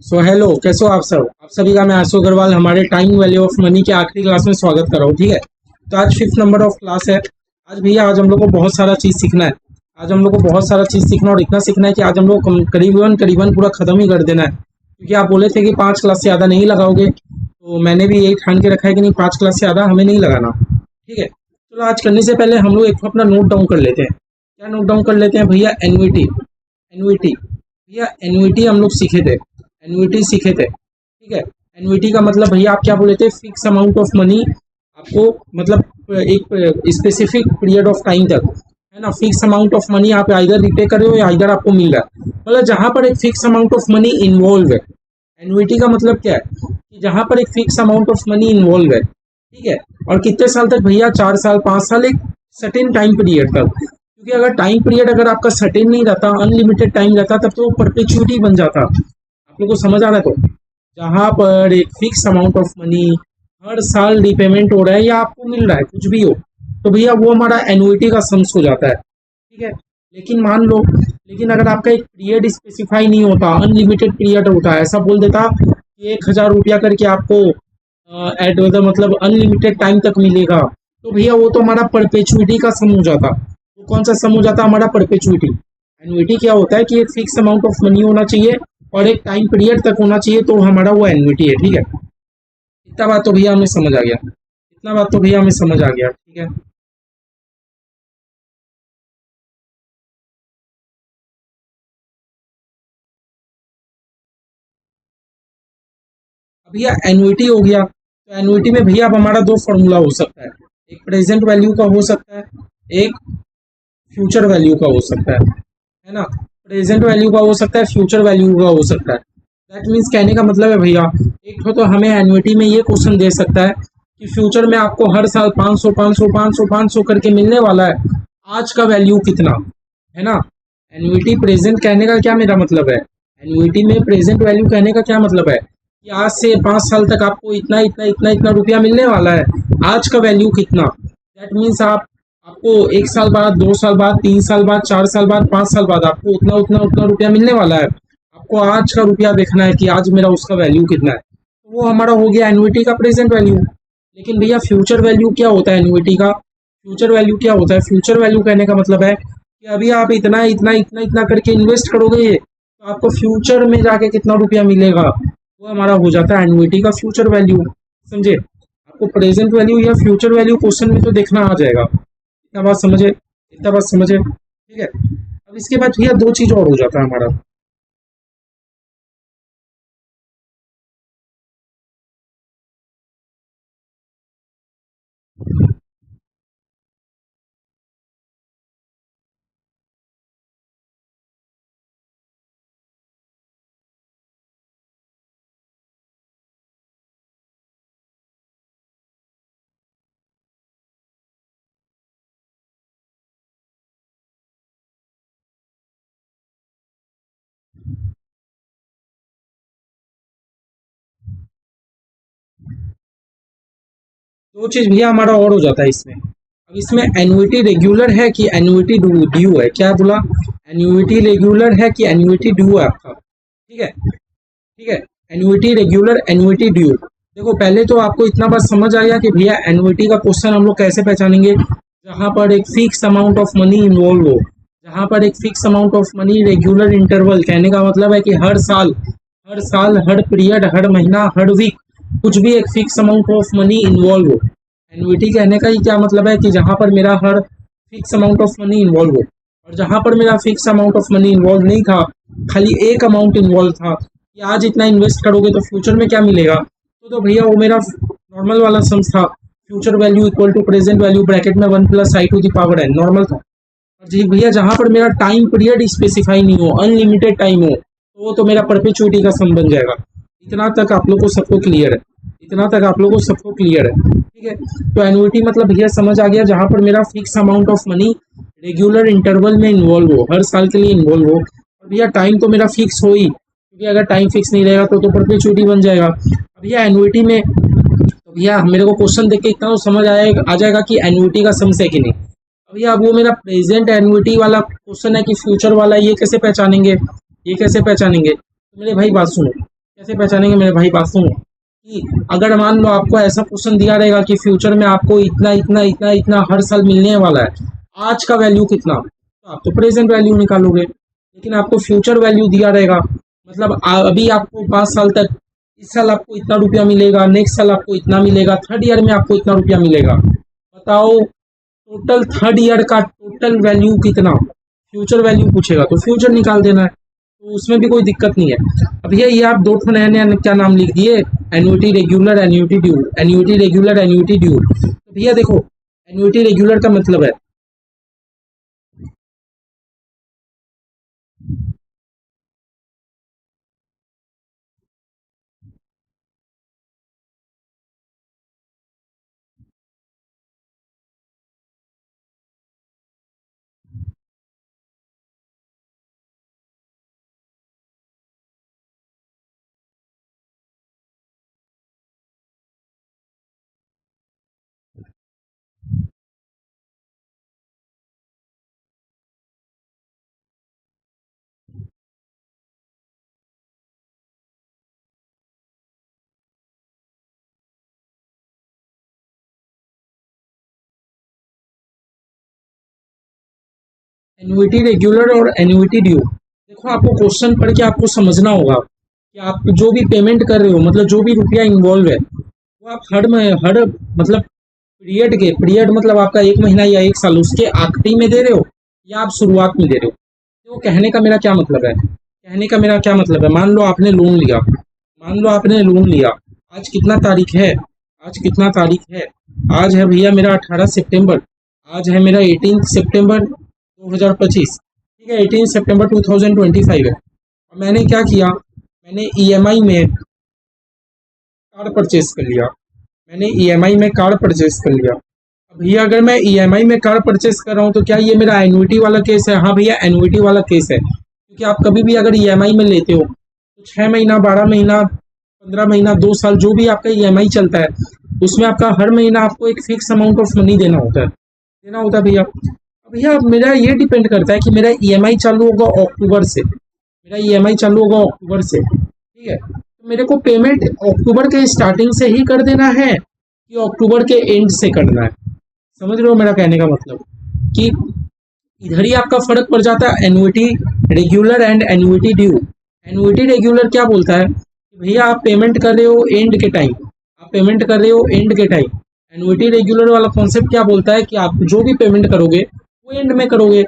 Hello, कैसे हो आप सब? आप सभी का मैं आशु अग्रवाल हमारे टाइम वैल्यू ऑफ मनी के आखिरी क्लास में स्वागत कर रहा हूँ। ठीक है, तो आज 5th नंबर ऑफ क्लास है। आज भैया आज हम लोग को बहुत सारा चीज़ सीखना है। आज हम लोग को बहुत सारा चीज़ सीखना और इतना सीखना है कि आज हम लोग करीबन करीबन पूरा खत्म ही कर देना है, क्योंकि आप बोले थे कि 5 क्लास से ज़्यादा नहीं लगाओगे, तो मैंने भी यही ठान के रखा है कि नहीं, 5 क्लास से ज़्यादा हमें नहीं लगाना। ठीक है, चलो आज करने से पहले हम लोग एक अपना नोट डाउन कर लेते हैं। क्या नोट डाउन कर लेते हैं भैया? एन्युइटी। एन्युइटी भैया, एन्युइटी हम लोग सीखे थे। एन्युइटी सीखे थे, ठीक है। एन्युइटी का मतलब भैया आप क्या बोले थे? फिक्स अमाउंट ऑफ मनी आपको, मतलब एक स्पेसिफिक पीरियड ऑफ टाइम तक, है ना, फिक्स अमाउंट ऑफ मनी आप इधर रिपे कर रहे हो या इधर आपको मिल रहा है, मतलब जहां पर एक fix amount of money involve है। एन्युइटी का मतलब क्या है कि जहां पर एक fix amount of money involve है, ठीक है। और कितने साल तक भैया? 4 साल, 5 साल, एक सर्टेन टाइम पीरियड तक। क्योंकि अगर टाइम पीरियड अगर आपका सर्टेन नहीं रहता, अनलिमिटेड टाइम रहता, तब तो परपेचुइटी बन जाता। आप लोग को समझ आ रहा है? तो जहां पर एक फिक्स अमाउंट ऑफ मनी हर साल रिपेमेंट हो रहा है या आपको मिल रहा है, कुछ भी हो, तो भैया वो हमारा एन्युइटी का सम्स हो जाता है, ठीक है। लेकिन मान लो, लेकिन अगर आपका एक पीरियड स्पेसिफाई नहीं होता, अनलिमिटेड पीरियड होता है, ऐसा बोल देता कि 1,000 रुपया करके आपको एट मतलब अनलिमिटेड टाइम तक मिलेगा, तो भैया वो तो हमारा परपेचुइटी का सम हो जाता। वो कौन सा सम हो जाता? हमारा परपेचुइटी। एन्युइटी क्या होता है कि एक फिक्स अमाउंट ऑफ मनी होना चाहिए और एक टाइम पीरियड तक होना चाहिए, तो हमारा वो एन्युइटी है, ठीक है। इतना बात तो भैया हमें समझ आ गया। इतना बात तो भैया हमें समझ आ गया, ठीक है। अब भैया एन्युइटी हो गया, तो एन्युइटी में भैया अब हमारा दो फॉर्मूला हो सकता है। एक प्रेजेंट वैल्यू का हो सकता है, एक फ्यूचर वैल्यू का हो सकता है ना। प्रेजेंट वैल्यू का हो सकता है, फ्यूचर वैल्यू का हो सकता है। दैट मीन्स कहने का मतलब है भैया, एक तो हमें एन्युइटी में ये क्वेश्चन दे सकता है कि फ्यूचर में आपको हर साल 500 500 500 500 करके मिलने वाला है, आज का वैल्यू कितना है ना। एन्युइटी प्रेजेंट कहने का क्या मेरा मतलब है? एन्युइटी में प्रेजेंट वैल्यू कहने का क्या मतलब है कि आज से 5 साल तक आपको इतना इतना इतना इतना रुपया मिलने वाला है, आज का वैल्यू कितना। दैट मीन्स आपको 1 साल बाद, 2 साल बाद, 3 साल बाद, 4 साल बाद, 5 साल बाद आपको उतना उतना उतना रुपया मिलने वाला है। आपको आज का रुपया देखना है कि आज मेरा उसका वैल्यू कितना है, तो वो हमारा हो गया एन्युइटी का प्रेजेंट वैल्यू। लेकिन भैया फ्यूचर वैल्यू क्या होता है एन्युइटी का? फ्यूचर वैल्यू क्या होता है? फ्यूचर वैल्यू कहने का मतलब है कि अभी आप इतना इतना इतना इतना करके इन्वेस्ट करोगे, तो आपको फ्यूचर में जाके कितना रुपया मिलेगा, वो हमारा हो जाता है एन्युइटी का फ्यूचर वैल्यू। समझे? आपको प्रेजेंट वैल्यू या फ्यूचर वैल्यू क्वेश्चन में तो देखना आ जाएगा। इतना बात समझे? इतना बात समझे, ठीक है। अब इसके बाद भैया दो चीज और हो जाता है हमारा। दो चीज भैया हमारा और हो जाता है इसमें। अब इसमें एन्युइटी रेगुलर है कि एन्युइटी ड्यू है? क्या बोला? एन्युइटी रेगुलर है कि एन्युइटी ड्यू है आपका, ठीक है। ठीक है, एन्युइटी रेगुलर, एन्युइटी ड्यू। देखो पहले तो आपको इतना बात समझ आ गया कि भैया एन्युइटी का क्वेश्चन हम लोग कैसे पहचानेंगे? जहां पर एक fix amount of money involve हो, जहां पर एक fix amount of money regular interval, कहने का मतलब है कि हर साल हर पीरियड, हर महीना, हर वीक, कुछ भी एक fix amount of money involve हो। एन्युइटी कहने का ही क्या मतलब है कि जहां पर मेरा हर fix amount of money involve हो, और जहां पर मेरा fix amount of money involve नहीं था, खाली एक अमाउंट इन्वॉल्व था कि आज इतना इन्वेस्ट करोगे तो फ्यूचर में क्या मिलेगा, तो भैया वो मेरा नॉर्मल वाला सम्स था। Future value equal to present value bracket में 1 + i⁴ नॉर्मल था। और जी भैया जहां पर मेरा टाइम पीरियड स्पेसिफाई नहीं हो, अनलिमिटेड टाइम हो, तो वो तो मेरा परपेचुइटी का सम बन जाएगा। इतना तक आप लोग को सबको क्लियर है? इतना तक आप लोग को सबको क्लियर है, ठीक है। तो एन्युइटी मतलब भैया समझ आ गया, जहां पर मेरा fix amount of money regular interval में इन्वॉल्व हो, हर साल के लिए इन्वॉल्व हो, और भैया टाइम तो मेरा फिक्स हो ही, क्योंकि अगर टाइम फिक्स नहीं रहेगा तो परपेचुइटी बन जाएगा। अब भैया एन्युइटी में तो भैया मेरे को क्वेश्चन देख के इतना तो समझ आएगा, आ जाएगा कि एन्युइटी का सम्स है कि नहीं। अब भैया अब वो मेरा प्रेजेंट एन्युइटी वाला क्वेश्चन है कि फ्यूचर वाला, ये कैसे पहचानेंगे? ये कैसे पहचानेंगे? तो मेरे भाई बात सुनो, कैसे पहचानेंगे मेरे भाई? बात सुनो कि अगर मान लो आपको ऐसा क्वेश्चन दिया रहेगा कि फ्यूचर में आपको इतना इतना इतना इतना हर साल मिलने वाला है, आज का वैल्यू कितना, तो आप तो प्रेजेंट वैल्यू निकालोगे। लेकिन आपको फ्यूचर वैल्यू दिया रहेगा, मतलब अभी आपको 5 साल तक, इस साल आपको इतना रुपया मिलेगा, नेक्स्ट साल आपको इतना मिलेगा, थर्ड ईयर में आपको इतना रुपया मिलेगा। बताओ टोटल थर्ड ईयर का टोटल वैल्यू कितना? फ्यूचर वैल्यू पूछेगा तो फ्यूचर निकाल देना है, तो उसमें भी कोई दिक्कत नहीं है। अब ये आप दो नया नया क्या नाम लिख दिए, annuity regular, annuity due, annuity regular, annuity due. तो भैया देखो, एन्युटी रेगुलर का मतलब है एन्युटी रेगुलर और एन्युटी ड्यू। देखो आपको क्वेश्चन पढ़ के आपको समझना होगा कि आप जो भी पेमेंट कर रहे हो, मतलब जो भी रुपया इन्वॉल्व है, वो आप हर मतलब पीरियड मतलब आपका 1 महीना या 1 साल, उसके आखिरी में दे रहे हो या आप शुरुआत में दे रहे हो। तो कहने का मेरा क्या मतलब है, कहने का मेरा क्या मतलब है, मान लो आपने लोन लिया, मान लो आपने लोन लिया, आज कितना तारीख है, आज कितना तारीख है, आज है भैया मेरा 18 सितंबर, आज है मेरा 18 सितंबर 2025, ठीक है, 18 सितंबर 2025 है। और मैंने क्या किया, मैंने ईएमआई में कार परचेज कर लिया, मैंने ईएमआई में कार परचेज कर लिया। अब भैया अगर मैं ईएमआई में कार परचेज कर रहा हूँ तो क्या ये मेरा एन्युटी वाला केस है? हाँ भैया, एन्युटी वाला केस है, क्योंकि आप कभी भी अगर ईएमआई में लेते हो तो 6 महीना, 12 महीना, 15 महीना, 2 साल, जो भी आपका ईएमआई चलता है, उसमें आपका हर महीना आपको एक फिक्स अमाउंट ऑफ मनी देना होता है भैया। अब भैया मेरा ये डिपेंड करता है कि मेरा ईएमआई चालू होगा अक्टूबर से, मेरा ईएमआई चालू होगा अक्टूबर से, ठीक है, तो मेरे को पेमेंट अक्टूबर के स्टार्टिंग से ही कर देना है कि अक्टूबर के एंड से करना है? समझ रहे हो मेरा कहने का मतलब, कि इधर ही आपका फर्क पड़ जाता है annuity regular and annuity due. Annuity regular क्या बोलता है कि भैया आप पेमेंट कर रहे हो एंड के टाइम, आप पेमेंट कर रहे हो एंड के टाइम। एन्युटी रेगुलर वाला कॉन्सेप्ट क्या बोलता है कि आप जो भी पेमेंट करोगे वो एंड में करोगे।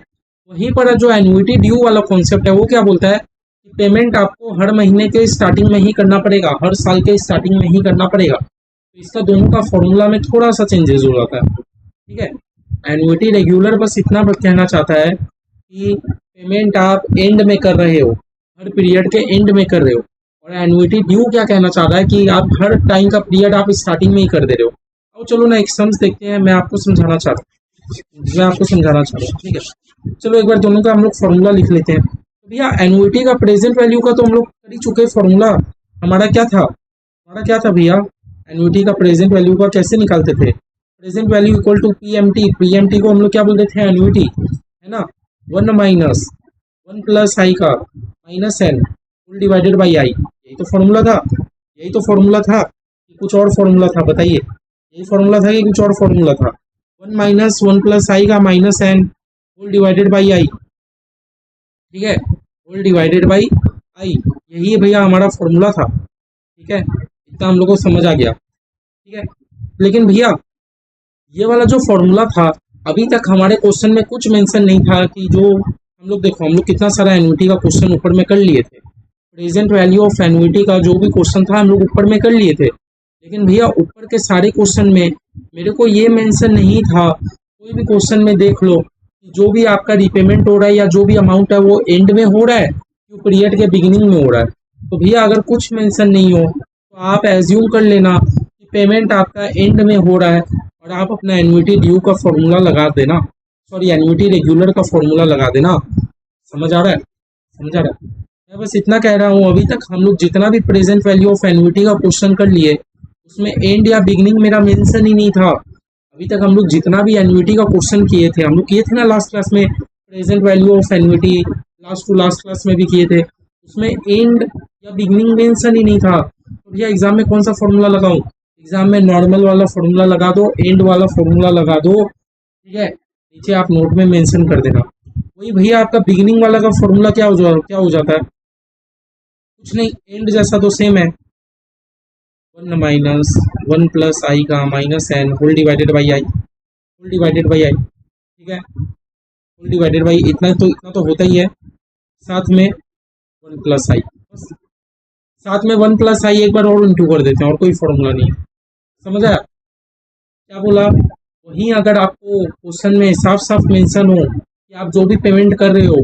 वहीं पर जो एन्युटी ड्यू वाला कॉन्सेप्ट है वो क्या बोलता है कि पेमेंट आपको हर महीने के स्टार्टिंग में ही करना पड़ेगा, हर साल के स्टार्टिंग में ही करना पड़ेगा। तो इसका दोनों का फॉर्मूला में थोड़ा सा चेंजेस हो जाता है, ठीक है। एन्युटी रेगुलर बस इतना कहना चाहता है कि पेमेंट आप एंड में कर रहे हो, हर पीरियड के एंड में कर रहे हो। और एन्युटी ड्यू क्या कहना चाह रहा है कि आप हर टाइम का पीरियड आप स्टार्टिंग में ही कर दे रहे हो। अब चलो ना एक सम्स देखते हैं, मैं आपको समझाना चाहता हूँ, ठीक है। चलो एक बार दोनों का हम लोग फॉर्मूला लिख लेते हैं। तो भैया एन्युटी का प्रेजेंट वैल्यू का तो हम लोग कर ही चुके फॉर्मूला। हमारा क्या था भैया, एन्युटी का प्रेजेंट वैल्यू का कैसे निकालते थे? Present value equal to PMT, PMT को हम लोग क्या बोलते थे, एन्युटी, है ना। 1 - 1 + i का minus n whole divided by i, यही तो फॉर्मूला था, यही तो फॉर्मूला था कि कुछ और फॉर्मूला था? बताइए, यही फॉर्मूला था कि कुछ और फॉर्मूला था? 1 - 1 + i का minus n whole divided by i, ठीक है, होल डिवाइडेड बाई आई, यही भैया हमारा फॉर्मूला था, ठीक है। इतना हम लोग को समझ आ गया, ठीक है। लेकिन भैया ये वाला जो फॉर्मूला था, अभी तक हमारे क्वेश्चन में कुछ मेंशन नहीं था कि जो हम लोग, देखो हम लोग कितना सारा एन्युटी का क्वेश्चन ऊपर में कर लिए थे, प्रेजेंट वैल्यू ऑफ एन्युटी का जो भी क्वेश्चन था हम लोग ऊपर में कर लिए थे। लेकिन भैया ऊपर के सारे क्वेश्चन में मेरे को ये मेंशन नहीं था, कोई भी क्वेश्चन में देख लो कि जो भी आपका रिपेमेंट हो रहा है या जो भी अमाउंट है वो एंड में हो रहा है, जो पीरियड के बिगिनिंग में हो रहा है। तो भैया अगर कुछ मेंशन नहीं हो तो आप एज्यूम कर लेना कि पेमेंट आपका एंड में हो रहा है, और आप अपना एन्युटी ड्यू का फॉर्मूला लगा देना, सॉरी एन्युटी रेगुलर का फॉर्मूला लगा देना। समझ आ रहा है? समझ आ रहा है? मैं बस इतना कह रहा हूँ, अभी तक हम लोग जितना भी प्रेजेंट वैल्यू ऑफ एन्युटी का क्वेश्चन कर लिए उसमें एंड या बिगनिंग मेरा मेंशन ही नहीं था। अभी तक हम लोग जितना भी एन्युटी का क्वेश्चन किए थे, हम लोग किए थे ना लास्ट क्लास में, present value of annuity last to last class में भी किए थे, उसमें एंड या बिगनिंग मेंशन ही नहीं था, तो भैया एग्जाम में कौन सा फॉर्मूला लगाऊं? एग्जाम में नॉर्मल वाला फॉर्मूला लगा दो, एंड वाला फॉर्मूला लगा दो, ठीक है, नीचे आप नोट में मेंशन कर देना। वही भैया आपका बिगिनिंग वाला का फॉर्मूला क्या हो जाता है? कुछ नहीं, एंड जैसा तो सेम है, 1 प्लस आई का minus n whole divided by i, whole divided by i, ठीक है, होल डिवाइडेड बाई इतना तो होता ही है, साथ में 1 प्लस आई, बस साथ में 1 प्लस आई एक बार और इंटू कर देते हैं, और कोई फॉर्मूला नहीं है। समझ आया क्या बोला? वहीं अगर आपको क्वेश्चन में साफ साफ मेंशन हो कि आप जो भी पेमेंट कर रहे हो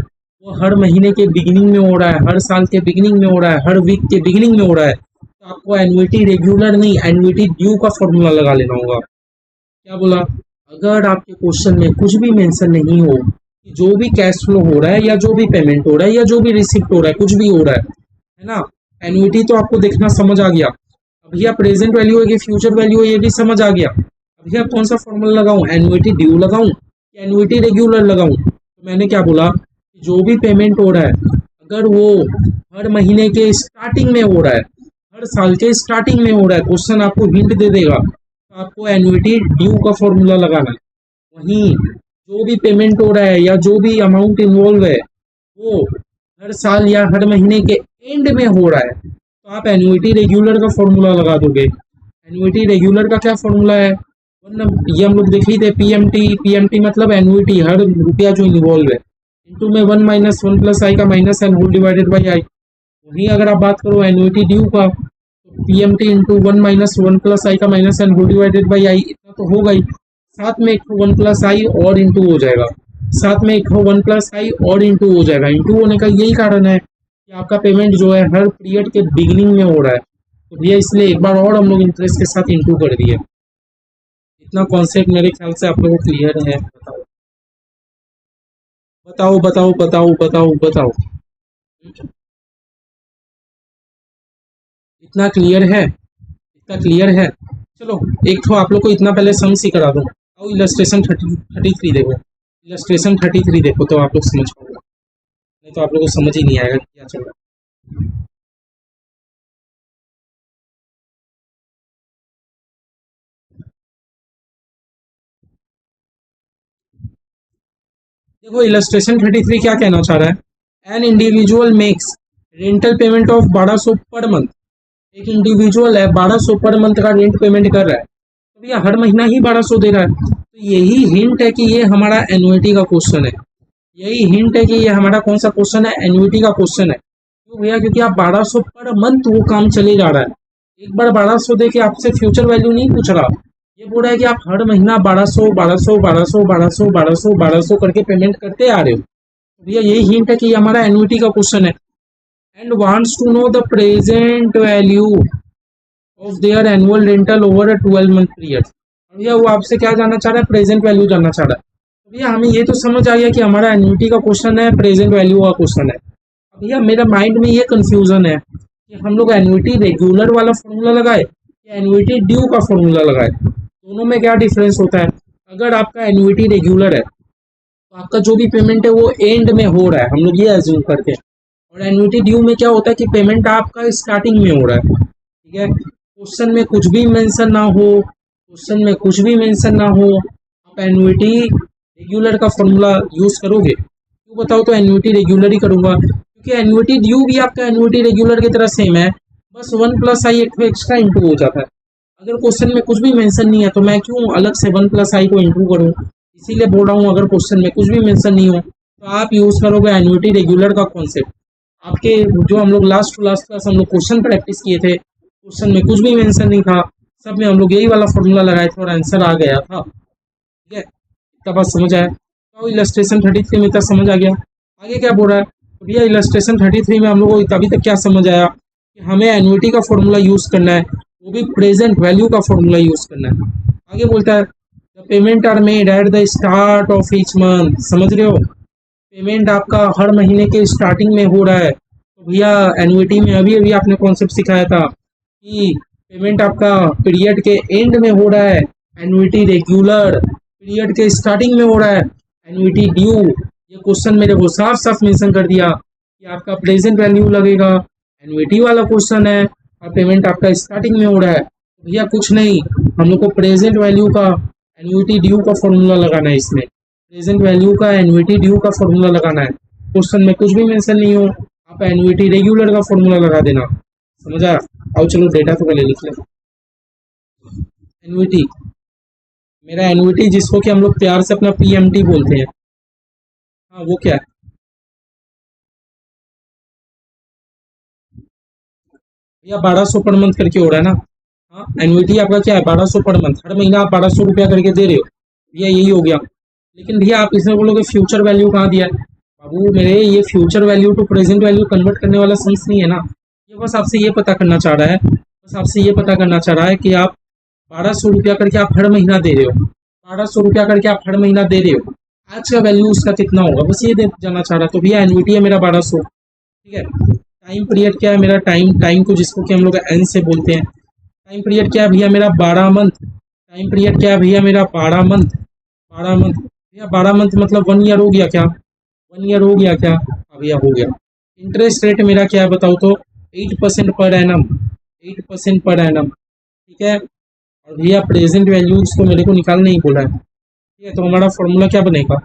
वो हर महीने के बिगिनिंग में हो रहा है, हर साल के बिगिनिंग में हो रहा है, हर वीक के बिगिनिंग में हो रहा है, तो आपको एन्युटी रेगुलर नहीं, एन्युटी ड्यू का फॉर्मूला लगा लेना होगा। क्या बोला? अगर आपके क्वेश्चन में कुछ भी मेंशन नहीं हो कि जो भी कैश फ्लो हो रहा है या जो भी पेमेंट हो रहा है या जो भी रिसिप्ट हो रहा है, कुछ भी हो रहा है ना, एन्युटी तो आपको देखना समझ आ गया। अब भैया प्रेजेंट वैल्यू है कि फ्यूचर वैल्यू है ये भी समझ आ गया। अब भैया कौन सा फॉर्मूला लगाऊं? एन्युटी ड्यू लगाऊं या एन्युटी रेगुलर लगाऊं? तो मैंने क्या बोला, जो भी पेमेंट हो रहा है अगर वो हर महीने के स्टार्टिंग में हो रहा है, हर साल के स्टार्टिंग में हो रहा है, क्वेश्चन आपको हिंट दे देगा, तो आपको एन्युटी ड्यू का फॉर्मूला लगाना है। वहीं जो भी पेमेंट हो रहा है या जो भी अमाउंट इन्वॉल्व है वो हर साल या हर महीने के एंड में हो रहा है, तो आप एन्युटी रेगुलर का फॉर्मूला लगा दोगे। एन्युटी रेगुलर का क्या फॉर्मूला है? ये हम लोग देख ही थे, पीएमटी मतलब एन्युटी, हर रुपया जो इन्वॉल्व है, इंटू में 1 माइनस 1 प्लस आई का minus n whole divided by i. वहीं अगर आप बात करो एन्युटी ड्यू का, तो पीएमटी इंटू 1 माइनस 1 प्लस आई का minus n whole divided by i, इतना तो होगा ही, साथ में एक 1 प्लस आई और इंटू हो जाएगा, साथ में एक 1 प्लस आई और इंटू हो जाएगा। इंटू होने का यही कारण है कि आपका पेमेंट जो है हर पीरियड के बिगिनिंग में हो रहा है, तो भैया इसलिए एक बार और हम लोग इंटरेस्ट के साथ इंटू कर दिए। इतना कॉन्सेप्ट मेरे ख्याल से आप लोगों को क्लियर है? बताओ बताओ बताओ बताओ बताओ बताओ, इतना क्लियर है? इतना क्लियर है? चलो एक तो आप लोग को इतना पहले सम सी करा दूं। आओ इलस्ट्रेशन 33 देखो, इलस्ट्रेशन 33 देखो तो आप लोग समझ पाओगे, नहीं तो आप लोग को समझ ही नहीं आएगा क्या चल रहा है। देखो इलस्ट्रेशन 33 क्या कहना चाह रहा है, an individual makes rental payment of 1200 per month. एक इंडिविजुअल है 1200 पर मंथ का रेंट पेमेंट कर रहा है, तो भैया हर महीना ही 1200 दे रहा है, तो यही हिंट है कि ये हमारा एन्युटी का क्वेश्चन है। यही हिंट है कि ये हमारा कौन सा क्वेश्चन है? एन्युटी का क्वेश्चन है। क्यों भैया? क्योंकि आप 1200 पर मंथ वो काम चले जा रहा है, एक बार 1200 दे के आपसे फ्यूचर वैल्यू नहीं पूछ रहा, ये बोल रहा है कि आप हर महीना 1200 1200 1200 1200 1200 1200 करके पेमेंट करते आ रहे हो, तो भैया यही हिंट है कि ये हमारा एन्युटी का क्वेश्चन है। And wants to know the present value of their annual rental over a 12 month period. भैया वो आपसे क्या जानना चाह रहा है? प्रेजेंट वैल्यू जानना चाह रहा है। तो भैया हमें ये तो समझ आ गया कि हमारा एन्युटी का क्वेश्चन है, प्रेजेंट वैल्यू का क्वेश्चन है। अब भैया मेरा माइंड में ये कंफ्यूजन है कि हम लोग एन्युटी रेगुलर वाला फॉर्मूला लगाए या एन्युटी ड्यू का फॉर्मूला लगाए, दोनों में क्या डिफरेंस होता है? अगर आपका एन्युटी रेगुलर है तो आपका जो भी पेमेंट है वो एंड में हो रहा है, हम लोग ये एज्यूम करते हैं, और एन्युटी ड्यू में क्या होता है कि पेमेंट आपका स्टार्टिंग में हो रहा है, ठीक है। क्वेश्चन में कुछ भी मेंशन ना हो, क्वेश्चन में कुछ भी मेंशन ना हो, आप एन्युटी रेगुलर का फॉर्मूला यूज करोगे? क्यों बताओ? तो एन्युटी रेगुलर ही करूंगा, क्योंकि एन्युटी ड्यू भी आपका एन्युटी रेगुलर की तरह सेम है, बस 1 प्लस आई एक एक्स्ट्रा इंटू हो जाता है। अगर क्वेश्चन में कुछ भी मेंशन नहीं है तो मैं क्यों अलग से 1 प्लस आई को इंटू करूं? इसीलिए बोल रहा हूँ अगर क्वेश्चन में कुछ भी मेंशन नहीं हो तो आप यूज करोगे एन्युटी रेगुलर का कॉन्सेप्ट। आपके जो हम लोग लास्ट टू लास्ट क्लास हम लोग क्वेश्चन प्रैक्टिस किए थे, क्वेश्चन में कुछ भी मेंशन नहीं था, सब में हम लोग यही वाला फॉर्मूला लगाए थे और आंसर आ गया था, ठीक है। इतना बात समझ आया? तो इलस्ट्रेशन 33 में इतना समझ आ गया। आगे क्या बोल रहा है? तो भैया इलस्ट्रेशन 33 में हम लोग को अभी तक क्या समझ आया कि हमें एन्युटी का फॉर्मूला यूज करना है, वो भी प्रेजेंट वैल्यू का फॉर्मूला यूज करना है। आगे बोलता है the payment are made at the start of each month. समझ रहे हो? पेमेंट आपका हर महीने के स्टार्टिंग में हो रहा है, तो भैया एन्युटी में अभी अभी आपने कॉन्सेप्ट सिखाया था कि पेमेंट आपका पीरियड के एंड में हो रहा है, एन्युटी रेगुलर पीरियड के स्टार्टिंग में हो रहा है, एन्युटी ड्यू ये क्वेश्चन मेरे को साफ साफ मेंशन कर दिया कि आपका प्रेजेंट वैल्यू लगेगा, एन्युइटी वाला क्वेश्चन है और पेमेंट आपका स्टार्टिंग में हो रहा है, तो भैया कुछ नहीं, हम लोग को प्रेजेंट वैल्यू का एन्युइटी ड्यू का फॉर्मूला लगाना है। इसमें प्रेजेंट वैल्यू का एन्युइटी ड्यू का फॉर्मूला लगाना है। क्वेश्चन में कुछ भी मेंशन नहीं हो, आप एन्युइटी रेगुलर का फॉर्मूला लगा देना। समझ आया? आओ चलो डेटा तो पहले लिख लें। एन्युइटी, मेरा एन्युइटी जिसको कि हम लोग प्यार से अपना पीएमटी बोलते हैं, हाँ वो क्या है भैया? 1200 पर मंथ करके हो रहा है ना। हाँ, एन्युइटी आपका क्या है? 1200 पर मंथ, हर महीना आप 1200 रुपया करके दे रहे हो, भैया यही हो गया। लेकिन भैया आप इसमें बोलोगे फ्यूचर वैल्यू कहाँ दिया है? बाबू मेरे, ये future value to present value convert करने वाला सेंस नहीं है ना। ये बस आपसे ये पता करना चाह रहा है, बस आपसे ये पता करना चाह रहा है कि आप 1200 रुपया करके आप हर महीना दे रहे हो, 1200 रुपया करके आप हर महीना दे रहे हो, आज का वैल्यू उसका कितना होगा, बस ये जानना चाह रहा है। तो भैया एन्युइटी है मेरा 1200, ठीक है। टाइम पीरियड क्या है मेरा? टाइम टाइम को जिसको कि हम लोग एन से बोलते हैं, टाइम पीरियड क्या है भैया मेरा? 12 मंथ। टाइम पीरियड क्या है भैया मेरा? 12 मंथ। 12 मंथ भैया, 12 मंथ मतलब 1 ईयर हो गया क्या? 1 ईयर हो गया क्या? हाँ भैया हो गया। इंटरेस्ट रेट मेरा क्या है बताओ तो? 8% पर एनम, 8% पर एनम, ठीक है। और भैया प्रेजेंट वैल्यूज तो मेरे को निकालने ही बोला है, ठीक है। तो हमारा फॉर्मूला क्या बनेगा?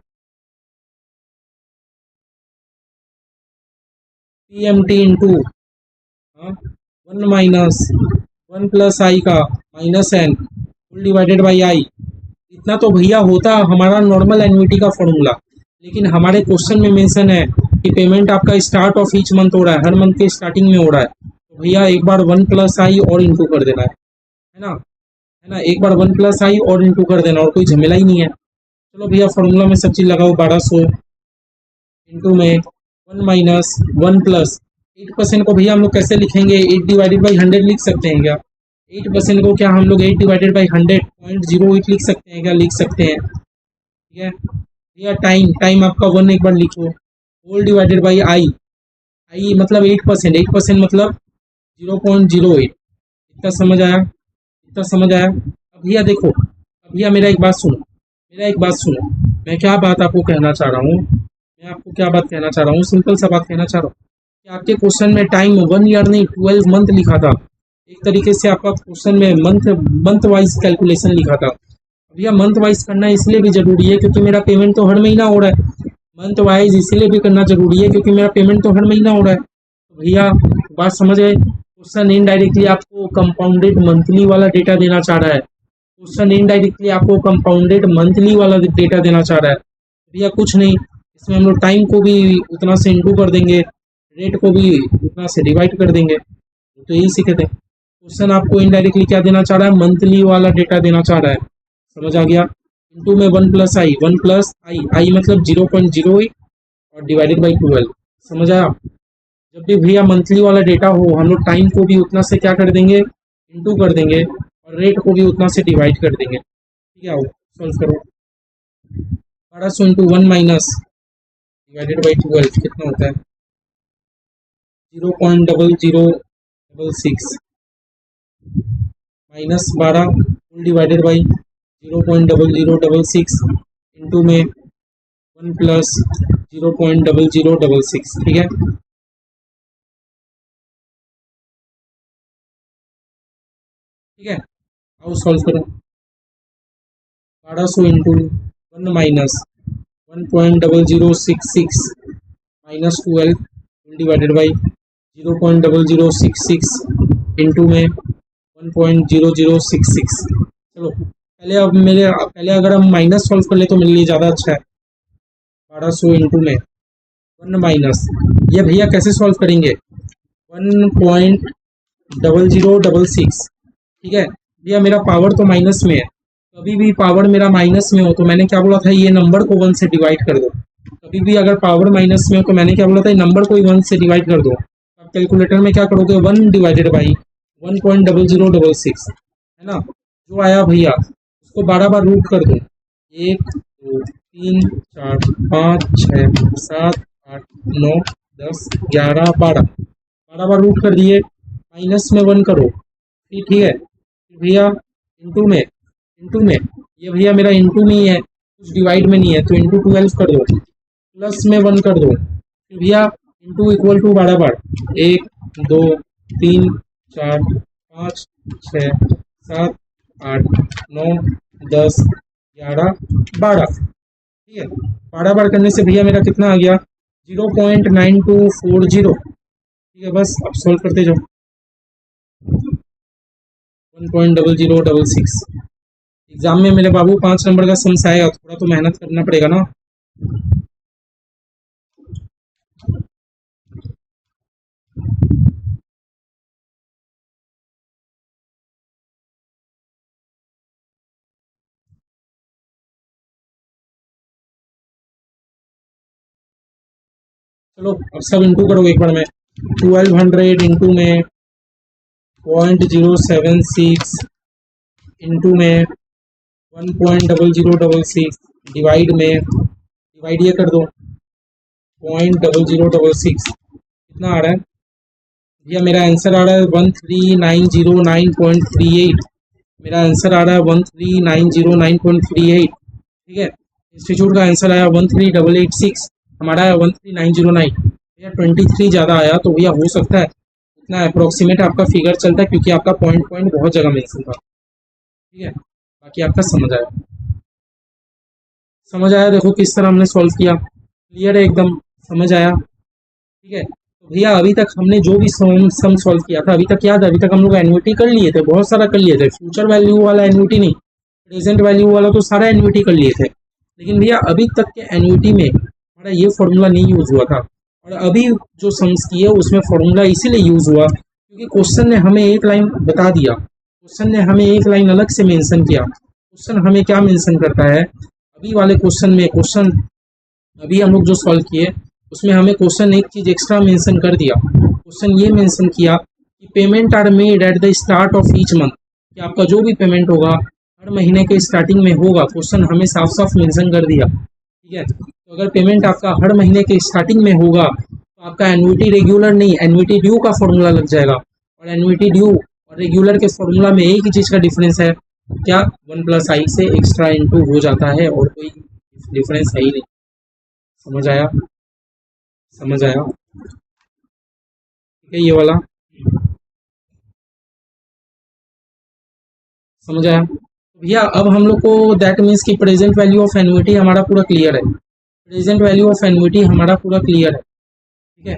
P M T into 1 - 1 + i का -n whole divided by i. इतना तो भैया होता हमारा नॉर्मल एन्युइटी का फॉर्मूला, लेकिन हमारे क्वेश्चन में मेंशन है कि पेमेंट आपका स्टार्ट ऑफ ईच मंथ हो रहा है, हर मंथ के स्टार्टिंग में हो रहा है, तो भैया एक बार 1 + i और इंटू कर देना है ना, है ना। एक बार 1 + i और इंटू कर देना, और कोई झमेला ही नहीं है। चलो भैया फॉर्मूला में सब चीज़ लगाओ। 1200 इंटू में 1 - 1 + 8% को भैया हम लोग कैसे लिखेंगे? 8/100 लिख सकते हैं क्या? 8% को क्या हम लोग 8/100 0.08 लिख सकते हैं क्या? लिख सकते हैं, ठीक है भैया। टाइम टाइम आपका 1 एक बार लिखो, होल डिवाइडेड बाई आई। आई मतलब 8%, 8% मतलब 0.08। इतना समझ आया? इतना समझ आया? अब भैया देखो, अब भैया मेरा एक बात सुनो, मेरा एक बात सुनो, मैं क्या बात आपको कहना चाह रहा हूँ, मैं आपको क्या बात कहना चाह रहा हूँ, सिंपल सा बात कहना चाह रहा हूँ कि आपके क्वेश्चन में टाइम 1 ईयर नहीं 12 मंथ लिखा था। एक तरीके से आपका क्वेश्चन में मंथ मंथ वाइज कैलकुलेशन लिखा था। भैया मंथ वाइज करना इसलिए भी जरूरी है क्योंकि मेरा पेमेंट तो हर महीना हो रहा है। मंथ वाइज इसलिए भी करना जरूरी है क्योंकि मेरा पेमेंट तो हर महीना हो रहा है। तो भैया बात समझ गए? क्वेश्चन इनडायरेक्टली आपको कंपाउंडेड मंथली वाला डेटा देना चाह रहा है, क्वेश्चन इनडायरेक्टली आपको कंपाउंडेड मंथली वाला डेटा देना चाह रहा है। भैया कुछ नहीं, इसमें हम लोग टाइम को भी उतना से इंटू कर देंगे, रेट को भी उतना से डिवाइड कर देंगे, तो यही सीखे थे। क्वेश्चन आपको इनडायरेक्टली क्या देना चाह रहा है? मंथली वाला डेटा देना चाह रहा है। समझ आ गया? इंटू में 1 + i, 1 + i मतलब 0.08 और डिवाइडेड बाई 12। समझ आया? जब भी भैया मंथली वाला डेटा हो, हम लोग टाइम को भी उतना से क्या कर देंगे? इंटू कर देंगे, और रेट को भी उतना से डिवाइड कर देंगे। ठीक है, आओ सॉल्व करो। 1200 इंटू 1 - डिवाइडेड बाई 12 कितना होता है? 0.0066 -12 फुल डिवाइडेड बाई 0.0066 इंटू में 1 + 0.0066, ठीक है। ठीक है, आओ सॉल्व करो। 1200 इंटू 1 - 1.0066 -12 डिवाइडेड बाई 0.0066 इंटू में 1.0066। चलो पहले, अब मेरे पहले अगर हम माइनस सॉल्व कर ले तो मेरे लिए ज़्यादा अच्छा है। 1200 इंटू में 1 माइनस, ये भैया कैसे सॉल्व करेंगे? 1.0066, ठीक है भैया। मेरा पावर तो माइनस में है, कभी भी पावर मेरा माइनस में हो तो मैंने क्या बोला था? ये नंबर को 1 से डिवाइड कर दो। कभी भी अगर पावर माइनस में हो तो मैंने क्या बोला था? ये नंबर को 1 से डिवाइड कर दो। अब कैलकुलेटर में क्या करोगे? 1 डिवाइडेड बाई 1.0066, है ना। जो आया भैया उसको 12 बार रूट कर दो। 1 2 3 4 5 6 7 8 9 10 11 12, 12 बार रूट कर दिए। माइनस में 1 करो, ठीक है भैया। इंटू में, इंटू में ये भैया मेरा इंटू में ही है, कुछ डिवाइड में नहीं है, तो इंटू 12 कर दो। प्लस में 1 कर दो, फिर भैया इंटू इक्वल टू बारह बार, 1 2 3 4 5 6 7 8 9 10 11 12। ठीक है, 12 बार करने से भैया मेरा कितना आ गया, 0.9240। ठीक है, बस अब सॉल्व करते जाओ। 1.0066। एग्जाम में मेरे बाबू 5 नंबर का सम्स आएगा, थोड़ा तो मेहनत करना पड़ेगा ना। चलो अब सब इंटू करो एक बार में। 1200 इंटू में 0.076 इंटू में 1.0066 डिवाइड में, डिवाइड ये कर दो 0.0066, कितना आ रहा है भैया, मेरा आंसर आ रहा है 13909.38। मेरा आंसर आ रहा है 13909.38। ठीक है, इंस्टीट्यूट का आंसर आया 13886, हमारा आया 13909। भैया 23 ज़्यादा आया तो भैया हो सकता है इतना अप्रोक्सीमेट आपका फिगर चलता है, क्योंकि आपका पॉइंट पॉइंट बहुत जगह मेंशन था। ठीक है, बाकी आपका समझ आया, समझ आया। देखो किस तरह हमने सॉल्व किया, क्लियर है एकदम, समझ आया। ठीक है, तो भैया अभी तक हमने जो भी सम सॉल्व किया था, अभी तक याद है, अभी तक हम लोग एन्युटी कर लिए थे, बहुत सारा कर लिए थे। फ्यूचर वैल्यू वाला एन्युटी नहीं, प्रेजेंट वैल्यू वाला तो सारा एन्युटी कर लिए थे। लेकिन भैया अभी तक के एन्युटी में हमारा ये फॉर्मूला नहीं यूज हुआ था, और अभी जो सम्स किए उसमें फॉर्मूला इसीलिए यूज हुआ क्योंकि क्वेश्चन ने हमें एक लाइन बता दिया, क्वेश्चन ने हमें एक लाइन अलग से मेंशन किया। क्वेश्चन हमें क्या मेंशन करता है, अभी वाले क्वेश्चन में, क्वेश्चन अभी हम लोग जो सॉल्व किए उसमें हमें क्वेश्चन एक चीज एक्स्ट्रा मेंशन कर दिया। क्वेश्चन ये मेंशन किया कि payment are made at the start of each month, कि आपका जो भी पेमेंट होगा हर महीने के स्टार्टिंग में होगा। क्वेश्चन हमें साफ साफ मेंशन कर दिया। ठीक है, तो अगर पेमेंट आपका हर महीने के स्टार्टिंग में होगा तो आपका एन्युटी रेगुलर नहीं, एन्युटी ड्यू का फॉर्मूला लग जाएगा। और एन्युटी ड्यू और रेगुलर के फॉर्मूला में एक ही चीज का डिफरेंस है, क्या 1+i से एक्स्ट्रा इंटू हो जाता है, और कोई डिफरेंस है ही नहीं। समझ आया, समझ आया। ठीक है, ये वाला समझ आया। भैया अब हम लोग को दैट मीन्स कि प्रेजेंट वैल्यू ऑफ एन्युटी हमारा पूरा क्लियर है, प्रेजेंट वैल्यू ऑफ एन्युटी हमारा पूरा क्लियर है। ठीक है,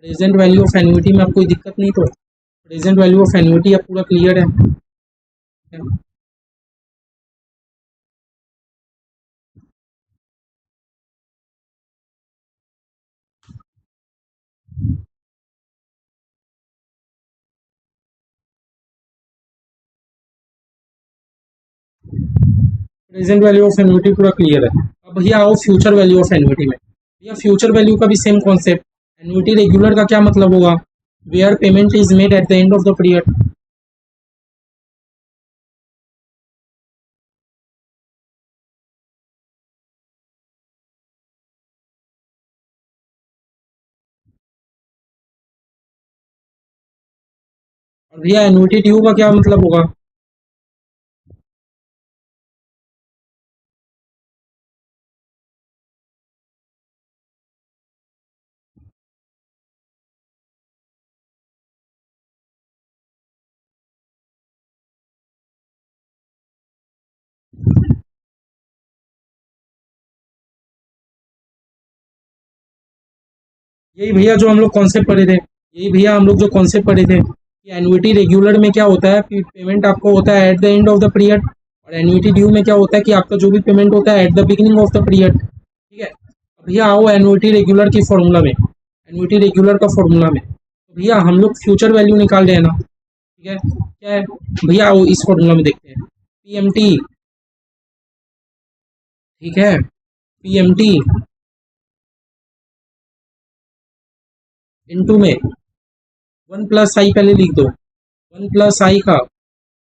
प्रेजेंट वैल्यू ऑफ एन्युटी में अब कोई दिक्कत नहीं, तो प्रेजेंट वैल्यू ऑफ एन्युटी अब पूरा क्लियर है। प्रेजेंट वैल्यू ऑफ एन्युटी पूरा क्लियर है। अब भैया आओ फ्यूचर वैल्यू ऑफ एन्युटी में। भैया फ्यूचर वैल्यू का भी सेम कॉन्सेप्ट, एन्युटी रेगुलर का क्या मतलब होगा, where payment is made at the end of the period. और भैया एन्युटी ड्यू का क्या मतलब होगा, यही भैया जो हम लोग कॉन्सेप्ट पढ़े थे, यही भैया हम लोग जो कॉन्सेप्ट पढ़े थे कि एन्युटी रेगुलर में क्या होता है कि पेमेंट आपको होता है eight the end of the period, और एन्युटी ड्यू में क्या होता है कि आपका जो भी पेमेंट होता है eight the beginning of the period. ठीक है, अब भैया आओ एन्युटी रेगुलर की फॉर्मूला में, एन्युटी रेगुलर का फॉर्मूला में, तो भैया हम लोग फ्यूचर वैल्यू निकाल रहे हैं ना। ठीक है, क्या है भैया, आओ इस फॉर्मूला में देखते हैं, पीएमटी। ठीक है, पीएमटी इंटू में 1+i पहले लिख दो, 1+i का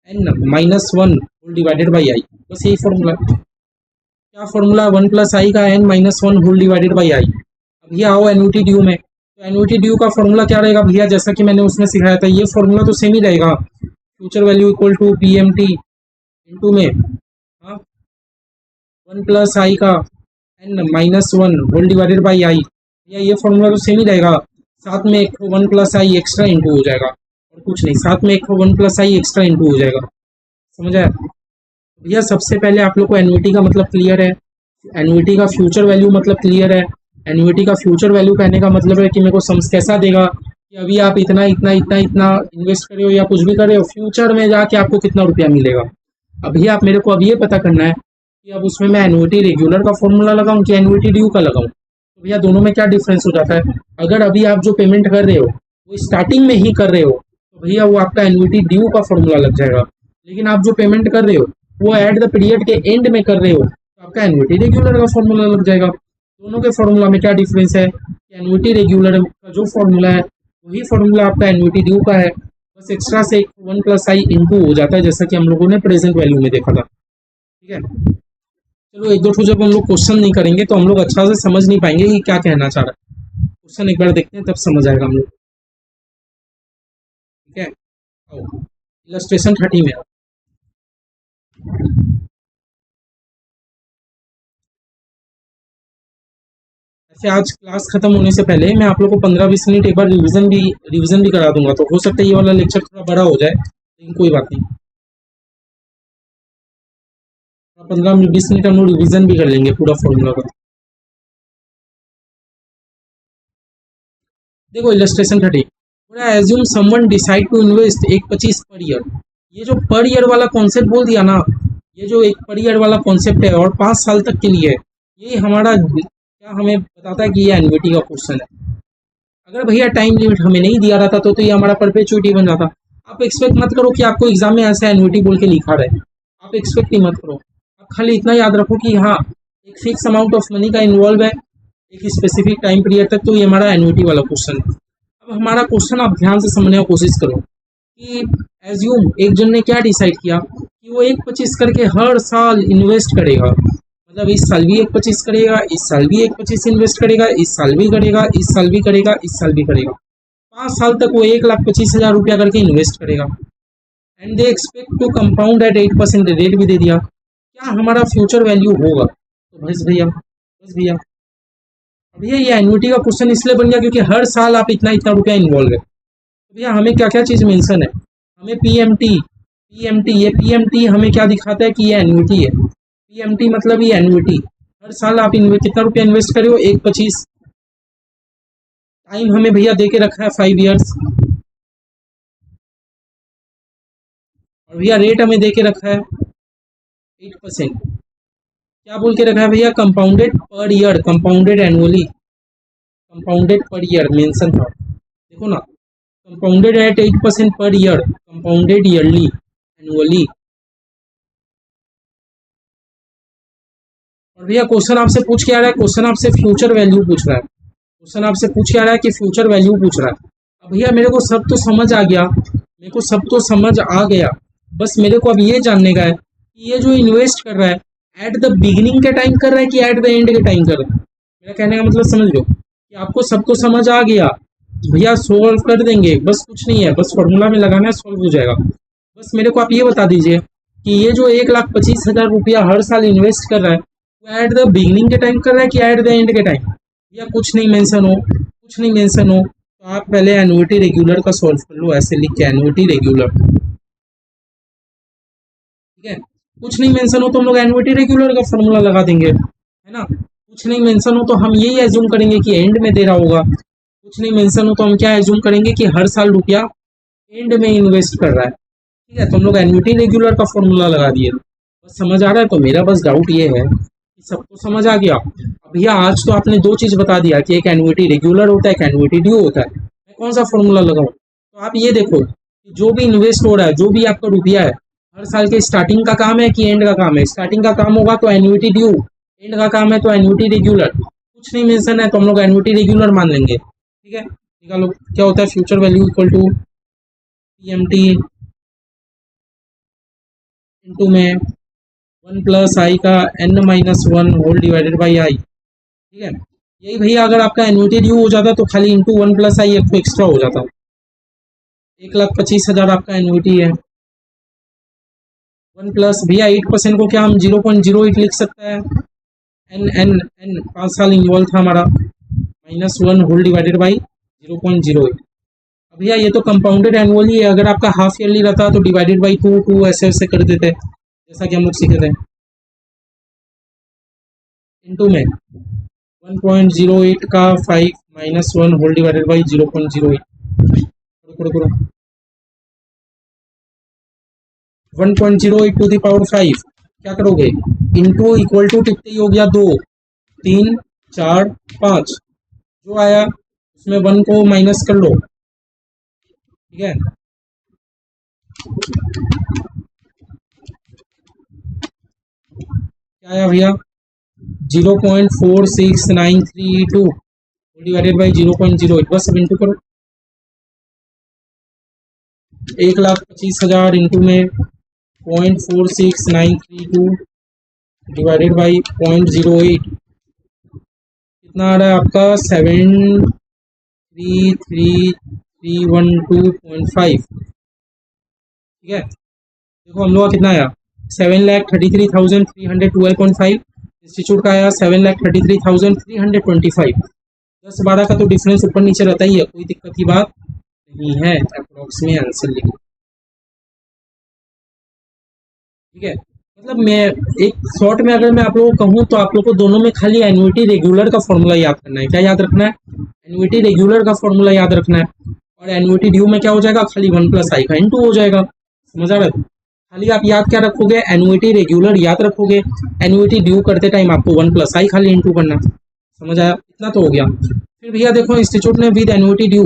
n-1 होल डिवाइडेड बाई आई, बस यही फॉर्मूला। क्या फॉर्मूला, 1+i का n-1 होल डिवाइडेड बाई आई। अब ये आओ एन्युटी ड्यू में, तो एन्युटी ड्यू का फॉर्मूला क्या रहेगा भैया, जैसा कि मैंने उसमें सिखाया था, ये फॉर्मूला तो सेम ही रहेगा, future value equal to P M T into में, हाँ, 1+i का n-1 होल डिवाइडेड बाई आई। या ये फॉर्मूला तो सेम ही रहेगा, साथ में एक 1 + i एक्स्ट्रा इंटू हो जाएगा और कुछ नहीं, साथ में एक 1 + i एक्स्ट्रा इंटू हो जाएगा। समझ आया भैया? सबसे पहले आप लोग को एन्युटी का मतलब क्लियर है, एन्युटी का फ्यूचर वैल्यू मतलब क्लियर है। एन्युटी का फ्यूचर वैल्यू कहने का मतलब है कि मेरे को सम्स कैसा देगा कि अभी आप इतना इतना इतना इतना इन्वेस्ट करे हो या कुछ भी करे हो, फ्यूचर में जाके आपको कितना रुपया मिलेगा। अभी आप मेरे को अब ये पता करना है कि अब उसमें मैं एन्युटी रेगुलर का फॉर्मूला लगाऊं कि एन्युटी ड्यू का लगाऊं। तो भैया दोनों में क्या डिफरेंस हो जाता है? अगर अभी आप जो पेमेंट कर रहे हो वो स्टार्टिंग में ही कर रहे हो तो भैया वो आपका एन्युटी ड्यू का फॉर्मूला लग जाएगा। लेकिन आप जो पेमेंट कर रहे हो वो एट द पीरियड के एंड में कर रहे हो तो आपका एन्युटी रेगुलर का फॉर्मूला लग जाएगा। दोनों के फॉर्मूला में क्या डिफरेंस है? एन्युटी रेगुलर का जो फॉर्मूला है वही फॉर्मूला आपका एन्युटी ड्यू का है, बस एक्स्ट्रा से 1 + i इंटू हो जाता है, जैसा कि हम लोगों ने प्रेजेंट वैल्यू में देखा था। ठीक है, चलो एक दो ठो जब हम लोग क्वेश्चन नहीं करेंगे तो हम लोग अच्छा से समझ नहीं पाएंगे कि क्या कहना चाह रहा है। क्वेश्चन एक बार देखते हैं तब समझ आएगा हम लोग। ठीक है, इलस्ट्रेशन 30 में ऐसे आज क्लास खत्म होने से पहले मैं आप लोग को 15-20 मिनट एक बार रिवीजन भी करा दूंगा, तो हो सकता है ये वाला लेक्चर थोड़ा बड़ा हो जाए, लेकिन कोई बात नहीं, 15-20 मिनट हम लोग रिवीजन भी कर लेंगे पूरा फॉर्मूला का। देखो इलस्ट्रेशन 30, पूरा assume someone decide to invest 1.25 per year. ये जो पर ईयर वाला कॉन्सेप्ट बोल दिया ना, ये जो एक पर ईयर वाला कॉन्सेप्ट है और 5 साल तक के लिए है, ये हमारा क्या हमें बताता है कि ये एन्युटी का क्वेश्चन है। अगर भैया टाइम लिमिट हमें नहीं दिया रहता तो ये हमारा परपेचुइटी बन जाता। आप एक्सपेक्ट मत करो कि आपको एग्जाम में ऐसा एन्युटी बोल के लिखा रहे, आप एक्सपेक्ट ही मत करो। आप खाली इतना याद रखो कि हाँ एक फिक्स अमाउंट ऑफ मनी का इन्वॉल्व है एक स्पेसिफिक टाइम पीरियड तक, तो ये हमारा एन्युटी वाला क्वेश्चन है। अब हमारा क्वेश्चन आप ध्यान से समझने की कोशिश करो कि एज्यूम एक जन ने क्या डिसाइड किया कि वो 1.25 करके हर साल इन्वेस्ट करेगा, मतलब इस साल भी 1.25 करेगा, इस साल भी 1.25 इन्वेस्ट करेगा, इस साल भी करेगा, इस साल भी करेगा, इस साल भी करेगा। 5 साल तक वो 1,25,000 रुपया करके इन्वेस्ट करेगा and they expect to compound at 8%, rate भी दे दिया। क्या हमारा फ्यूचर वैल्यू होगा? तो बस भैया भैया ये एन्युटी का क्वेश्चन इसलिए बन गया क्योंकि हर साल आप इतना इतना रुपया इन्वॉल्व है। तो भैया हमें क्या क्या चीज़ मेंशन है? हमें पीएमटी ये पीएमटी हमें क्या दिखाता है कि ये एन्युटी है। पीएमटी मतलब ये एन्युटी, हर साल आप कितना रुपया इन्वेस्ट करे हो? 1.25। टाइम हमें भैया दे के रखा है 5 ईयर्स और भैया रेट हमें दे के रखा है 8%। क्या बोल के रखा है भैया? Compounded per year, compounded annually, compounded per year mention था, देखो ना, compounded eight 8% per year, compounded yearly annually. और भैया क्वेश्चन आपसे पूछ के आ रहा है, क्वेश्चन आपसे फ्यूचर वैल्यू पूछ रहा है, क्वेश्चन आपसे पूछ के आ रहा है कि फ्यूचर वैल्यू पूछ रहा है। अब भैया मेरे को सब तो समझ आ गया, मेरे को सब तो समझ आ गया, बस मेरे को अब ये जानने का है कि ये जो इन्वेस्ट कर रहा है एट द बिगिनिंग के टाइम कर रहा है कि एट द एंड के टाइम कर रहा है। मेरा कहने का मतलब समझ लो कि आपको सब तो समझ आ गया, भैया सोल्व कर देंगे, बस कुछ नहीं है, बस फॉर्मूला में लगाना है, सोल्व हो जाएगा। बस मेरे को आप ये बता दीजिए कि ये जो 1,25,000 रुपया हर साल इन्वेस्ट कर रहा है वो एट द बिगिनिंग के टाइम कर रहा है कि एट द एंड के टाइम? या कुछ नहीं मेंशन हो, कुछ नहीं मेंशन हो तो आप पहले एन्युटी रेगुलर का सॉल्व कर लो, ऐसे लिख के एन्युटी रेगुलर। ठीक है, कुछ नहीं मेंशन हो तो हम लोग एन्युटी रेगुलर का फॉर्मूला लगा देंगे, है ना। कुछ नहीं मेंशन हो तो हम यही एज्यूम करेंगे कि एंड में दे रहा होगा। कुछ नहीं मेंशन हो तो हम क्या एज्यूम करेंगे कि हर साल रुपया एंड में इन्वेस्ट कर रहा है। ठीक है, तो हम लोग एन्युटी रेगुलर का फॉर्मूला लगा दिए। बस समझ आ रहा है? तो मेरा बस डाउट ये है कि सबको समझ आ गया। अब भैया आज तो आपने 2 चीज़ बता दिया कि एक एन्युटी रेगुलर होता है, एक एन्युटी ड्यू होता है। मैं कौन सा फॉर्मूला लगाऊं? तो आप ये देखो कि जो भी इन्वेस्ट हो रहा है, जो भी आपका रुपया है, हर साल के स्टार्टिंग का काम है कि एंड का काम है? स्टार्टिंग का काम होगा तो एन्युटी ड्यू, एंड का काम है तो एन्युटी रेगुलर। कुछ नहीं मेंशन है तो हम लोग एन्युटी रेगुलर मान लेंगे। ठीक है, निकालो क्या होता है future value equal to PMT into में 1 + i का n-1 whole divided by i. ठीक है, यही भैया अगर आपका एन्युटी ड्यू हो जाता तो खाली इंटू 1 + i एक तो एक्स्ट्रा हो जाता। 1,25,000 आपका एन्युटी है, 1 प्लस भैया 8% को क्या हम 0.08 लिख सकते हैं? एन एन एन 5 साल इन्वॉल्व था हमारा, -1 होल डिवाइडेड बाई 0.08। अब भैया ये तो कंपाउंडेड एनुअली है, अगर आपका हाफ ईयरली रहता तो डिवाइडेड बाई 2 ऐसे ऐसे कर देते जैसा कि हम लोग सीखे थे। इनटू में 1.08 का 5 -1 होल डिवाइडेड बाई 0.08 करो करो 1.08 टू द पावर 5 क्या करोगे इनटू इक्वल टू कितने ही हो गया 2 3 4 5 जो आया उसमें 1 को माइनस कर लो, ठीक है। क्या आया भैया 0.4693 डिवाइडेड बाई 0.08 बस अब इंटू करो 1,25,000 इंटू में 0.4693 डिवाइडेड बाई 0.08 कितना आ रहा है आपका 733,312.5, ठीक है। देखो हम लोग का कितना आया 7,33,312.5, इंस्टीट्यूट का आया 7,33,325। 10-12 का तो डिफरेंस ऊपर नीचे रहता ही है, कोई दिक्कत की बात नहीं है। अप्रोक्स में आंसर लिखो, ठीक है। मतलब मैं एक शॉर्ट में अगर मैं आप लोगों को कहूँ तो आप लोग को दोनों में खाली एन्युटी रेगुलर का फॉर्मूला याद करना है। क्या याद रखना है एन्युटी रेगुलर का फॉर्मूला याद रखना है, और एन्युटी ड्यू में क्या हो जाएगा खाली 1 + i का इनटू हो जाएगा। समझ आ रहा है, खाली आप याद क्या रखोगे एन्युटी रेगुलर याद रखोगे, एन्युटी ड्यू करते टाइम आपको 1 + i खाली इनटू करना। समझ आया, इतना तो हो गया। फिर भैया देखो इंस्टीट्यूट ने विद एन्युटी ड्यू,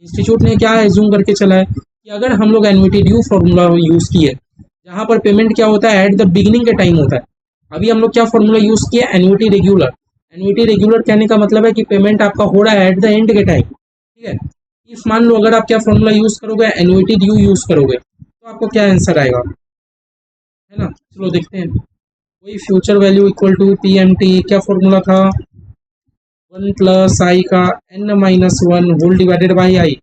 इंस्टीट्यूट ने क्या एज्यूम करके चला है कि अगर हम लोग एन्युटी ड्यू फॉर्मूला यूज किए जहाँ पर पेमेंट क्या होता है एट द बिगिनिंग के टाइम होता है, अभी हम लोग क्या फॉर्मूला यूज किया एन्युटी रेगुलर। एन्युटी रेगुलर कहने का मतलब है कि पेमेंट आपका हो रहा है एट द एंड के टाइम, ठीक है। इफ मान लो अगर आप क्या फॉर्मूला यूज करोगे एन्युटी ड्यू यूज करोगे तो आपको क्या आंसर आएगा, है ना। चलो देखते हैं, वही future value equal to PMT, क्या फॉर्मूला था 1 + i का n-1 whole divided by i।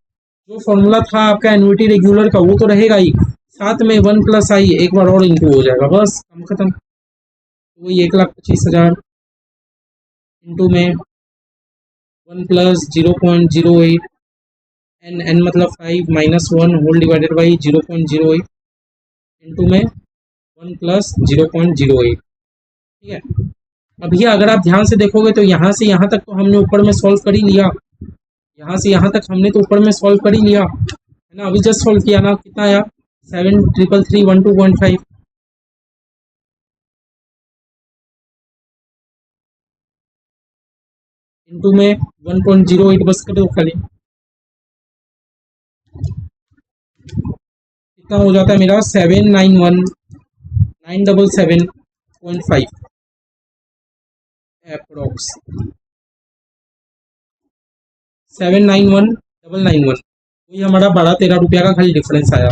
जो फॉर्मूला था आपका एन्युटी रेगुलर का वो तो रहेगा ही, साथ में 1 + i एक बार और इंटू हो जाएगा, बस काम खत्म। वही 1,25,000 इंटू में 1 + 0.08 n मतलब 5 -1 होल डिवाइडेड बाई 0.08 इंटू में 1 + 0.08, ठीक है। अब ये अगर आप ध्यान से देखोगे तो यहाँ से यहाँ तक तो हमने ऊपर में सॉल्व कर ही लिया, यहाँ से यहाँ तक हमने तो ऊपर में सॉल्व कर ही लिया, है ना। अभी जस्ट सॉल्व किया ना, कितना आया 7,333,102.5 इंटू में 1.08 बस कर दो खाली, कितना हो जाता है मेरा 791,977.5 अप्रोक्स 791,991। वही हमारा 12-13 रुपया का खाली डिफरेंस आया,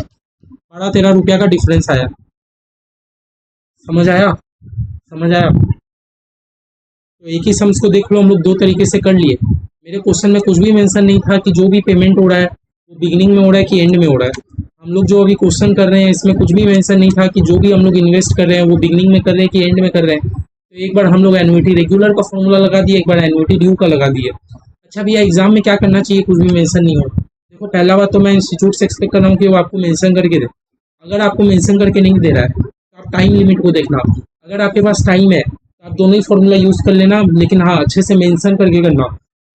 12-13 रुपया का डिफरेंस आया। समझ आया, समझ आया। तो एक ही सम्स को देख लो हम लोग दो तरीके से कर लिए। मेरे क्वेश्चन में कुछ भी मेंशन नहीं था कि जो भी पेमेंट हो रहा है वो बिगिनिंग में हो रहा है कि एंड में हो रहा है। हम लोग जो अभी क्वेश्चन कर रहे हैं इसमें कुछ भी मेंशन नहीं था कि जो भी हम लोग इन्वेस्ट कर रहे हैं वो बिगिनिंग में कर रहे हैं कि एंड में कर रहे हैं। तो एक बार हम लोग एन्युटी रेगुलर का फॉर्मूला लगा दिए, एक बार एन्युटी ड्यू का लगा दिए। अच्छा भैया एग्जाम में क्या करना चाहिए कुछ भी मेंशन नहीं हो। देखो पहला बात तो मैं इंस्टीट्यूट से एक्सपेक्ट कर रहा हूँ कि वो आपको मेंशन करके दे। अगर आपको मेंशन करके नहीं दे रहा है तो आप टाइम लिमिट को देखना, अगर आपके पास टाइम है तो आप दोनों ही फॉर्मूला यूज कर लेना, लेकिन हाँ अच्छे से मेंशन करके करना।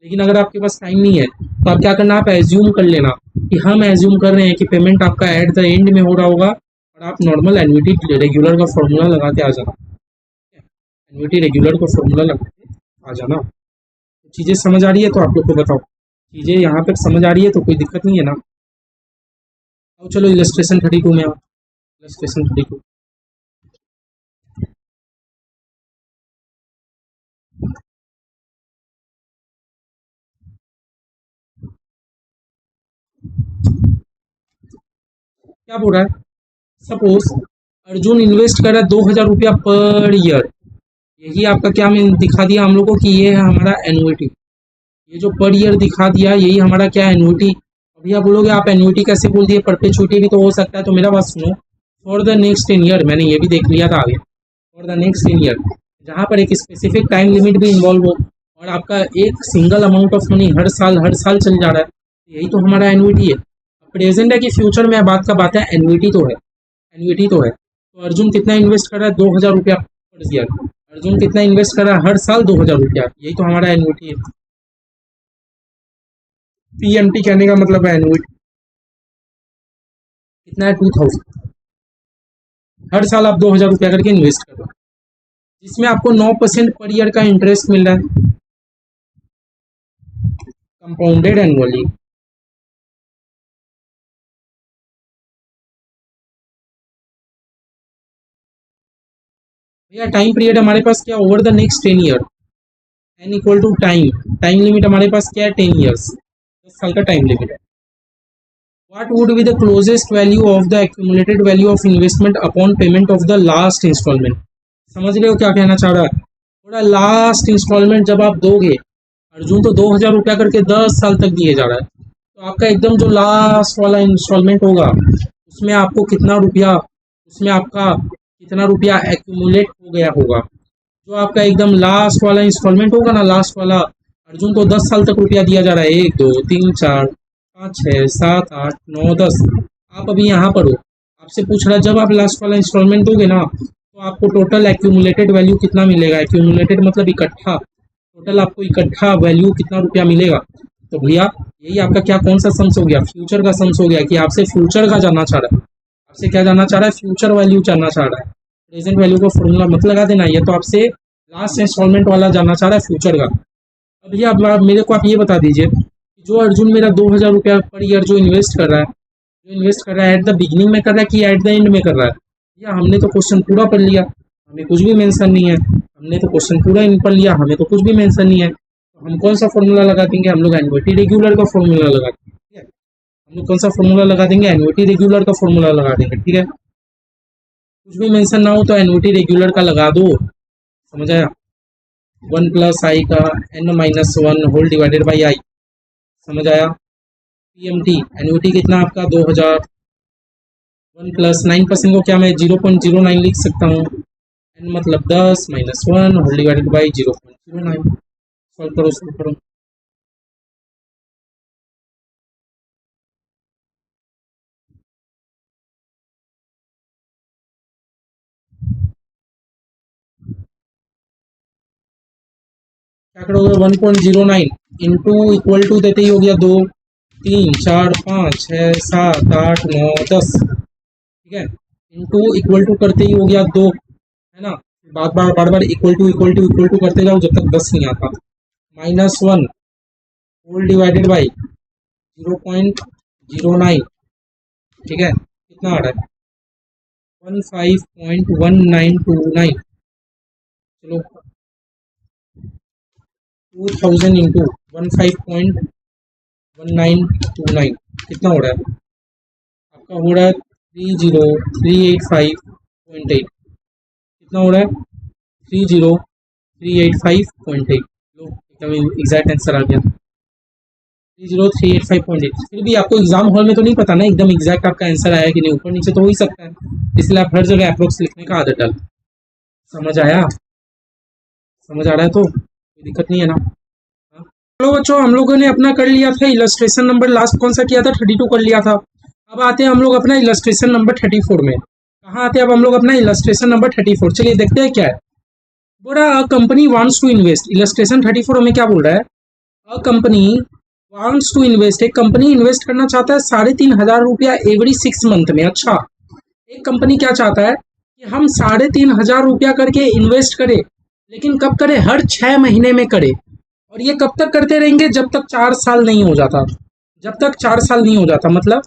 लेकिन अगर आपके पास टाइम नहीं है तो आप क्या करना, आप एज्यूम कर लेना कि हम एज्यूम कर रहे हैं कि पेमेंट आपका एट द एंड में हो रहा होगा, और आप नॉर्मल एन्युटी रेगुलर का फॉर्मूला लगा के आ जाना, एन्युटी रेगुलर का फॉर्मूला लगा के आ जाना। तो चीज़ें समझ आ रही है तो आप लोग को बताओ, चीज़ें यहाँ तक समझ आ रही है तो कोई दिक्कत नहीं है ना। अब चलो इलस्ट्रेशन 32 में आओ, इलस्ट्रेशन 32 क्या बोल रहा है। सपोज अर्जुन इन्वेस्ट कर रहा है 2,000 रुपया पर ईयर, यही आपका क्या मैं दिखा दिया हम लोग को कि ये है हमारा एन्युटी, ये जो पर ईयर दिखा दिया यही हमारा क्या है एन्युटी। अभी आप बोलोगे आप एन्युटी कैसे बोल दिए, परपेचुइटी भी तो हो सकता है। तो मेरा बात सुनो, फॉर द नेक्स्ट 10 ईयर, मैंने ये भी देख लिया था आगे, फॉर द नेक्स्ट 10 ईयर जहाँ पर एक स्पेसिफिक टाइम लिमिट भी इन्वॉल्व हो और आपका एक सिंगल अमाउंट ऑफ मनी हर साल चल जा रहा है, यही तो हमारा एन्युइटी है। प्रेजेंट है कि फ्यूचर में बात है, एन्युइटी तो है, एन्युइटी तो है। तो अर्जुन कितना इन्वेस्ट कर रहा है, 2,000 रुपया पर ईयर। अर्जुन कितना इन्वेस्ट कर रहा है, हर साल 2,000 रुपया, यही तो हमारा एन्युइटी है। पीएमटी कहने का मतलब है एन्युइटी। कितना है, 2,000। हर साल आप 2,000 रुपया करके इन्वेस्ट कर रहे हो, जिसमें आपको 9% पर ईयर का इंटरेस्ट मिल रहा है, कंपाउंडेड एनुअली। भैया टाइम पीरियड हमारे पास क्या, over the next 10 year, n equal to time, time limit हमारे पास क्या है, 10 ईयर्स, 10 साल का टाइम लिमिट है। What would be the closest value of the accumulated value of investment upon payment of the last installment? समझ रहे हो क्या कहना चाह रहा है, थोड़ा लास्ट इंस्टॉलमेंट जब आप दोगे, अर्जुन तो 2,000 रुपया करके 10 साल तक दिए जा रहा है, तो आपका एकदम जो लास्ट वाला इंस्टॉलमेंट होगा उसमें आपको कितना रुपया, उसमें आपका कितना रुपया एक्यूमुलेट हो गया होगा। जो आपका एकदम लास्ट वाला इंस्टॉलमेंट होगा ना, लास्ट वाला, अर्जुन को 10 साल तक रुपया दिया जा रहा है, 1 2 3 4 5 6 7 8 9 10। आप अभी यहाँ पर हो, आपसे पूछ रहा है जब आप लास्ट वाला इंस्टॉलमेंट दोगे ना, तो आपको टोटल एक्यूमुलेटेड वैल्यू कितना मिलेगा। एक्यूमुलेटेड मतलब इकट्ठा, टोटल आपको इकट्ठा वैल्यू कितना रुपया मिलेगा। तो भैया यही आपका क्या, कौन सा सम्स हो गया, फ्यूचर का सम्स हो गया, कि आपसे फ्यूचर का जानना चाह रहा है, आपसे क्या जानना चाह रहा है, फ्यूचर वैल्यू जानना चाह रहा है। प्रेजेंट वैल्यू का फॉर्मूला मत लगा देना, ये तो आपसे लास्ट इंस्टॉलमेंट वाला जानना चाह रहा है, फ्यूचर का। अब भैया अब मेरे को आप ये बता दीजिए, जो अर्जुन मेरा 2,000 रुपया पर ईयर जो इन्वेस्ट कर रहा है, एट द बिगिनिंग में कर रहा है कि एट द एंड में कर रहा है। या हमने तो क्वेश्चन पूरा पढ़ लिया, हमें कुछ भी मेंशन नहीं है, हमने तो क्वेश्चन पूरा इन पढ़ लिया, हमें तो कुछ भी मेंशन नहीं है, तो हम कौन सा फॉर्मूला लगा देंगे, हम लोग एन्युइटी रेगुलर का फॉर्मूला लगा देंगे, ठीक है। हम लोग कौन सा फॉर्मूला लगा देंगे, एन्युइटी रेगुलर का फॉर्मूला लगा देंगे, ठीक है। कुछ भी मेंशन ना हो तो एन्युइटी रेगुलर का लगा दो, समझ आया। 1+i का n-1 होल डिवाइडेड बाई आई, समझ आया। पीएमटी एन्युइटी कितना आपका 2,000, 1+9% को क्या मैं 0.09 लिख सकता हूँ, n मतलब 10 -1 होल डिवाइडेड बाई 0.09। सॉल्व करो, सॉल्व करो। क्या करोगे, 1.09 इंटू इक्वल टू देते ही हो गया 2 3 4 5 6 7 8 9 10, ठीक है। इंटू इक्वल टू करते ही हो गया 2, है ना। बार बार इक्वल टू करते जाओ जब तक 10 नहीं आता। -1 होल डिवाइडेड बाई 0.09, ठीक है। कितना आ रहा है, 15.1929। चलो 2000 इंटू 15.1929 कितना हो रहा है, आपका हो रहा है 30385.8। कितना हो रहा है, 30385.8। लो एकदम एग्जैक्ट आंसर आ गया, 30385.8। फिर भी आपको एग्जाम हॉल में तो नहीं पता ना एकदम एग्जैक्ट आपका आंसर आया कि नहीं, ऊपर नीचे तो हो ही सकता है, इसलिए आप हर जगह अप्रोक्स लिखने का आदत डाल। समझ आया, समझ आ रहा है तो कोई दिक्कत नहीं है ना। चलो बच्चों, हम लोगों ने अपना कर लिया था इलस्ट्रेशन नंबर, लास्ट कौन सा किया था, 32 कर लिया था। अब आते हैं हम लोग अपना इलस्ट्रेशन नंबर 34 में। कहाँ आते हैं अब हम लोग अपना इलस्ट्रेशन नंबर 34, चलिए देखते हैं क्या है। बोल रहा a company wants to invest, illustration 34 में क्या बोल रहा है, a company wants to invest, एक कंपनी इन्वेस्ट करना चाहता है 3,500 रुपया एवरी 6 मंथ में। अच्छा, एक कंपनी क्या चाहता है कि हम 3,500 रुपया करके इन्वेस्ट करें, लेकिन कब करें, हर 6 महीने में करें। और ये कब तक करते रहेंगे, जब तक 4 साल नहीं हो जाता, जब तक 4 साल नहीं हो जाता, मतलब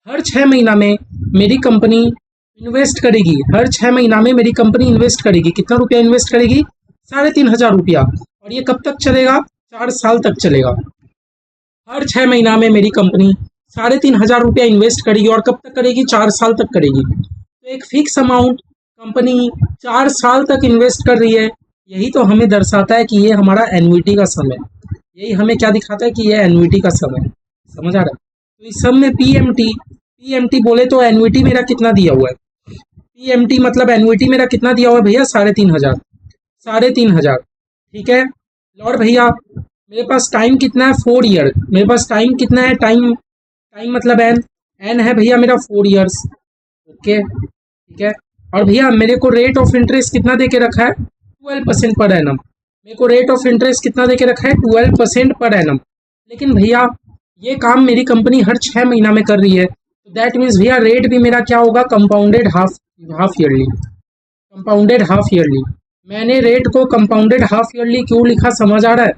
हर 6 महीना में मेरी कंपनी इन्वेस्ट करेगी, हर 6 महीना में मेरी कंपनी इन्वेस्ट करेगी। कितना रुपया इन्वेस्ट करेगी, 3,500 रुपया। और ये कब तक चलेगा, 4 साल तक चलेगा। हर 6 महीना में मेरी कंपनी 3,500 रुपया इन्वेस्ट करेगी, और कब तक करेगी, 4 साल तक करेगी। तो एक फिक्स अमाउंट कंपनी 4 साल तक इन्वेस्ट कर रही है, यही तो हमें दर्शाता है कि ये हमारा एन्युइटी का सम है। यही हमें क्या दिखाता है कि ये एन्युइटी का सम है, समझ आ रहा है। तो इस सम में पीएमटी बोले तो एन्युइटी मेरा कितना दिया हुआ है, पीएमटी मतलब एन्युइटी मेरा कितना दिया हुआ है भैया, 3,500, 3,500, ठीक है। और भैया मेरे पास टाइम कितना है 4 ईयर, मेरे पास टाइम कितना है, टाइम टाइम मतलब एन, एन है भैया मेरा 4 ईयर्स। ओके ठीक है। और भैया मेरे को रेट ऑफ इंटरेस्ट कितना दे के रखा है 12% पर एनम, मेरे को रेट ऑफ इंटरेस्ट कितना दे के रखा है 12% पर एनम। लेकिन भैया ये काम मेरी कंपनी हर 6 महीना में कर रही है, तो दैट मीन्स भैया रेट भी मेरा क्या होगा, compounded half half yearly, compounded half yearly. मैंने रेट को कंपाउंडेड हाफ ईयरली क्यों लिखा समझ आ रहा है?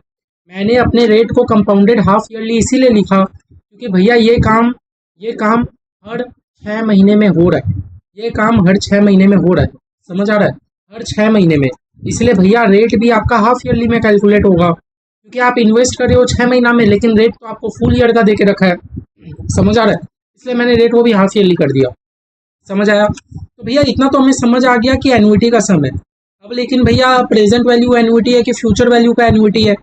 मैंने अपने रेट को कंपाउंडेड हाफ ईयरली इसीलिए लिखा क्योंकि भैया ये काम हर 6 महीने में हो रहा है, ये काम हर 6 महीने में हो रहा है, समझ आ रहा है, हर 6 महीने में। इसलिए भैया रेट भी आपका हाफ ईयरली में कैलकुलेट होगा क्योंकि आप इन्वेस्ट कर रहे हो 6 महीना में, लेकिन रेट तो आपको फुल ईयर का दे के रखा है, समझ आ रहा है, इसलिए मैंने रेट को भी हाफ ईयरली कर दिया। समझ आया? तो भैया इतना तो हमें समझ आ गया कि एन्युटी का सम है। अब लेकिन भैया प्रेजेंट वैल्यू एन्युटी है कि फ्यूचर वैल्यू का एन्युटी है?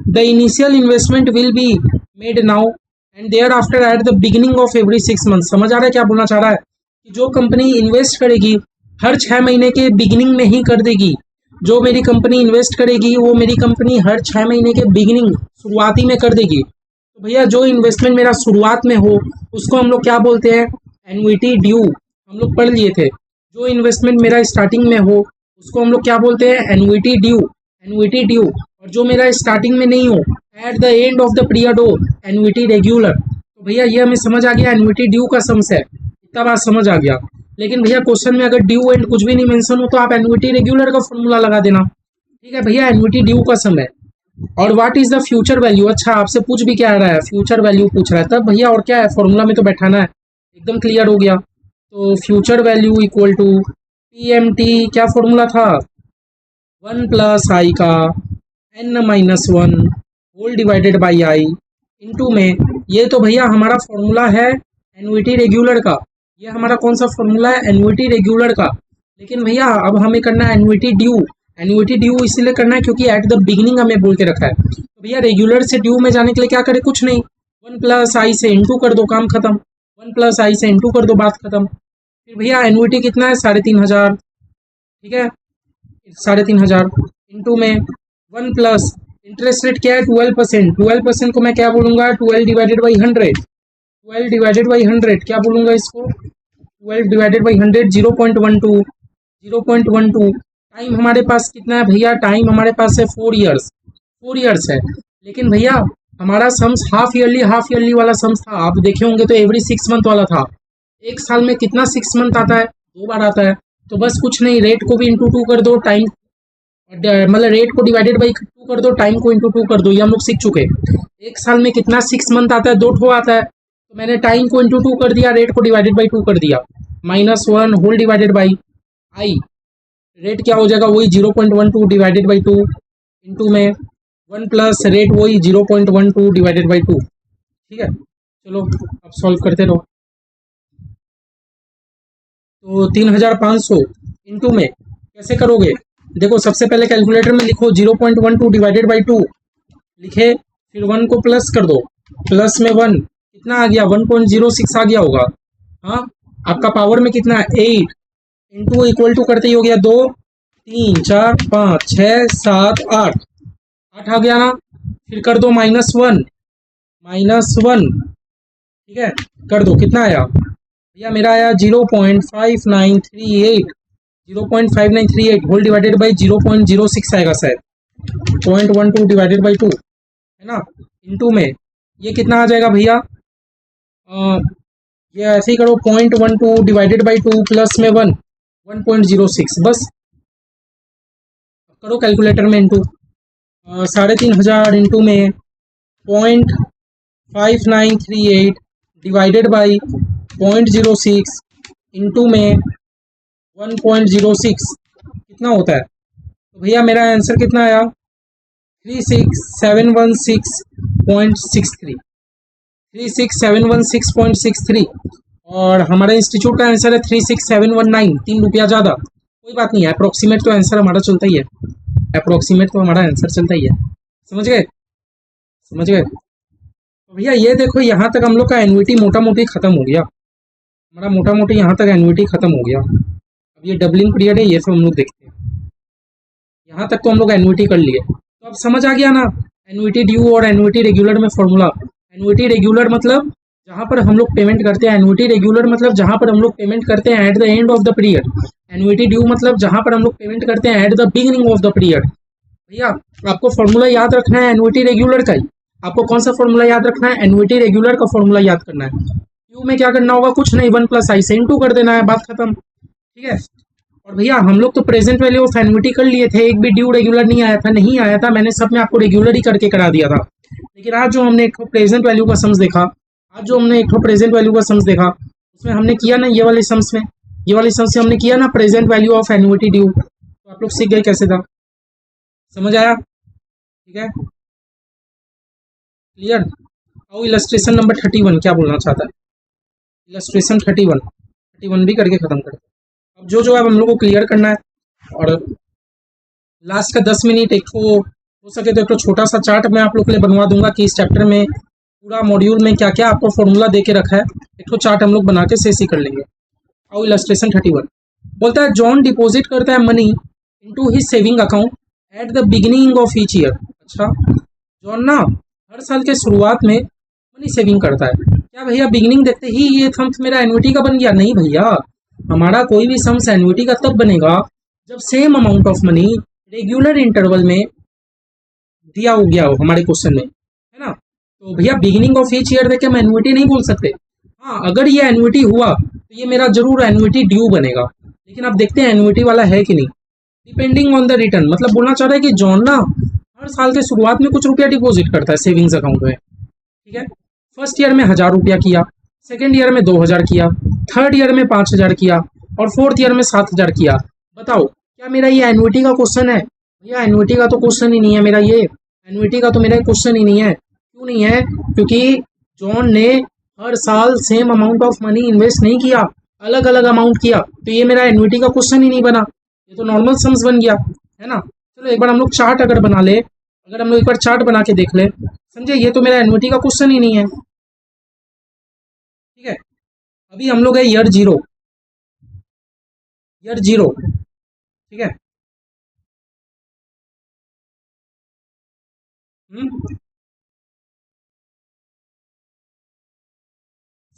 The initial investment will be made now and thereafter at the beginning of every 6 month. समझ आ रहा है क्या बोलना चाह रहा है? कि जो कंपनी इन्वेस्ट करेगी हर 6 महीने के बिगिनिंग में ही कर देगी, जो मेरी कंपनी इन्वेस्ट करेगी वो मेरी कंपनी हर 6 महीने के बिगिनिंग शुरुआती में कर देगी। तो भैया जो इन्वेस्टमेंट मेरा शुरुआत में हो उसको हम लोग क्या बोलते हैं, एन्युटी ड्यू। हम लोग पढ़ लिए थे, जो इन्वेस्टमेंट मेरा स्टार्टिंग में हो उसको हम लोग क्या बोलते हैं, एन्युटी ड्यू, एन्युटी ड्यू। और जो मेरा स्टार्टिंग में नहीं हो, eight the end of the period हो, एन्युटी रेगुलर। तो भैया ये हमें समझ आ गया एन्युटी ड्यू का सम्स है, इतना बात समझ आ गया। लेकिन भैया क्वेश्चन में अगर ड्यू एंड कुछ भी नहीं मेंशन हो तो आप एन्युटी रेगुलर का फॉर्मूला लगा देना। ठीक है भैया, एन्युटी ड्यू का सम है। और what is the future value, अच्छा आपसे पूछ भी क्या रहा है, फ्यूचर वैल्यू पूछ रहा है, तब भैया और क्या है, फॉर्मूला में तो बैठाना है, एकदम क्लियर हो गया। तो future value equal to PMT, क्या फॉर्मूला था, 1 + i का n-1 whole divided by i into में, ये तो भैया हमारा फॉर्मूला है एन्युटी रेगुलर का, ये हमारा कौन सा फॉर्मूला है, एन्युटी रेगुलर का। लेकिन भैया अब हमें करना है एन्युटी ड्यू, एन्युटी ड्यू इसीलिए करना है क्योंकि एट द बिगिनिंग हमें बोल के रखा है। तो भैया रेगुलर से ड्यू में जाने के लिए क्या करें, कुछ नहीं, 1 + i से इंटू कर दो, काम खत्म, 1 + i से इंटू कर दो, बात खत्म। फिर भैया एन्युटी कितना है, 3,500, ठीक है, 3,500 इंटू में 1 प्लस इंटरेस्ट रेट क्या है 12%, 12% को मैं क्या बोलूँगा, 12 डिवाइडेड बाई 100, 12 डिवाइडेड बाई 100 क्या बोलूँगा इसको, 12 डिवाइडेड बाई 100, 0.12, 0.12। टाइम हमारे पास कितना है भैया, टाइम हमारे पास है 4 ईयर्स, 4 ईयर्स है। लेकिन भैया हमारा सम्स हाफ ईयरली वाला सम्स था, आप देखे होंगे तो एवरी 6 मंथ वाला था। एक साल में कितना 6 मंथ आता है, 2 बार आता है। तो बस कुछ नहीं, रेट को भी इंटू 2 कर दो, टाइम मतलब रेट को डिवाइडेड बाई 2 कर दो, टाइम को इंटू 2 कर दो, ये हम लोग सीख चुके। एक साल में कितना 6 मंथ आता है, 2 आता है, तो मैंने टाइम को इंटू 2 कर दिया, रेट को डिवाइडेड बाई 2 कर दिया, -1 whole divided by i, rate क्या हो जाएगा वही 0.12 डिवाइडेड बाई 2 इंटू में 1 प्लस रेट वही 0.12 डिवाइडेड बाई 2। ठीक है, चलो अब सॉल्व करते रहो। तो 3,500 इंटू में कैसे करोगे, देखो सबसे पहले कैलकुलेटर में लिखो 0.12 डिवाइडेड बाई 2 लिखे, फिर 1 को प्लस कर दो, प्लस में 1 कितना आ गया, 1.06 आ गया होगा। हाँ, आपका पावर में कितना है 8 इंटू इक्वल टू करते ही हो गया 2 3 4 5 6 7 8 8 आ गया ना। फिर कर दो -1, ठीक है, कर दो, कितना आया भैया, मेरा आया 0.5938, 0.5938 होल डिवाइडेड बाई 0.06 आएगा शायद, 0.12 डिवाइडेड बाई 2 है ना, इंटू में ये कितना आ जाएगा भैया, ये ऐसे ही करो, 0.12 डिवाइडेड बाई 2 प्लस में 1, 1.06, बस करो कैलकुलेटर में इंटू, 3,500 इंटू में 0.5938 डिवाइडेड बाई 0.06 इंटू में 1.06 कितना होता है, तो भैया मेरा आंसर कितना आया 36716.63, 36716.63। और हमारे इंस्टीट्यूट का आंसर है 36719, 3 रुपया ज़्यादा, कोई बात नहीं है, अप्रोक्सीमेट तो आंसर हमारा चलता ही है, अप्रोक्सीमेट तो हमारा आंसर चलता ही है, समझ गए, समझ गए। तो भैया ये देखो यहाँ तक हम लोग का एन्युटी मोटा मोटी खत्म हो गया, हमारा मोटा मोटी यहाँ तक एन्युटी खत्म हो गया। अब ये डबलिंग पीरियड है, ये सब हम लोग देखते हैं, यहाँ तक तो हम लोग एन्युटी कर लिए। तो अब समझ आ गया ना एन्युटी ड्यू और एन्युटी रेगुलर में फॉर्मूला। एन्युटी रेगुलर मतलब जहाँ पर हम लोग पेमेंट करते हैं, एन्युटी रेगुलर मतलब जहाँ पर हम लोग पेमेंट करते हैं eight the end of the period. Annuity due मतलब जहाँ पर हम लोग पेमेंट करते हैं eight the beginning of the period. भैया आपको फॉर्मूला याद रखना है एन्युटी रेगुलर का ही। आपको कौन सा फॉर्मूला याद रखना है? एन्युटी रेगुलर का फॉर्मूला याद करना है। ड्यू में क्या करना होगा? कुछ नहीं, 1 + i से इनटू कर देना है, बात खत्म। ठीक है। और भैया हम लोग तो प्रेजेंट वैल्यू ऑफ एन्युटी कर लिए थे, एक भी ड्यू रेगुलर नहीं आया था, मैंने सब में आपको रेगुलर ही करके करा दिया था। लेकिन आज जो हमने एक प्रेजेंट वैल्यू का सम्स देखा, उसमें हमने किया ना ये वाले सम्स में, ये वाले सम्स से हमने किया ना present value of annuity due, तो आप लोग सीख गए कैसे था। समझ आया? ठीक है, क्लियर। आओ इलस्ट्रेशन नंबर 31 क्या बोलना चाहता है। इलस्ट्रेशन 31 भी करके खत्म करते हैं। अब जो है हम लोग को क्लियर करना है। और लास्ट का 10 मिनट एक तो हो सके तो एक तो छोटा सा चार्ट मैं आप लोग के लिए बनवा दूंगा कि इस चैप्टर में पूरा मॉड्यूल में क्या क्या आपको फॉर्मूला दे के रखा है, एक तो चार्ट हम लोग बना के सेसी कर लेंगे। आओ इलस्ट्रेशन 31 बोलता है जॉन डिपॉजिट करता है money into his saving account at the beginning of each year. अच्छा, जॉन ना हर साल के शुरुआत में मनी सेविंग करता है। क्या भैया बिगिनिंग देखते ही ये सम्स मेरा एन्युटी का बन गया? नहीं भैया, हमारा कोई भी सम्स एन्युटी का तब बनेगा जब same amount of money regular interval में दिया हो गया हो हमारे क्वेश्चन में, है ना। तो भैया बिगिनिंग ऑफ ईच ईयर देख के हम एन्युटी नहीं बोल सकते। हाँ, अगर ये एन्युटी हुआ तो ये मेरा जरूर एन्युटी ड्यू बनेगा, लेकिन अब देखते हैं एन्युटी वाला है कि नहीं। डिपेंडिंग ऑन द रिटर्न मतलब बोलना चाह रहा है कि जॉन ना हर साल के शुरुआत में कुछ रुपया डिपॉजिट करता है सेविंग्स अकाउंट में। ठीक है, फर्स्ट ईयर में 1000 रुपया किया, सेकेंड ईयर में 2000 किया, थर्ड ईयर में 5000 किया और फोर्थ ईयर में 7000 किया। बताओ क्या मेरा ये एन्युटी का क्वेश्चन है? भैया एन्युटी का तो क्वेश्चन ही नहीं है मेरा, ये एन्युटी का तो मेरा क्वेश्चन ही नहीं है। क्यों नहीं है? क्योंकि जॉन ने हर साल same amount of money invest नहीं किया, अलग अलग अमाउंट किया, तो ये मेरा एन्युटी का क्वेश्चन ही नहीं बना, ये तो नॉर्मल सम्स बन गया, है ना। चलो एक बार हम लोग चार्ट अगर बना ले, अगर हम लोग एक बार चार्ट बना के देख ले, समझे, ये तो मेरा एन्युटी का क्वेश्चन ही नहीं है। ठीक है, अभी हम लोग है ईयर जीरो, ठीक है।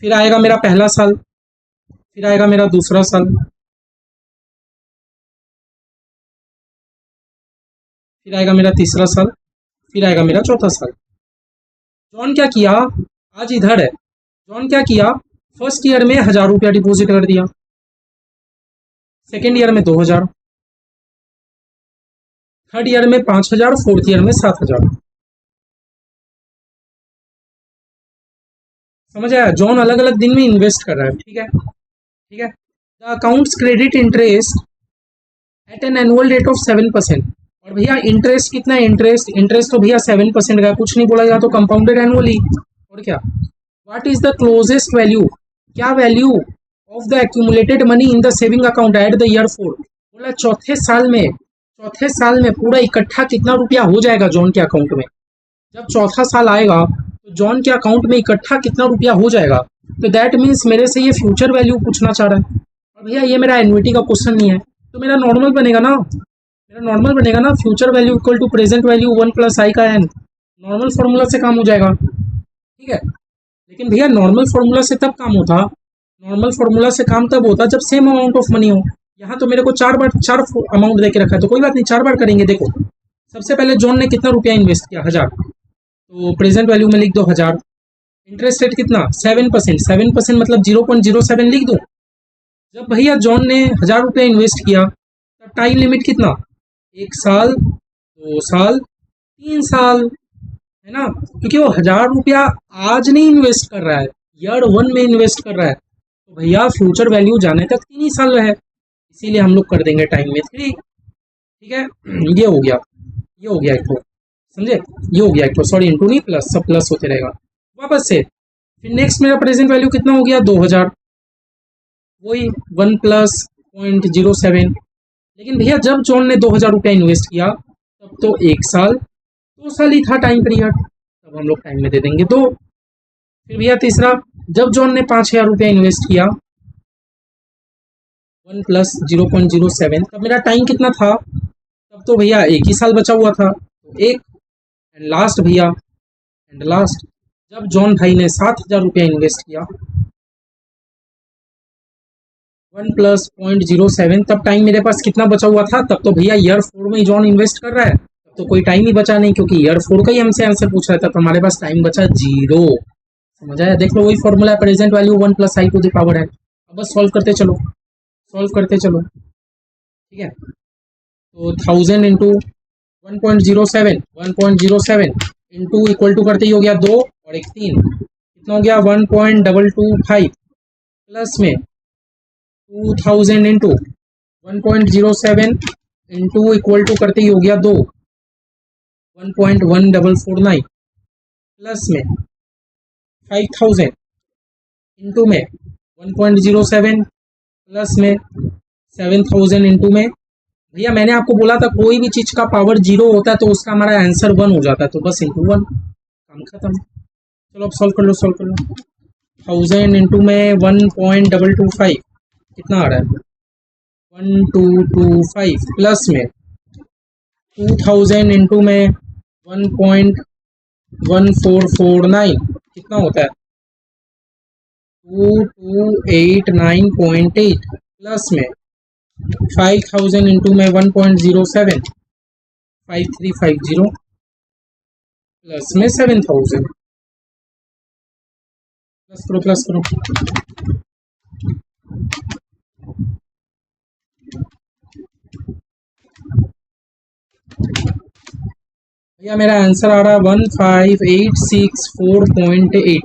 फिर आएगा मेरा पहला साल, फिर आएगा मेरा दूसरा साल, फिर आएगा मेरा तीसरा साल, फिर आएगा मेरा चौथा साल। जॉन क्या किया, आज इधर है, जॉन क्या किया, फर्स्ट ईयर में 1000 रुपया डिपॉजिट कर दिया, सेकेंड ईयर में 2000, थर्ड ईयर में 5000, फोर्थ ईयर में 7000। समझ आया? जॉन अलग अलग दिन में इन्वेस्ट कर रहा है। ठीक है, ठीक है। The accounts credit interest eight an annual rate of 7%। और भैया इंटरेस्ट कितना है? इंटरेस्ट तो भैया 7% का, कुछ नहीं बोला जाए तो कंपाउंडेड एनुअली। और क्या, what is the closest value, क्या value of the accumulated money in the saving account at the year 4। बोला चौथे साल में पूरा इकट्ठा कितना रुपया हो जाएगा जॉन के अकाउंट में। जब चौथा साल आएगा तो जॉन के अकाउंट में इकट्ठा कितना रुपया हो जाएगा, तो दैट मीन्स मेरे से ये फ्यूचर वैल्यू पूछना चाह रहा है। और भैया ये मेरा एन्युटी का क्वेश्चन नहीं है, तो मेरा नॉर्मल बनेगा ना, future value equal to present value 1 + i का n। नॉर्मल फॉर्मूला से काम हो जाएगा। ठीक है, लेकिन भैया नॉर्मल फॉर्मूला से तब काम होता, नॉर्मल फॉर्मूला से काम तब होता जब सेम अमाउंट ऑफ मनी हो। यहाँ तो मेरे को चार अमाउंट दे के रखा है, तो कोई बात नहीं, 4 बार करेंगे। देखो सबसे पहले जॉन ने कितना रुपया इन्वेस्ट किया, 1000, तो प्रेजेंट वैल्यू में लिख दो 1000। इंटरेस्ट रेट कितना, 7% मतलब 0.07 लिख दो। जब भैया जॉन ने 1000 रुपया इन्वेस्ट किया तब टाइम लिमिट कितना, 1 साल, 2 साल, 3 साल, है ना। क्योंकि वो 1000 रुपया आज नहीं इन्वेस्ट कर रहा है, ईयर 1 में इन्वेस्ट कर रहा है, तो भैया फ्यूचर वैल्यू जाने तक 3 ही साल है, इसीलिए हम लोग कर देंगे टाइम में 3। ठीक है, ये हो गया एक तो, समझे, ये हो गया एक तो, सॉरी इंटू नहीं प्लस, सब प्लस होते रहेगा वापस से। फिर नेक्स्ट मेरा प्रेजेंट वैल्यू कितना हो गया, 2000, वही 1 + 0.07। लेकिन भैया जब जॉन ने 2000 रुपया इन्वेस्ट किया तब तो 1 साल 2 साल ही था टाइम पीरियड, तब हम लोग टाइम में दे देंगे 2। फिर भैया तीसरा, जब जॉन ने 5000 रुपया इन्वेस्ट किया 1 + 0.07, तब मेरा टाइम कितना था, तब तो भैया 1 ही साल बचा हुआ था, तो एक एंड लास्ट भैया, एंड लास्ट, जब जॉन भाई ने 7,000 रुपया इन्वेस्ट किया 1+0.07, तब टाइम मेरे पास कितना बचा हुआ था? तब तो भैया ईयर 4 में ही जॉन इन्वेस्ट कर रहा है, तब तो कोई टाइम ही बचा नहीं, क्योंकि ईयर 4 का ही हमसे आंसर पूछ रहा था, तो हमारे पास टाइम बचा 0। समझ आया? देख लो, वही फॉर्मूला है, प्रेजेंट वैल्यू 1+i⁴ है। अब बस सॉल्व करते चलो, सॉल्व करते चलो, ठीक है। तो 1000 इंटू 1.07, 1.07 इंटू इक्वल टू करते ही हो गया 2 और एक 3, कितना हो गया 1.225, प्लस में 2000 इंटू 1.07 इंटू इक्वल टू करते ही हो गया 2, 1.1449, प्लस में 5000 इंटू में 1.07, प्लस में 7000 इंटू में, भैया मैंने आपको बोला था कोई भी चीज का पावर 0 होता है तो उसका हमारा आंसर 1 हो जाता है, तो बस इंटू 1, काम खत्म। चलो अब सॉल्व कर लो, सॉल्व कर लो। 1000 इंटू में 1.225 कितना आ रहा है? 1225, प्लस में 2000 इंटू में 1.1449 कितना होता है? 2289.8, प्लस में 5000 इंटू में 1.07, 5350, प्लस में 7000, प्लस करो, प्लस करो। भैया मेरा आंसर आ रहा है 15864.8,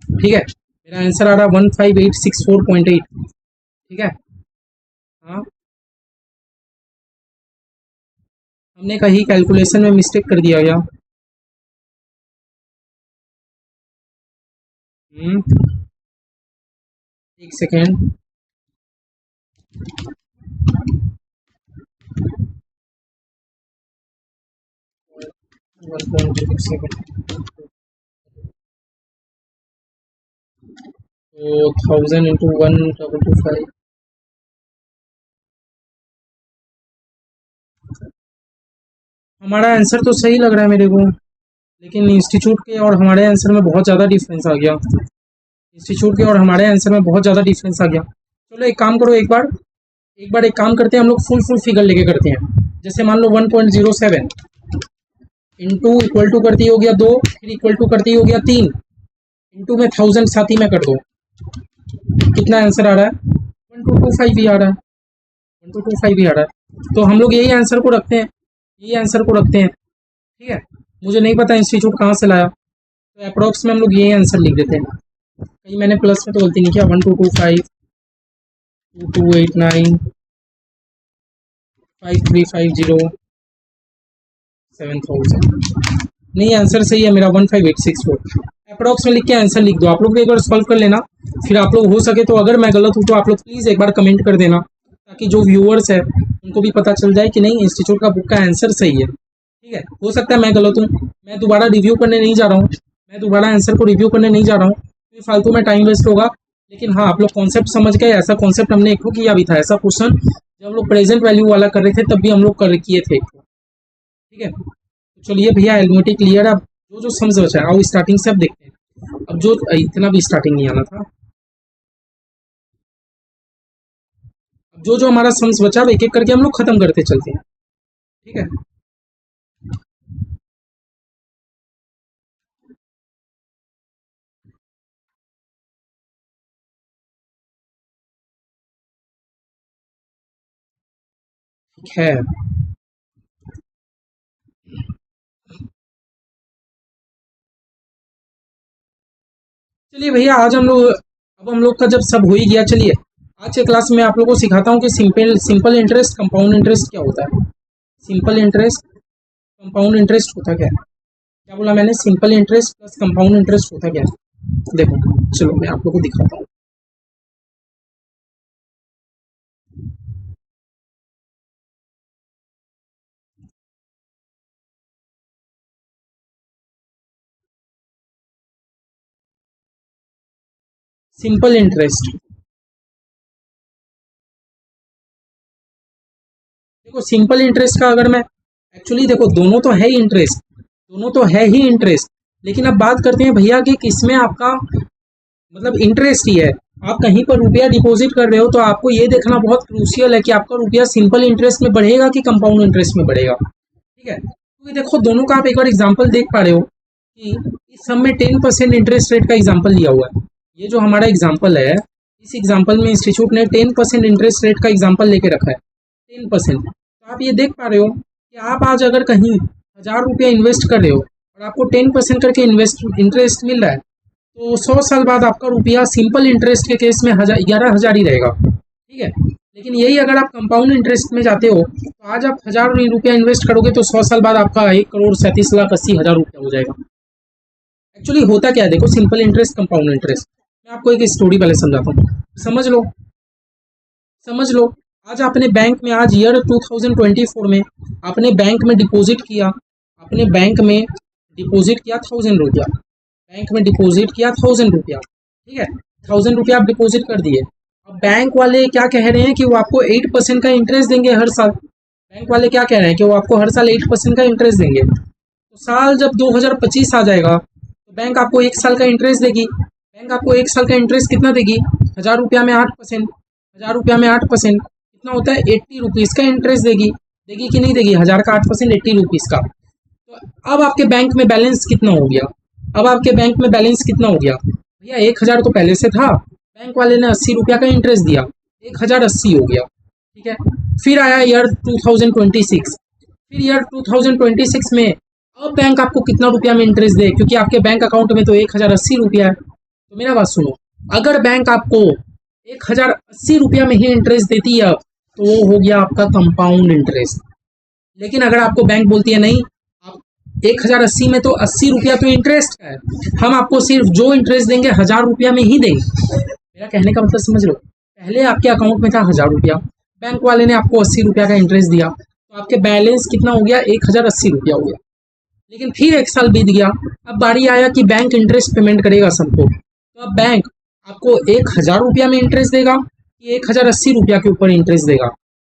ठीक है, मेरा आंसर आ रहा है 15864.8, ठीक है। हाँ, हमने कहीं कैलकुलेशन में मिस्टेक कर दिया क्या? एक सेकेंड, तो 1000 इंटू 1225, हमारा आंसर तो सही लग रहा है मेरे को, लेकिन इंस्टीट्यूट के और हमारे आंसर में बहुत ज़्यादा डिफरेंस आ गया, इंस्टीट्यूट के और हमारे आंसर में बहुत ज़्यादा डिफरेंस आ गया। चलो एक काम करो, एक काम करते हैं, हम लोग फुल फिगर लेके करते हैं। जैसे मान लो 1.07 इंटू इक्वल टू करती हो गया 2, फिर इक्वल टू करती हो गया 3, इंटू में 1000 साथ ही में कर दो, कितना आंसर आ रहा है? 1225 ही आ रहा है, 1225 ही आ रहा है। तो हम लोग यही आंसर को रखते हैं, यही आंसर को रखते हैं, ठीक है। मुझे नहीं पता इंस्टीट्यूट कहाँ से लाया, तो अप्रोक्स में हम लोग यही आंसर लिख देते हैं। कहीं मैंने प्लस में तो गलती नहीं किया? 1225, 2289, 5350, 7000, नहीं आंसर सही है मेरा 15864। अप्रोक्स में लिख के आंसर लिख दो, आप लोग भी एक बार सॉल्व कर लेना, फिर आप लोग हो सके तो, अगर मैं गलत हूँ तो आप लोग प्लीज़ एक बार कमेंट कर देना, ताकि जो व्यूअर्स है उनको भी पता चल जाए कि नहीं इंस्टीट्यूट का बुक का आंसर सही है, ठीक है। हो सकता है मैं गलत हूँ, मैं दोबारा रिव्यू करने नहीं जा रहा हूँ, मैं दोबारा आंसर को रिव्यू करने नहीं जा रहा हूँ, फिर फालतू में टाइम वेस्ट होगा। लेकिन हाँ, आप लोग कॉन्सेप्ट समझ गए, ऐसा कॉन्सेप्ट हमने एक किया भी था, ऐसा क्वेश्चन जब हम लोग प्रेजेंट वैल्यू वाला कर रहे थे तब भी हम लोग कर किए थे, ठीक है। तो चलिए भैया, एलिमेंट्री क्लियर है। अब जो जो समझ बचा है आओ स्टार्टिंग से अब देखते हैं। अब जो इतना भी स्टार्टिंग नहीं आना था, अब जो जो हमारा सम्स बचा है एक एक करके हम लोग खत्म करते चलते हैं, ठीक है। ठीक है, चलिए भैया, आज हम लोग, अब हम लोग का जब सब हो ही गया, चलिए आज के क्लास में आप लोगों को सिखाता हूँ कि simple simple interest, compound interest क्या होता है। सिंपल इंटरेस्ट, कंपाउंड इंटरेस्ट होता क्या है? क्या बोला मैंने? Simple interest plus compound interest होता क्या है? देखो, चलो मैं आप लोगों को दिखाता हूँ। सिंपल इंटरेस्ट, देखो सिंपल इंटरेस्ट का अगर मैं एक्चुअली देखो दोनों तो है ही इंटरेस्ट, दोनों तो है ही इंटरेस्ट, लेकिन अब बात करते हैं भैया कि किसमें आपका मतलब इंटरेस्ट ही है। आप कहीं पर रुपया डिपॉजिट कर रहे हो तो आपको ये देखना बहुत क्रूशियल है कि आपका रुपया सिंपल इंटरेस्ट में बढ़ेगा कि कंपाउंड इंटरेस्ट में बढ़ेगा। ठीक है, क्योंकि देखो दोनों का आप एक बार एग्जांपल देख पा रहे हो कि इस सब में 10% इंटरेस्ट रेट का एग्जांपल लिया हुआ है। ये जो हमारा एग्जांपल है, इस एग्जांपल में इंस्टीट्यूट ने 10% इंटरेस्ट रेट का एग्जांपल लेके रखा है, 10%। तो आप ये देख पा रहे हो कि आप आज अगर कहीं 1000 रुपया इन्वेस्ट कर रहे हो और आपको 10% करके इंटरेस्ट मिल रहा है, तो 100 साल बाद आपका रुपया सिंपल इंटरेस्ट के केस में 11,000 ही रहेगा। ठीक है, लेकिन यही अगर आप कंपाउंड इंटरेस्ट में जाते हो तो आज आप 1000 रुपया इन्वेस्ट करोगे तो 100 साल बाद आपका 1,37,80,000 रुपया हो जाएगा। एक्चुअली होता क्या है, देखो सिंपल इंटरेस्ट कंपाउंड इंटरेस्ट, मैं आपको एक स्टोरी पहले समझाता हूँ, समझ लो समझ लो। आज आपने बैंक में, आज ईयर 2024 में आपने बैंक में डिपॉजिट किया, आपने बैंक में डिपॉजिट किया 1000 रुपया, बैंक में डिपॉजिट किया 1000 रुपया। ठीक है, 1000 रुपया आप डिपॉजिट कर दिए। अब बैंक वाले क्या कह रहे हैं कि वो आपको 8% का इंटरेस्ट देंगे हर साल। बैंक वाले क्या कह रहे हैं कि वो आपको हर साल 8% का इंटरेस्ट देंगे। तो साल जब 2025 आ जाएगा तो बैंक आपको 1 साल का इंटरेस्ट देगी। बैंक आपको 1 साल का इंटरेस्ट कितना देगी? 1000 रुपया में 8%, 1000 रुपया में 8% कितना होता है? 80 रुपीज़ का इंटरेस्ट देगी। देगी कि नहीं देगी? 1000 का 8%, 80 रुपीज़ का। तो अब आपके बैंक में बैलेंस कितना हो गया? अब आपके बैंक में बैलेंस कितना हो गया भैया? 1000 तो पहले से था, बैंक वाले ने 80 रुपया का इंटरेस्ट दिया, 1080 हो गया। ठीक है, फिर आया ईयर 2026, फिर ईयर 2026 में अब बैंक आपको कितना रुपया में इंटरेस्ट दे, क्योंकि आपके बैंक अकाउंट में तो 1080 रुपया है। तो मेरा बात सुनो, अगर बैंक आपको 1080 रुपया में ही इंटरेस्ट देती है तो वो हो गया आपका कंपाउंड इंटरेस्ट। लेकिन अगर आपको बैंक बोलती है नहीं, आप 1080 में तो 80 रुपया तो इंटरेस्ट है, हम आपको सिर्फ जो इंटरेस्ट देंगे 1000 रुपया में ही देंगे। मेरा कहने का मतलब समझ लो, पहले आपके अकाउंट में था 1000 रुपया, बैंक वाले ने आपको 80 रुपया का इंटरेस्ट दिया, तो आपके बैलेंस कितना हो गया? 1080 रुपया हो गया। लेकिन फिर 1 साल बीत गया, अब बारी आया कि बैंक इंटरेस्ट पेमेंट करेगा सबको। तो अब बैंक आपको 1000 रुपया में इंटरेस्ट देगा कि 1080 रुपया के ऊपर इंटरेस्ट देगा?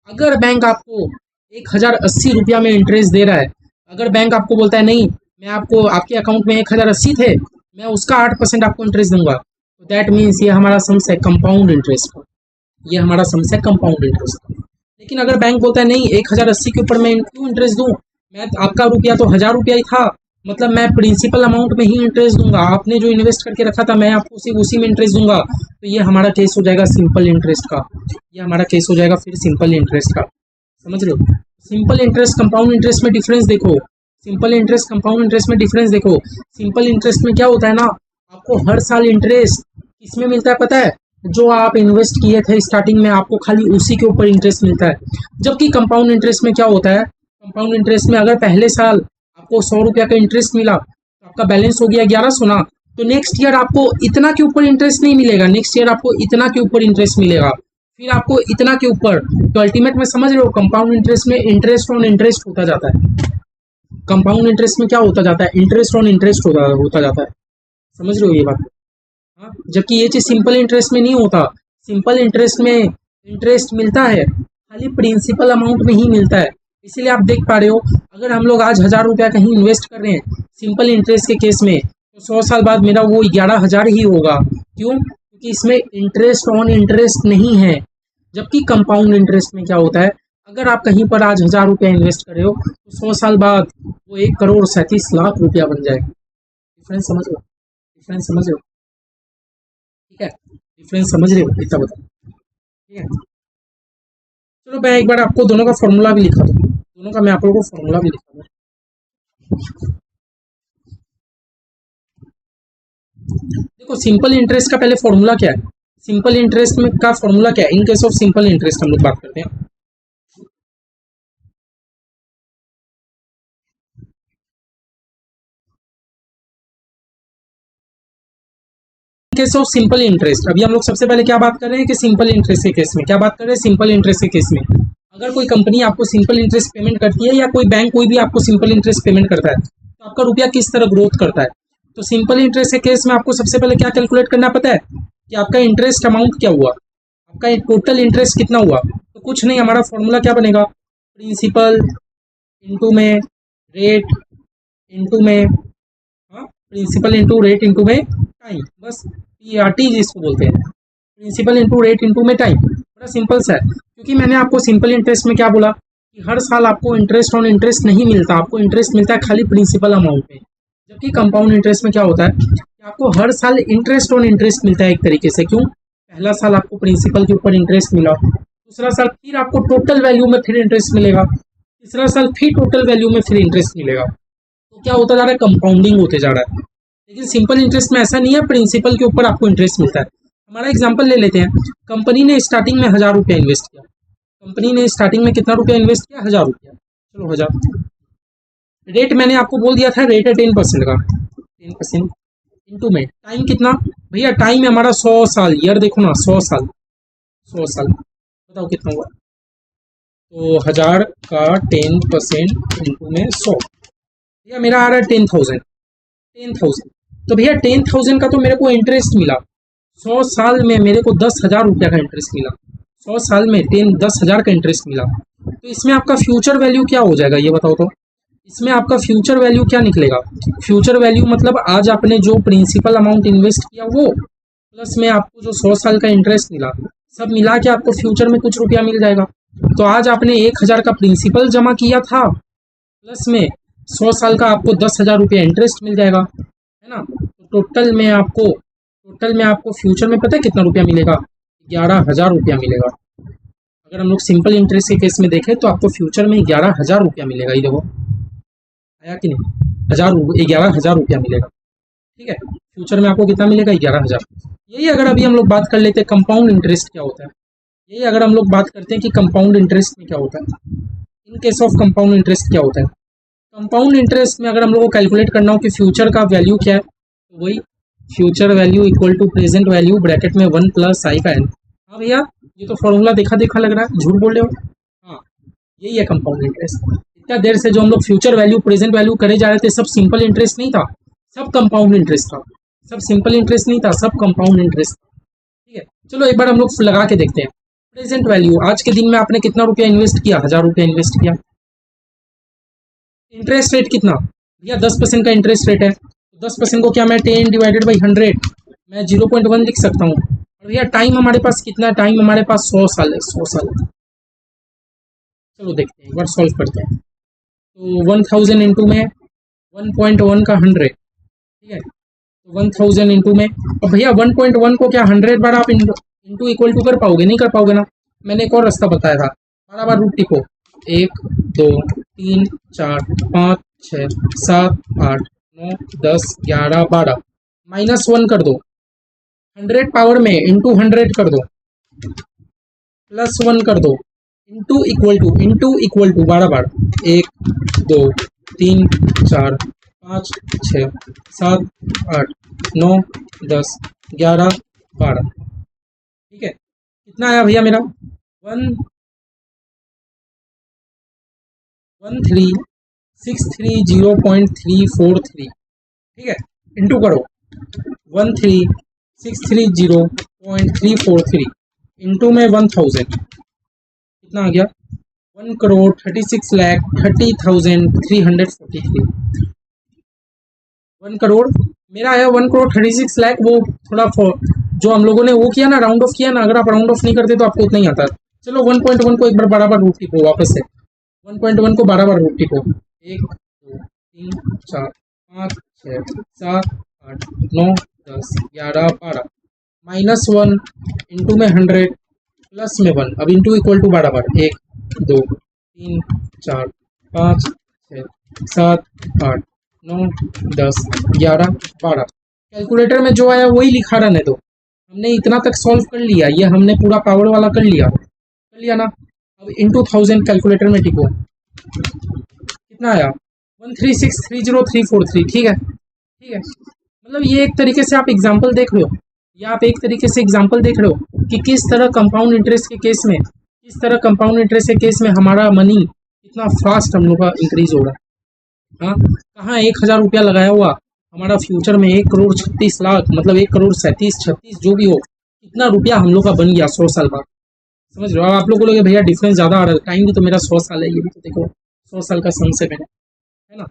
अगर बैंक आपको 1080 रुपया में इंटरेस्ट दे रहा है, अगर बैंक आपको बोलता है नहीं, मैं आपको, आपके अकाउंट में 1080 थे, मैं उसका 8% आपको इंटरेस्ट दूंगा, तो दैट मीन्स ये हमारा सम्स है कंपाउंड इंटरेस्ट का, ये हमारा सम्स है कंपाउंड इंटरेस्ट का। लेकिन अगर बैंक बोलता है नहीं, 1080 के ऊपर मैं क्यों इंटरेस्ट दूँ, मैं आपका रुपया तो 1000 रुपया ही था, मतलब मैं प्रिंसिपल अमाउंट में ही इंटरेस्ट दूंगा, आपने जो इन्वेस्ट करके रखा था मैं आपको सिर्फ उसी में इंटरेस्ट दूंगा। तो ये हमारा केस हो जाएगा सिंपल इंटरेस्ट का, ये हमारा केस हो जाएगा फिर सिंपल इंटरेस्ट का। समझ रहे हो? सिंपल इंटरेस्ट कंपाउंड इंटरेस्ट में डिफरेंस देखो, सिंपल इंटरेस्ट कंपाउंड इंटरेस्ट में डिफरेंस देखो। सिंपल इंटरेस्ट में क्या होता है ना, आपको हर साल इंटरेस्ट किसमें मिलता है पता है? जो आप इन्वेस्ट किए थे स्टार्टिंग में, आपको खाली उसी के ऊपर इंटरेस्ट मिलता है। जबकि कंपाउंड इंटरेस्ट में क्या होता है, कंपाउंड इंटरेस्ट में अगर पहले साल आपको 100 रुपया का इंटरेस्ट मिला तो आपका बैलेंस हो गया 1100 ना, तो नेक्स्ट ईयर आपको इतना के ऊपर इंटरेस्ट नहीं मिलेगा, नेक्स्ट ईयर आपको इतना के ऊपर इंटरेस्ट मिलेगा, फिर आपको इतना के ऊपर। तो अल्टीमेट में समझ रहे हो, कंपाउंड इंटरेस्ट में इंटरेस्ट ऑन इंटरेस्ट होता जाता है। कंपाउंड इंटरेस्ट में क्या होता जाता है? इंटरेस्ट ऑन इंटरेस्ट होता जाता है। समझ रहे हो ये बात? हाँ, जबकि ये चीज़ सिंपल इंटरेस्ट में नहीं होता। सिंपल इंटरेस्ट में इंटरेस्ट मिलता है खाली प्रिंसिपल अमाउंट में ही मिलता है। इसीलिए आप देख पा रहे हो, अगर हम लोग आज 1000 रुपया कहीं इन्वेस्ट कर रहे हैं सिंपल इंटरेस्ट के केस में, तो 100 साल बाद मेरा वो 11,000 ही होगा। क्यों? क्योंकि इसमें इंटरेस्ट ऑन इंटरेस्ट नहीं है। जबकि कंपाउंड इंटरेस्ट में क्या होता है, अगर आप कहीं पर आज 1000 रुपया इन्वेस्ट कर रहे हो तो 100 साल बाद वो 1,37,00,000 रुपया बन जाएगा। डिफरेंस समझ लो, डिफरेंस समझ लो। ठीक है, डिफरेंस समझ रहे हो? इतना बताओ। ठीक है, चलो मैं एक बार आपको दोनों का फॉर्मूला भी लिखा दूँ, दोनों का मैं आप लोगों को फॉर्मूला भी लिखा दूँ। देखो सिंपल इंटरेस्ट का पहले फॉर्मूला क्या है, सिंपल इंटरेस्ट में का फॉर्मूला क्या है? In case of simple interest हम लोग बात करते हैं। केस ऑफ सिंपल इंटरेस्ट, अभी हम लोग सबसे पहले क्या बात कर रहे हैं कि सिंपल इंटरेस्ट के केस में क्या बात कर रहे हैं? सिंपल इंटरेस्ट के केस में अगर कोई कंपनी आपको सिंपल इंटरेस्ट पेमेंट करती है या कोई बैंक कोई भी आपको सिंपल इंटरेस्ट पेमेंट करता है, तो आपका रुपया किस तरह ग्रोथ करता है? तो सिंपल इंटरेस्ट के केस में आपको सबसे पहले क्या कैलकुलेट करना पता है कि आपका इंटरेस्ट अमाउंट क्या हुआ, आपका टोटल इंटरेस्ट कितना हुआ। तो कुछ नहीं, हमारा फॉर्मूला क्या बनेगा? प्रिंसिपल इंटू में रेट इंटू में, हाँ, प्रिंसिपल इंटू रेट इंटू में टाइम, बस PRT जिसको बोलते हैं, प्रिंसिपल इंटू रेट इंटू में टाइम। बड़ा सिंपल सा है, क्योंकि मैंने आपको सिंपल इंटरेस्ट में क्या बोला कि हर साल आपको इंटरेस्ट ऑन इंटरेस्ट नहीं मिलता, आपको इंटरेस्ट मिलता है खाली प्रिंसिपल अमाउंट में। जबकि कंपाउंड इंटरेस्ट में क्या होता है कि आपको हर साल इंटरेस्ट ऑन इंटरेस्ट मिलता है एक तरीके से। क्यों? पहला साल आपको प्रिंसिपल के ऊपर इंटरेस्ट मिला, दूसरा साल फिर आपको टोटल वैल्यू में फिर इंटरेस्ट मिलेगा, तीसरा साल फिर टोटल वैल्यू में फिर इंटरेस्ट मिलेगा। तो क्या होता जा रहा है? कंपाउंडिंग होते जा रहा है। लेकिन सिंपल इंटरेस्ट में ऐसा नहीं है, प्रिंसिपल के ऊपर आपको इंटरेस्ट मिलता है। हमारा एग्जांपल ले लेते हैं, कंपनी ने स्टार्टिंग में 1000 रुपया इन्वेस्ट किया। कंपनी ने स्टार्टिंग में कितना रुपया इन्वेस्ट किया? 1000 रुपया। चलो 1000। रेट मैंने आपको बोल दिया था, रेट है 10% का, 10% इंटू में टाइम कितना भैया? टाइम है हमारा 100 साल। ईयर देखो ना, 100 साल, 100 साल, बताओ कितना हुआ? तो 1000 का 10% इंटू में 100, भैया मेरा आ रहा है 10,000। 10,000 तो भैया 10,000 का तो मेरे को इंटरेस्ट मिला, 100 साल में मेरे को 10,000 रुपया का इंटरेस्ट मिला। 100 साल में 10,000 का इंटरेस्ट मिला। तो इसमें आपका फ्यूचर वैल्यू क्या हो जाएगा ये बताओ तो? इसमें आपका फ्यूचर वैल्यू क्या निकलेगा? फ्यूचर वैल्यू मतलब आज आपने जो प्रिंसिपल अमाउंट इन्वेस्ट किया वो, प्लस में आपको जो 100 साल का इंटरेस्ट मिला, सब मिला के आपको फ्यूचर में कुछ रुपया मिल जाएगा। तो आज आपने 1,000 का प्रिंसिपल जमा किया था, प्लस में 100 साल का आपको 10,000 रुपया इंटरेस्ट मिल जाएगा, है ना? तो टोटल में आपको फ्यूचर में पता है कितना रुपया मिलेगा? 11,000 रुपया मिलेगा। अगर हम लोग सिंपल इंटरेस्ट के केस में देखें तो आपको फ्यूचर में 11,000 रुपया मिलेगा। ये देखो आया कि नहीं? 11,000 रुपया मिलेगा। ठीक है, फ्यूचर में आपको कितना मिलेगा? 11,000। यही अगर अभी हम लोग बात कर लेते हैं कंपाउंड इंटरेस्ट क्या होता है, यही अगर हम लोग बात करते हैं कि कंपाउंड इंटरेस्ट में क्या होता है, in case of compound interest क्या होता है। कंपाउंड इंटरेस्ट में अगर हम लोग को कैलकुलेट करना हो कि फ्यूचर का वैल्यू क्या है, तो वही future value equal to present value bracket में 1 + i का n। हाँ भैया, ये तो फॉर्मूला देखा लग रहा है, झूठ बोल रहे हो? हाँ, यही है कंपाउंड इंटरेस्ट। इतना देर से जो हम लोग फ्यूचर वैल्यू प्रेजेंट वैल्यू करे जा रहे थे, सब सिंपल इंटरेस्ट नहीं था, सब कंपाउंड इंटरेस्ट था। सब सिंपल इंटरेस्ट नहीं था, सब कंपाउंड इंटरेस्ट था। ठीक है, चलो एक बार हम लोग लगा के देखते हैं। प्रेजेंट वैल्यू, आज के दिन में आपने कितना रुपया इन्वेस्ट किया? 1000 रुपया इन्वेस्ट किया। इंटरेस्ट रेट कितना भैया? 10% का इंटरेस्ट रेट है। 10% को क्या मैं 10/100 मैं 0.1 लिख सकता हूँ। और भैया टाइम हमारे पास कितना? टाइम हमारे पास 100 साल है, 100 साल। चलो देखते हैं, एक बार सॉल्व करते हैं। तो 1000 इंटू में 1.1 का 100, ठीक है, तो 1000 इंटू में, और भैया 1.1 को क्या 100 बार आप इंटू इक्वल टू कर पाओगे? नहीं कर पाओगे ना। मैंने एक और रास्ता बताया था, बार बार रूट टिको, 1 2 3 4 5 6 7 8 9 10 11 12, -1 कर दो, 100 पावर में इंटू 100 कर दो, +1 कर दो, इंटू इक्वल टू 12 बार, 1 2 3 4 5 6 7 8 9 10 11 12। ठीक है, कितना आया भैया मेरा? 13630.343। ठीक है, इंटू करो 13630.343 इंटू में 1000, कितना आ गया? 1,36,30,343। 1 करोड़ मेरा आया, 1,36 लाख। वो थोड़ा जो हम लोगों ने वो किया ना, राउंड ऑफ किया ना, अगर आप राउंड ऑफ नहीं करते तो आपको उतना ही आता। चलो 1.1 को एक बार बराबर रूट टिपो वापस से, 1.1 को बराबर रूट टिपो, 1 2 3 4 5 6 7 8 9 10 11 12, -1 इंटू में 100 प्लस में 1, अब इंटू इक्वल टू बराबर 1 2 3 4 5 6 7 8 9 10 11 12। कैलकुलेटर में जो आया वही लिखा रहने दो। हमने इतना तक सॉल्व कर लिया, ये हमने पूरा पावर वाला कर लिया ना। अब इंटू 1000 कैलकुलेटर में टिको, कितना आया? 13630,343। ठीक है, मतलब ये एक तरीके से आप एग्जाम्पल देख रहे हो, या आप एक तरीके से एग्जाम्पल देख रहे हो कि किस तरह कंपाउंड इंटरेस्ट के केस में हमारा मनी कितना फास्ट हम लोग का इंक्रीज हो रहा है। हाँ, कहाँ 1,000 रुपया लगाया हुआ, हमारा फ्यूचर में 1,36,00,000, मतलब 1,37,36 जो भी हो, इतना रुपया हम लोग का बन गया 100 साल बाद। समझ रहे हो? अब आप लोगों को लगे भैया डिफरेंस ज़्यादा आ रहा है, टाइम भी तो मेरा 100 साल है, ये भी तो देखो 100 साल का सम से मैंने, है ना।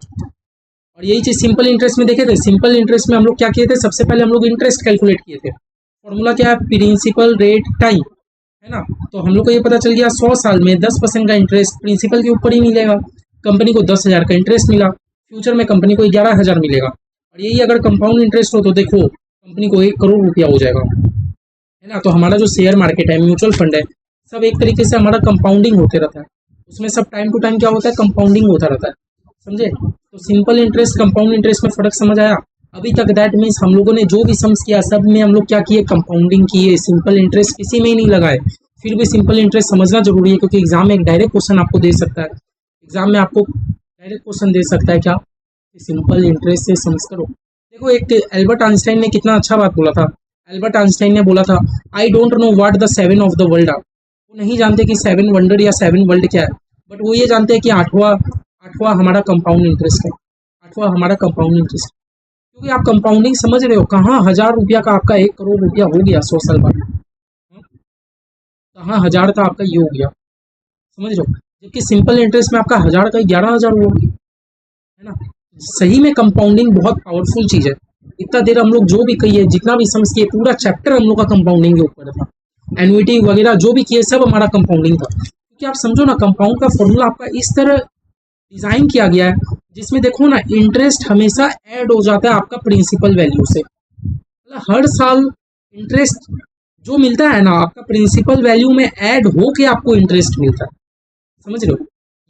और यही चीज़ सिंपल इंटरेस्ट में देखे थे। सिंपल इंटरेस्ट में हम लोग क्या किए थे, सबसे पहले हम लोग इंटरेस्ट कैलकुलेट किए थे। फॉर्मूला क्या है, प्रिंसिपल रेट टाइम, है ना। तो हम लोग को ये पता चल गया 100 साल में 10% का इंटरेस्ट प्रिंसिपल के ऊपर ही मिलेगा। कंपनी को 10,000 का इंटरेस्ट मिला, फ्यूचर में कंपनी को 11,000 मिलेगा। और यही अगर कंपाउंड इंटरेस्ट हो तो देखो कंपनी को 1 करोड़ रुपया हो जाएगा, है ना। तो हमारा जो शेयर मार्केट है, म्यूचुअल फंड है, सब एक तरीके से हमारा कंपाउंडिंग होते रहता है। उसमें सब टाइम टू टाइम क्या होता है, कंपाउंडिंग होता रहता है, समझे। तो सिंपल इंटरेस्ट कंपाउंड इंटरेस्ट में फर्क समझ आया अभी तक। दैट मीन्स हम लोगों ने जो भी सम्स किया सब में हम लोग क्या किए, कंपाउंडिंग किए। सिंपल इंटरेस्ट किसी में ही नहीं लगाए। फिर भी सिंपल इंटरेस्ट समझना जरूरी है, क्योंकि एग्जाम में एक डायरेक्ट क्वेश्चन आपको दे सकता है। एग्जाम में आपको डायरेक्ट क्वेश्चन दे सकता है, क्या, सिंपल इंटरेस्ट से सम्स करो। देखो एक एल्बर्ट आइंस्टाइन ने कितना अच्छा बात बोला था। एल्बर्ट आइंस्टाइन ने बोला था, I don't know what the 7 of the world are. वो नहीं जानते कि 7 वंडर या 7 वर्ल्ड क्या है, बट वो ये जानते हैं कि आठवां हमारा कंपाउंड इंटरेस्ट है। आठवां हमारा कंपाउंड इंटरेस्ट, क्योंकि आप कंपाउंडिंग समझ रहे हो। कहाँ 1,000 रुपया का आपका 1 करोड़ रुपया हो गया 100 साल बाद, कहाँ 1,000 था आपका ये हो गया, समझ रहे हो। जबकि सिंपल इंटरेस्ट में आपका 1,000 का 11,000 हुआ, है ना। सही में कंपाउंडिंग बहुत पावरफुल चीज है। इतना देर हम लोग जो भी कहिए, जितना भी समझ किए, पूरा चैप्टर हम लोग का कंपाउंडिंग के ऊपर था। एन्युइटी वगैरह जो भी किए सब हमारा कंपाउंडिंग था। क्योंकि आप समझो ना, कंपाउंड का फॉर्मूला आपका इस तरह डिजाइन किया गया है जिसमें देखो ना, इंटरेस्ट हमेशा ऐड हो जाता है आपका प्रिंसिपल वैल्यू से। मतलब हर साल इंटरेस्ट जो मिलता है ना, आपका प्रिंसिपल वैल्यू में ऐड होके आपको इंटरेस्ट मिलता है, समझ रहे हो।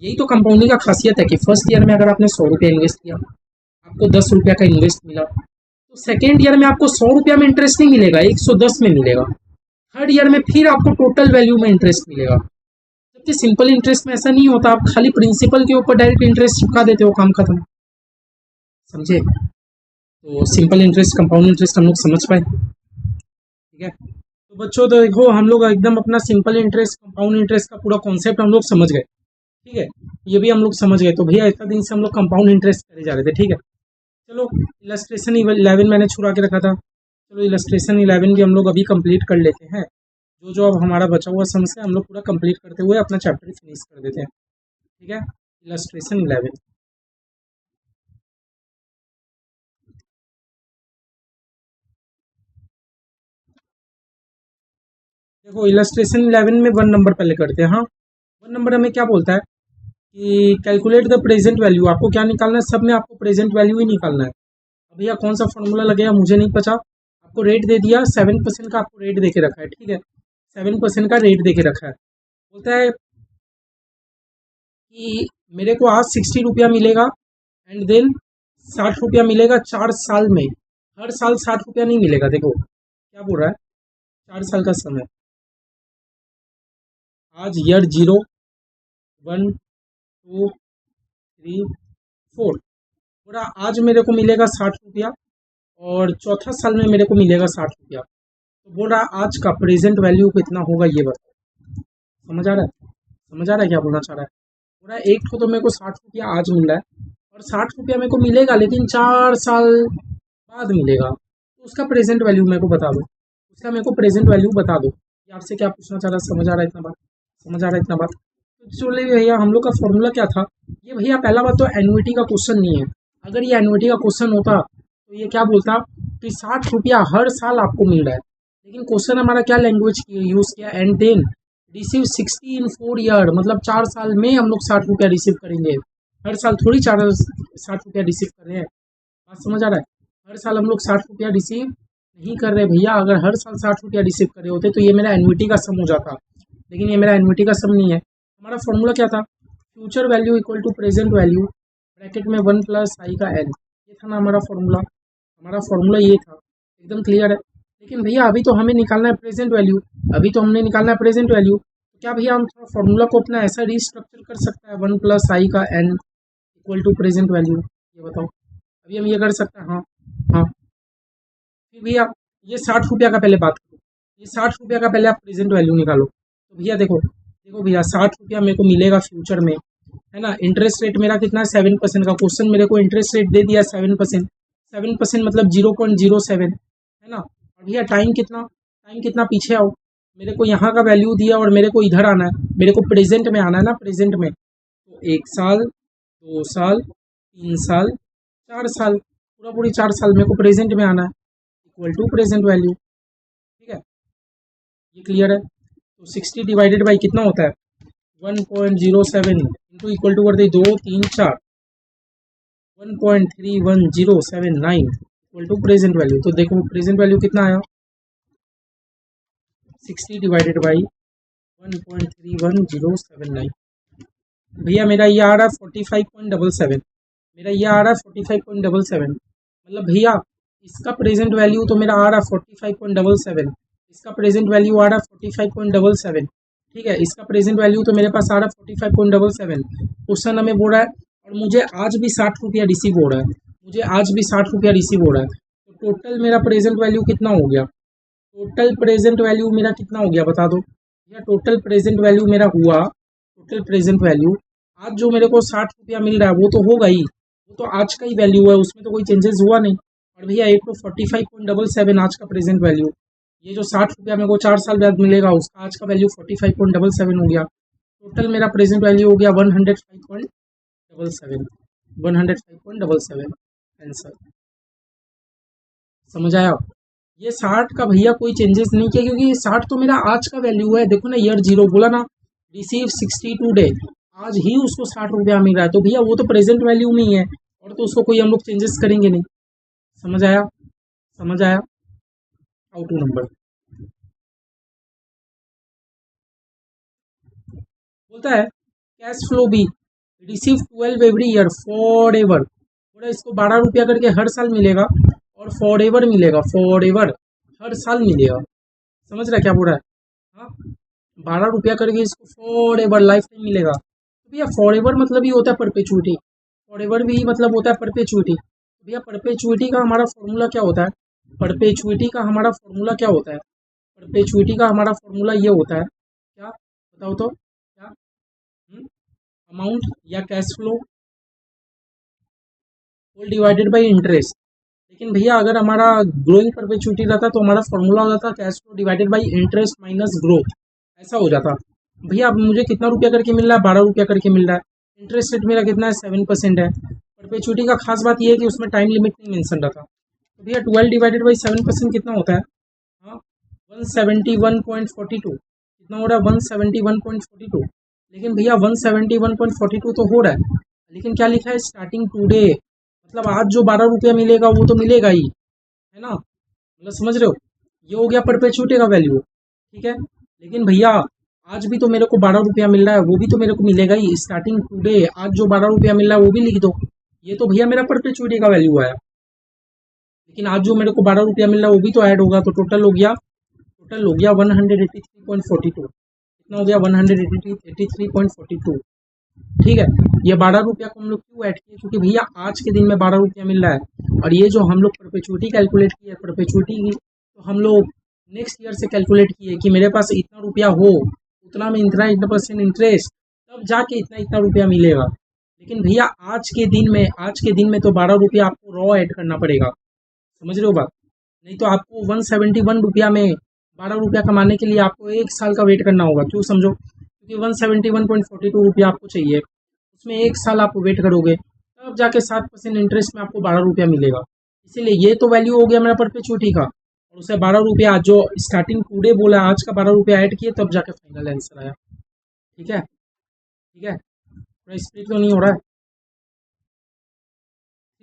यही तो कंपाउंडिंग का खासियत है कि फर्स्ट ईयर में अगर आपने 100 रुपया इन्वेस्ट किया, आपको 10 रुपया का इन्वेस्ट मिला, तो सेकेंड ईयर में आपको 100 रुपया में इंटरेस्ट नहीं मिलेगा, 110 में मिलेगा। थर्ड ईयर में फिर आपको टोटल वैल्यू में इंटरेस्ट मिलेगा। जबकि सिंपल इंटरेस्ट में ऐसा नहीं होता, आप खाली प्रिंसिपल के ऊपर डायरेक्ट इंटरेस्ट चुका देते हो, काम खत्म, समझे। तो सिंपल इंटरेस्ट कंपाउंड इंटरेस्ट हम लोग समझ पाए, ठीक है। तो बच्चों तो देखो हम लोग एकदम अपना सिंपल इंटरेस्ट कंपाउंड इंटरेस्ट का पूरा कॉन्सेप्ट हम लोग समझ गए, ठीक है। ये भी हम लोग समझ गए। तो भैया इतना दिन से हम लोग कंपाउंड इंटरेस्ट करे जा रहे थे, ठीक है। चलो इलस्ट्रेशन 11 मैंने छुड़ा के रखा था, चलो इलस्ट्रेशन 11 भी हम लोग अभी कंप्लीट कर लेते हैं। जो जो अब हमारा बचा हुआ सम्स है हम लोग पूरा कंप्लीट करते हुए अपना चैप्टर फिनिश कर देते हैं, ठीक है। इलस्ट्रेशन 11, देखो इलस्ट्रेशन 11 में 1 नंबर पहले करते हैं। हाँ 1 नंबर हमें क्या बोलता है कि कैलकुलेट द प्रेजेंट वैल्यू। आपको क्या निकालना है, सब में आपको प्रेजेंट वैल्यू ही निकालना है। अब भैया कौन सा फॉर्मूला लगेगा मुझे नहीं पता। आपको रेट दे दिया 7% का, आपको रेट दे के रखा है, ठीक है। 7% का रेट दे के रखा है। बोलता है कि मेरे को आज 60 रुपया मिलेगा एंड देन 60 रुपया मिलेगा 4 साल में। हर साल 60 रुपया नहीं मिलेगा। देखो क्या बोल रहा है, 4 साल का समय। आज ईयर 0, 1, 2, 3, 4, पूरा आज मेरे को मिलेगा 60 रुपया और चौथा साल में मेरे को मिलेगा 60 रुपया। तो बोल रहा है आज का प्रेजेंट वैल्यू कितना होगा ये बताओ। समझ आ रहा है, समझ आ रहा है क्या बोलना चाह रहा है। बोल रहा है एक तो मेरे को 60 रुपया आज मिल रहा है और 60 रुपया मेरे को मिलेगा लेकिन 4 साल बाद मिलेगा, तो उसका प्रेजेंट वैल्यू मेरे को बता दो। उसका मेरे को प्रेजेंट वैल्यू बता दो। ये आपसे क्या पूछना चाह रहा है, समझ आ रहा है इतना बात, समझ आ रहा है इतना बात। तो चलिए भैया हम लोग का फॉर्मूला क्या था। ये भैया पहला बात तो एन्युइटी का क्वेश्चन नहीं है। अगर ये एन्युइटी का क्वेश्चन होता तो ये क्या बोलता कि 60 रुपया हर साल आपको मिल रहा है, लेकिन क्वेश्चन हमारा क्या लैंग्वेज यूज किया, and then receive 60 in 4 year, मतलब 4 साल में हम लोग 60 रुपया रिसीव करेंगे। हर साल थोड़ी 60 रुपया रिसीव कर रहे हैं, बात समझ आ रहा है। हर साल हम लोग 60 रुपया रिसीव नहीं कर रहे भैया। अगर हर साल 60 रुपया रिसीव कर रहे होते तो ये मेरा एन्युइटी का सम हो जाता, लेकिन ये मेरा एन्युइटी का सम नहीं है। हमारा फॉर्मूला क्या था, future value equal to present value bracket में 1 प्लस आई का एन। ये था ना हमारा फॉर्मूला, हमारा फॉर्मूला ये था, एकदम क्लियर है। लेकिन भैया अभी तो हमें निकालना है प्रेजेंट वैल्यू, अभी तो हमने निकालना है प्रेजेंट वैल्यू। तो क्या भैया हम थोड़ा फॉर्मूला को अपना ऐसा रिस्ट्रक्चर कर सकता है, 1 प्लस आई का n equal to present value, ये बताओ। अभी हम ये कर सकते हैं, हाँ हाँ। फिर भैया ये 60 रुपया का पहले बात करो, ये 60 रुपया का पहले आप प्रेजेंट वैल्यू निकालो। तो भैया देखो देखो भैया 60 रुपया मेरे को मिलेगा फ्यूचर में, है ना। इंटरेस्ट रेट मेरा कितना है, 7% का। क्वेश्चन मेरे को इंटरेस्ट रेट दे दिया 7%, 7% मतलब 0.07, है ना। और भैया टाइम कितना, टाइम कितना, पीछे आओ। मेरे को यहाँ का वैल्यू दिया और मेरे को इधर आना है, मेरे को प्रेजेंट में आना है ना, प्रेजेंट में। तो तो 1 साल, 2 साल, 3 साल, 4 साल, पूरा पूरी 4 साल मेरे को प्रेजेंट में आना है, इक्वल टू प्रेजेंट वैल्यू। ठीक है, ये क्लियर है। तो 60 डिवाइडेड बाई कितना होता है 1.07 इंटू इक्वल टू करते 2 3 4 1.31079 इक्वल टू प्रेजेंट वैल्यू। तो देखो प्रेजेंट वैल्यू कितना आया 60 डिवाइडेड बाई 1.31079। भैया मेरा ये आ रहा है 45.77, मेरा ये आ रहा है 45.77, मतलब भैया इसका प्रेजेंट वैल्यू तो मेरा आ रहा है 45.77, इसका प्रेजेंट वैल्यू आ रहा है 45.77। ठीक है, इसका प्रेजेंट वैल्यू तो मेरे पास आ रहा है 45.77। क्वेश्चन हमें बोल रहा है और मुझे आज भी 60 रुपया रिसीव हो रहा है, मुझे आज भी 60 रुपया रिसीव हो रहा है। तो टोटल मेरा प्रेजेंट वैल्यू कितना हो गया, टोटल प्रेजेंट वैल्यू मेरा कितना हो गया बता दो भैया। टोटल प्रेजेंट वैल्यू मेरा हुआ, टोटल प्रेजेंट वैल्यू आज जो मेरे को 60 रुपया मिल रहा है वो तो होगा ही, वो तो आज का ही वैल्यू है, उसमें तो कोई चेंजेस हुआ नहीं। और भैया एक तो 45.77 आज का प्रेजेंट वैल्यू, ये जो 60 रुपया मेरे को 4 साल बाद मिलेगा उसका आज का वैल्यू 45.77 हो गया। टोटल मेरा प्रेजेंट वैल्यू हो गया 105.77, 105.77 आंसर। समझ आया? ये 60 का भैया कोई चेंजेस नहीं किया क्योंकि 60 तो मेरा आज का वैल्यू है। देखो ना ईयर 0 बोला ना, रिसीव 62 डे, आज ही उसको 60 रुपया मिल रहा है, तो भैया वो तो प्रेजेंट वैल्यू में ही है और तो उसको कोई हम लोग चेंजेस करेंगे नहीं। समझ आया? समझ आया? हाउ टू नंबर बोलता है cash flow be receive 12 every year forever, बोला इसको 12 रुपया करके हर साल मिलेगा और फॉर एवर मिलेगा, फॉर एवर हर साल मिलेगा। समझ रहा है क्या बोल रहा है? हाँ, 12 रुपया करके इसको फॉर एवर लाइफ टाइम मिलेगा। तो भैया फॉर एवर मतलब ही होता है परपेचुइटी, फॉर एवर भी मतलब होता है परपेचुइटी। भैया परपेचुइटी का हमारा फॉर्मूला क्या होता है, परपेचुइटी का हमारा फॉर्मूला क्या होता है, परपेचुइटी का हमारा फॉर्मूला ये होता है क्या बताओ तो क्या, अमाउंट या cash flow whole divided by interest. लेकिन भैया अगर हमारा ग्रोइंग परपेचुइटी रहता तो हमारा फॉर्मूला हो जाता cash flow divided by interest minus growth, ऐसा हो जाता। भैया अब मुझे कितना रुपया करके मिल रहा है 12 रुपया करके मिल रहा है, इंटरेस्ट रेट मेरा कितना है 7% है। परपेचुइटी का खास बात यह है कि उसमें टाइम लिमिट नहीं मेंशन रहता। तो भैया 12 डिवाइडेड बाई 7% कितना होता है, हाँ 171.42 कितना हो रहा है 171.42। लेकिन भैया 171.42 तो हो रहा है, लेकिन क्या लिखा है स्टार्टिंग टुडे, मतलब आज जो 12 रुपया मिलेगा वो तो मिलेगा ही, है ना, मतलब समझ रहे हो, ये हो गया परपेचुइटी का वैल्यू। ठीक है, लेकिन भैया आज भी तो मेरे को 12 रुपया मिल रहा है, वो भी तो मेरे को मिलेगा ही स्टार्टिंग टुडे, आज जो 12 रुपया मिल रहा है वो भी लिख दो, ये तो भैया मेरा परपेचुइटी का वैल्यू आया। लेकिन आज जो मेरे को 12 रुपया मिल रहा है वो भी तो ऐड होगा, तो टोटल हो गया 183.42, कितना हो गया 183.42। ठीक है, ये 12 रुपया को हम लोग क्यों ऐड किए, क्योंकि भैया आज के दिन में 12 रुपया मिल रहा है, और ये जो हम लोग परपेचुइटी कैलकुलेट किए परपेचुइटी की, तो हम लोग नेक्स्ट ईयर से कैलकुलेट किए कि मेरे पास इतना रुपया हो, उतना में इतना परसेंट इंटरेस्ट, तब जाके इतना इतना रुपया मिलेगा। लेकिन भैया आज के दिन में तो 12 रुपया आपको रॉ ऐड करना पड़ेगा, समझ रहे हो बात, नहीं तो आपको 171 रुपया में 12 रुपया कमाने के लिए आपको 1 साल का वेट करना होगा। क्यों समझो, क्योंकि 171.42 रुपया आपको चाहिए, उसमें 1 साल आप वेट करोगे तब जाके 7% इंटरेस्ट में आपको 12 रुपया मिलेगा। इसीलिए ये तो वैल्यू हो गया मेरा परपेचुइटी का, और उसे 12 रुपया जो स्टार्टिंग टुडे बोला आज का 12 रुपया ऐड किए तब जाके फाइनल आंसर आया। ठीक है, ठीक है, थोड़ा स्पीड तो नहीं हो रहा है।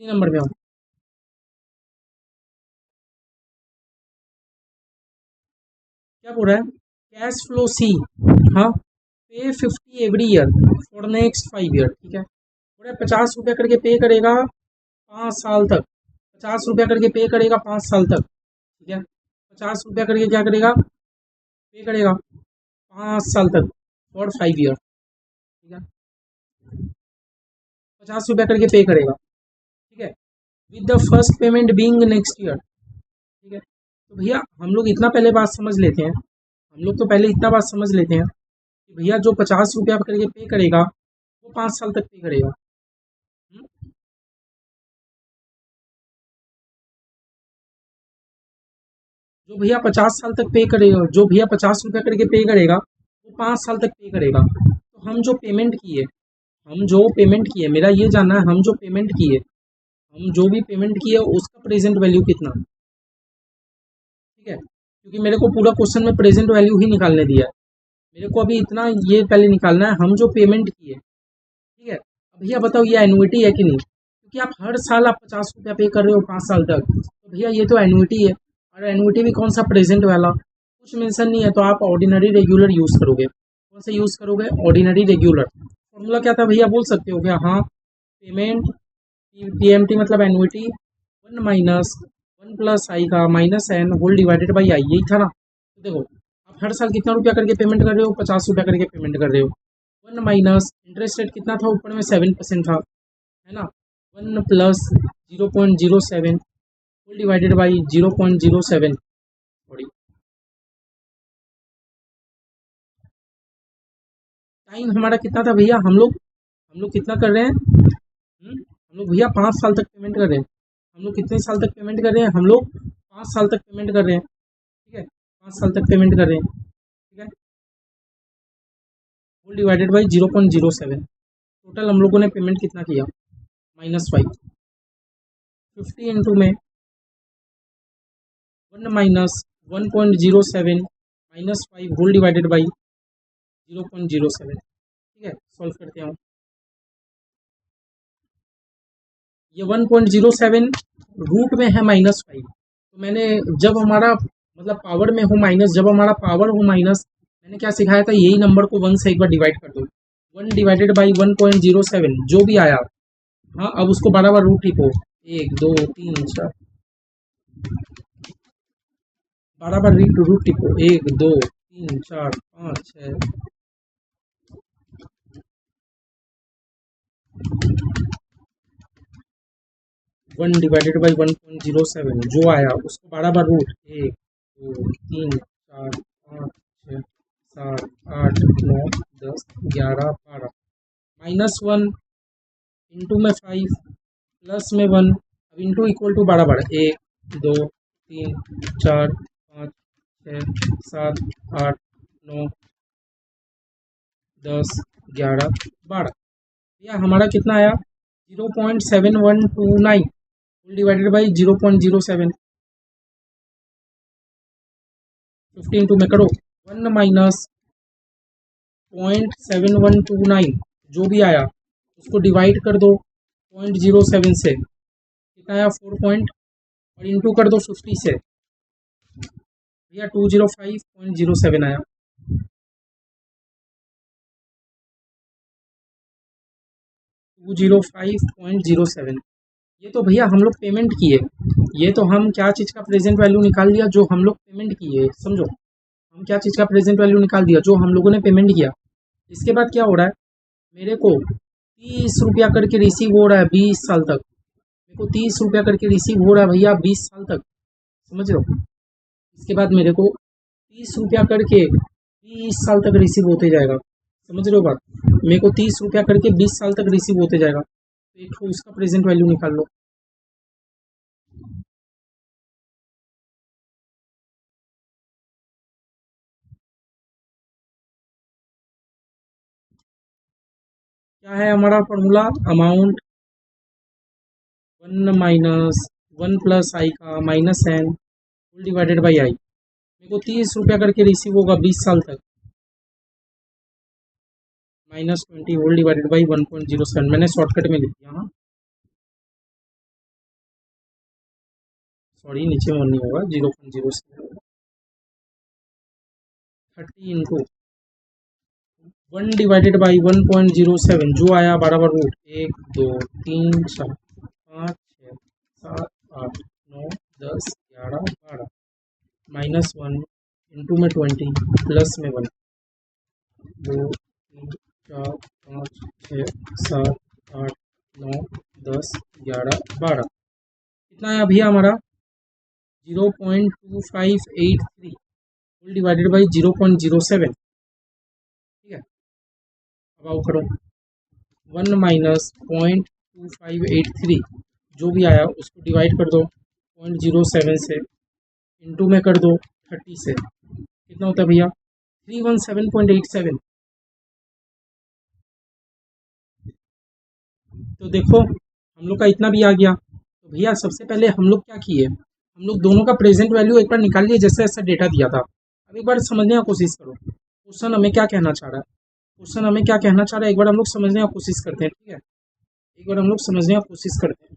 3 नंबर में हूँ, क्या बोल रहा है कैश फ्लो सी, हाँ पे 50 every year for next 5 year. ठीक है, बोल रहा है 50 रुपया करके पे करेगा 5 साल तक, 50 रुपया करके पे करेगा 5 साल तक। ठीक है, 50 रुपया करके क्या करेगा पे करेगा 5 साल तक फॉर 5 ईयर। ठीक है, 50 रुपया करके पे करेगा। ठीक है, with the first payment being next year. ठीक है, तो भैया हम लोग इतना पहले बात समझ लेते हैं, हम लोग तो पहले इतना बात समझ लेते हैं कि भैया जो 50 रुपया करके पे करेगा वो 5 साल तक पे करेगा। हम्म? जो भैया 50 साल तक पे करेगा, जो भैया 50 रुपया करके पे करेगा वो 5 साल तक पे करेगा। तो हम जो पेमेंट किए, हम जो पेमेंट किए, मेरा ये जानना है, हम जो पेमेंट किए, हम जो भी पेमेंट किए उसका प्रेजेंट वैल्यू कितना, ठीक है, क्योंकि मेरे को पूरा क्वेश्चन में प्रेजेंट वैल्यू ही निकालने दिया है। मेरे को अभी इतना ये पहले निकालना है, हम जो पेमेंट किए, ठीक है। अब भैया बताओ ये एन्युइटी है कि नहीं, क्योंकि आप हर साल आप 50 रुपया पे कर रहे हो 5 साल तक, तो भैया ये तो एन्युइटी है। और एन्युइटी भी कौन सा, प्रेजेंट वाला, कुछ मेंशन नहीं है, तो आप ऑर्डिनरी रेगुलर यूज़ करोगे। कौन सा यूज़ करोगे, ऑर्डिनरी रेगुलर। फॉर्मूला क्या था भैया, बोल सकते हो क्या, हाँ, पेमेंट पीएमटी मतलब एन्युइटी 1 - 1 + i का -n whole divided by i, यही था ना। तो देखो आप हर साल कितना रुपया करके पेमेंट कर रहे हो, 50 रुपया करके पेमेंट कर रहे हो। 1 माइनस इंटरेस्ट रेट कितना था, ऊपर में 7% था, है ना। 1 + 0.07 whole divided by 0.07, sorry, time हमारा कितना था भैया, हम लोग कितना कर रहे हैं, हम लोग भैया 5 साल तक पेमेंट कर रहे हैं। हम लोग कितने साल तक पेमेंट कर रहे हैं, हम लोग 5 साल तक पेमेंट कर रहे हैं, ठीक है, 5 साल तक पेमेंट कर रहे हैं, ठीक है। होल डिवाइडेड बाई 0.07, टोटल हम लोगों ने पेमेंट कितना किया, -5, 50 इंटू में 1 - 1.07 -5 होल डिवाइडेड बाई 0.07, ठीक है। सॉल्व करते हैं, ये 1.07 रूट में है -5, तो मैंने जब हमारा मतलब पावर में हो माइनस, जब हमारा पावर हो माइनस, मैंने क्या सिखाया था, यही नंबर को 1 से एक बार डिवाइड कर दो, 1 डिवाइडेड बाई 1.07 जो भी आया, हाँ, अब उसको बराबर रूट टिपो, 1 2 3 4, बराबर रूट टिपो, 1 2 3 4 5 6, 1 डिवाइडेड बाई 1.07 जो आया उसको बराबर रूट, 1 2 3 4 5 6 7 8 9 10 11 12, -1 इंटू में 5 प्लस में 1, अब इंटू इक्वल टू बराबर 1 2 3 4 5 6 7 8 9 10 11 12, यह हमारा कितना आया, 0.7129 डिवाइडेड बाई 0.07, 50 इंटू में करो, 1 माइनस 0.7129 जो भी आया उसको डिवाइड कर दो 0.07 से, कितना आया 4 पॉइंट, और इंटू कर दो 50 से, भैया 205.07 आया। 205.07, ये तो भैया हम लोग पेमेंट किए, ये तो हम क्या चीज़ का प्रेजेंट वैल्यू निकाल लिया, जो हम लोग पेमेंट किए, समझो, हम क्या चीज़ का प्रेजेंट वैल्यू निकाल दिया, जो हम लोगों ने पेमेंट किया। इसके बाद क्या हो रहा है, मेरे को 30 रुपया करके रिसीव हो रहा है 20 साल तक, मेरे को 30 रुपया करके रिसीव हो रहा है भैया 20 साल तक, समझ रहे हो। इसके बाद मेरे को 30 रुपया करके 20 साल तक रिसीव होते जाएगा, समझ रहे हो बात, मेरे को 30 रुपया करके 20 साल तक रिसीव होते जाएगा, तो एक तो उसका प्रेजेंट वैल्यू निकाल लो। क्या है हमारा फॉर्मूला, अमाउंट 1 - 1 + i का -n whole divided by i, मेरे को 30 रुपया करके रिसीव होगा 20 साल तक, -20 होल डिवाइडेड बाई 1.07, मैंने शॉर्टकट में लिख दिया, हाँ, सॉरी नीचे में नहीं होगा, 0.07, 30 इंटू 1 डिवाइडेड बाई 1.07 जो आया बराबर रूट, 1 2 3 4 5 6 7 8 9 10 11 12, -1 इंटू में 20 प्लस में 1 2 3 4 5 6 7 8 9 10 11 12, कितना आया भैया हमारा 0.2583 होल डिवाइडेड बाई 0.07, ठीक है। अब आओ करो 1 - 0.2583 जो भी आया उसको डिवाइड कर दो 0.07 से, इंटू में कर दो 30 से, कितना होता है भैया 317.87, तो देखो हम लोग का इतना भी आ गया। तो भैया सबसे पहले हम लोग क्या किए, हम लोग दोनों का प्रेजेंट वैल्यू एक बार निकाल लिए जैसे ऐसा डेटा दिया था। अब एक बार समझने का कोशिश करो क्वेश्चन हमें क्या कहना चाह रहा है, क्वेश्चन हमें क्या कहना चाह रहा है एक बार हम लोग समझने का कोशिश करते हैं। ठीक है, एक बार हम लोग समझने का कोशिश करते हैं।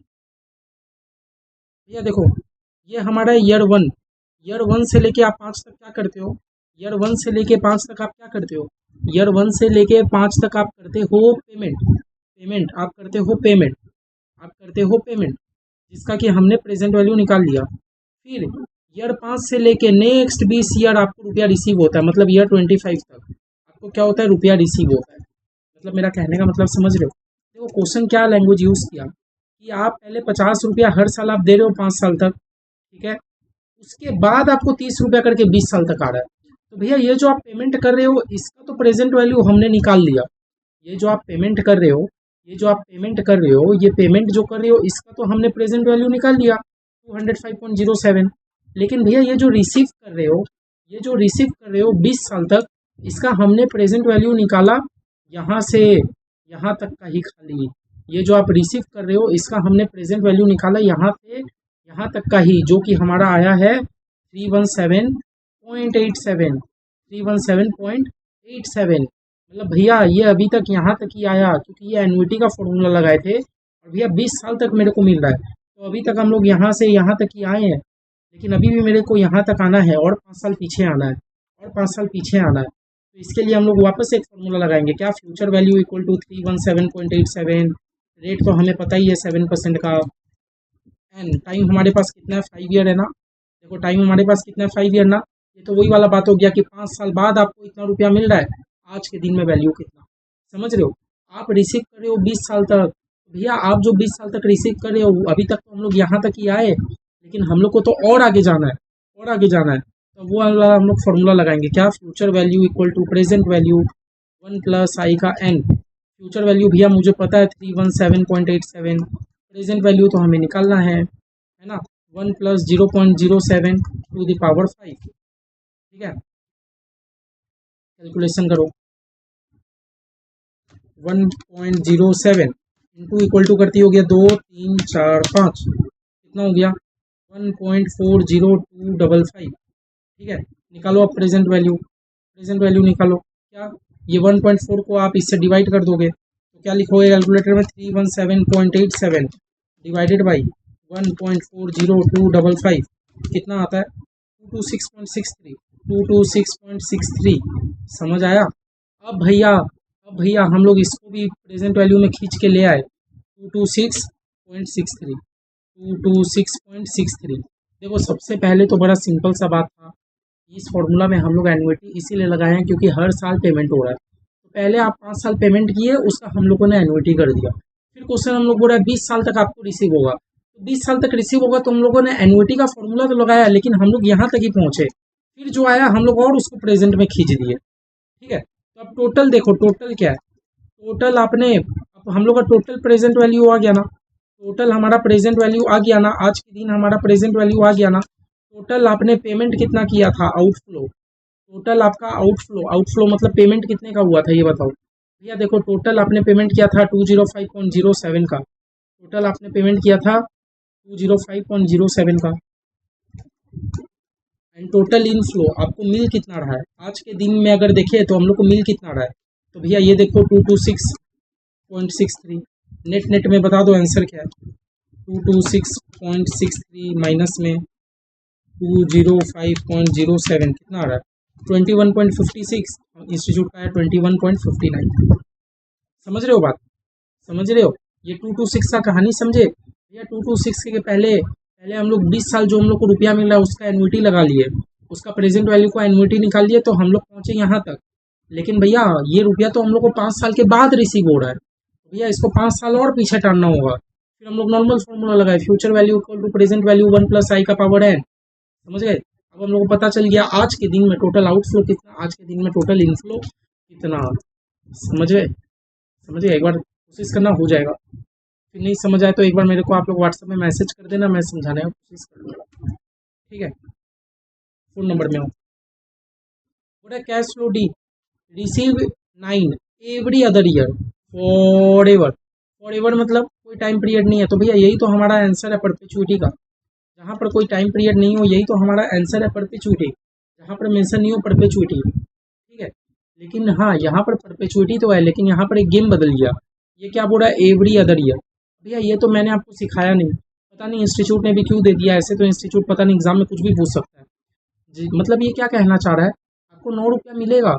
भैया देखो ये हमारा ईयर 1 से लेके आप 5 तक क्या करते हो, ईयर 1 से लेके 5 तक आप क्या करते हो, ईयर 1 से लेके 5 तक आप करते हो पेमेंट आप करते हो पेमेंट जिसका कि हमने प्रेजेंट वैल्यू निकाल लिया। फिर ईयर 5 से लेके नेक्स्ट 20 ईयर आपको रुपया रिसीव होता है, मतलब ईयर 25 तक आपको क्या होता है, रुपया रिसीव होता है। मतलब मेरा कहने का मतलब समझ रहे हो। देखो क्वेश्चन क्या लैंग्वेज यूज़ किया कि आप पहले 50 रुपया हर साल आप दे रहे हो 5 साल तक, ठीक है, उसके बाद आपको 30 रुपया करके 20 साल तक आ रहा है। तो भैया ये जो आप पेमेंट कर रहे हो इसका तो प्रेजेंट वैल्यू हमने निकाल लिया। ये जो आप पेमेंट कर रहे हो, ये पेमेंट जो कर रहे हो इसका तो हमने प्रेजेंट वैल्यू निकाल लिया 205.07। लेकिन भैया ये जो रिसीव कर रहे हो 20 साल तक, इसका हमने प्रेजेंट वैल्यू निकाला यहाँ से यहाँ तक का ही खाली। ये जो आप रिसीव कर रहे हो इसका हमने प्रेजेंट वैल्यू निकाला यहाँ से यहाँ तक का ही, जो कि हमारा आया है 317.87। मतलब भैया ये अभी तक यहाँ तक ही आया क्योंकि ये एन्युटी का फॉर्मूला लगाए थे और भैया 20 साल तक मेरे को मिल रहा है। तो अभी तक हम लोग यहाँ से यहाँ तक ही आए हैं, लेकिन अभी भी मेरे को यहाँ तक आना है और 5 साल पीछे आना है तो इसके लिए हम लोग वापस एक फॉर्मूला लगाएंगे। क्या, future value equal to 317.87। Rate तो हमें पता ही है 7% का। एन टाइम हमारे पास कितना है, 5 ईयर है ना। देखो टाइम हमारे पास कितना है, 5 ईयर ना। ये तो वही वाला बात हो गया कि 5 साल बाद आपको इतना रुपया मिल रहा है, आज के दिन में वैल्यू कितना, समझ रहे हो। आप रिसीव कर रहे हो 20 साल तक, भैया आप जो 20 साल तक रिसीव कर रहे हो अभी तक तो हम लोग यहाँ तक ही आए, लेकिन हम लोग को तो और आगे जाना है तो वो वाला हम लोग फॉर्मूला लगाएंगे। क्या, future value equal to present value 1 plus आई का एन। फ्यूचर वैल्यू भैया मुझे पता है 317.87, प्रेजेंट वैल्यू तो हमें निकालना है ना, 1 प्लस 0.07 टू द पावर 5। ठीक है, कैलकुलेशन करो। 1.07 इंटू इक्वल टू करती हो गया 2 3 4 5, कितना हो गया 1.40255। ठीक है, निकालो आप प्रेजेंट वैल्यू निकालो। क्या, ये 1.4 को आप इससे डिवाइड कर दोगे तो क्या लिखोगे कैलकुलेटर में, 317.87 डिवाइडेड बाई 1.40255 कितना आता है, 226.63। समझ आया। अब भैया हम लोग इसको भी प्रेजेंट वैल्यू में खींच के ले आए 226.63। देखो सबसे पहले तो बड़ा सिंपल सा बात था, इस फॉर्मूला में हम लोग एन्युटी इसीलिए लगाए हैं क्योंकि हर साल पेमेंट हो रहा है। तो पहले आप 5 साल पेमेंट किए, उसका हम लोगों ने एन्युटी कर दिया। फिर क्वेश्चन हम लोग बोल रहा है 20 साल तक आपको रिसीव होगा, तो 20 साल तक रिसीव होगा तो हम लोगों ने एन्युटी का फॉर्मूला तो लगाया, लेकिन हम लोग यहाँ तक ही पहुँचे। फिर जो आया हम लोग और उसको प्रेजेंट में खींच दिए। ठीक है, तो अब टोटल देखो, टोटल क्या है, टोटल आपने, अब हम लोग का टोटल प्रेजेंट वैल्यू आ गया ना, टोटल हमारा प्रेजेंट वैल्यू आ गया ना, आज के दिन हमारा प्रेजेंट वैल्यू आ गया ना। टोटल आपने पेमेंट कितना किया था, आउटफ्लो, टोटल आपका आउटफ्लो मतलब पेमेंट कितने का हुआ था ये बताओ भैया। देखो टोटल आपने पेमेंट किया था 205.07 का, टोटल आपने पेमेंट किया था 205.07 का। एंड टोटल इनफ्लो आपको मिल कितना रहा है, आज के दिन में अगर देखें तो हम लोग को मिल कितना रहा है, तो भैया ये देखो 226.63। नेट में बता दो आंसर क्या है, 226.63 माइनस में 205.07 कितना आ रहा है, 21.56। इंस्टीट्यूट का है 21.59। समझ रहे हो बात, समझ रहे हो। ये 226 का कहानी समझे भैया। 226 के पहले हम लोग 20 साल जो हम लोग को रुपया मिल रहा है उसका एन्युटी लगा लिए, उसका प्रेजेंट वैल्यू को एन्युटी निकाल लिए, तो हम लोग पहुंचे यहाँ तक। लेकिन भैया ये रुपया तो हम लोग को 5 साल के बाद रिसीव हो रहा है, भैया इसको 5 साल और पीछे टालना होगा। फिर हम लोग नॉर्मल फॉर्मूला लगाए, future value equal to present value 1 plus आई का पावर एन। समझ गए। अब हम लोग को पता चल गया आज के दिन में टोटल आउटफ्लो कितना, आज के दिन में टोटल इनफ्लो कितना। समझ गए। एक बार कोशिश करना, हो जाएगा। फिर नहीं समझ आए तो एक बार मेरे को आप लोग व्हाट्सएप में मैसेज कर देना, मैं समझाने की कोशिश करूँगा। ठीक है, फोन नंबर में हो। Cash flow D receive 9 every other year for for ever मतलब कोई टाइम पीरियड नहीं है, तो भैया यही तो हमारा आंसर है परपेचुइटी का। जहाँ पर कोई टाइम पीरियड नहीं हो यही तो हमारा आंसर है परपेचुइटी, जहाँ पर मेंशन नहीं हो परपेचुइटी, ठीक है। लेकिन हाँ यहाँ पर परपेचुइटी तो है, लेकिन यहाँ पर एक गेम बदल गया। ये क्या बोल रहा है, एवरी अदर ईयर। भैया ये तो मैंने आपको सिखाया नहीं, पता नहीं इंस्टीट्यूट ने भी क्यों दे दिया ऐसे, तो इंस्टीट्यूट पता नहीं एग्जाम में कुछ भी पूछ सकता है जी। मतलब ये क्या कहना चाह रहा है, आपको 9 रुपया मिलेगा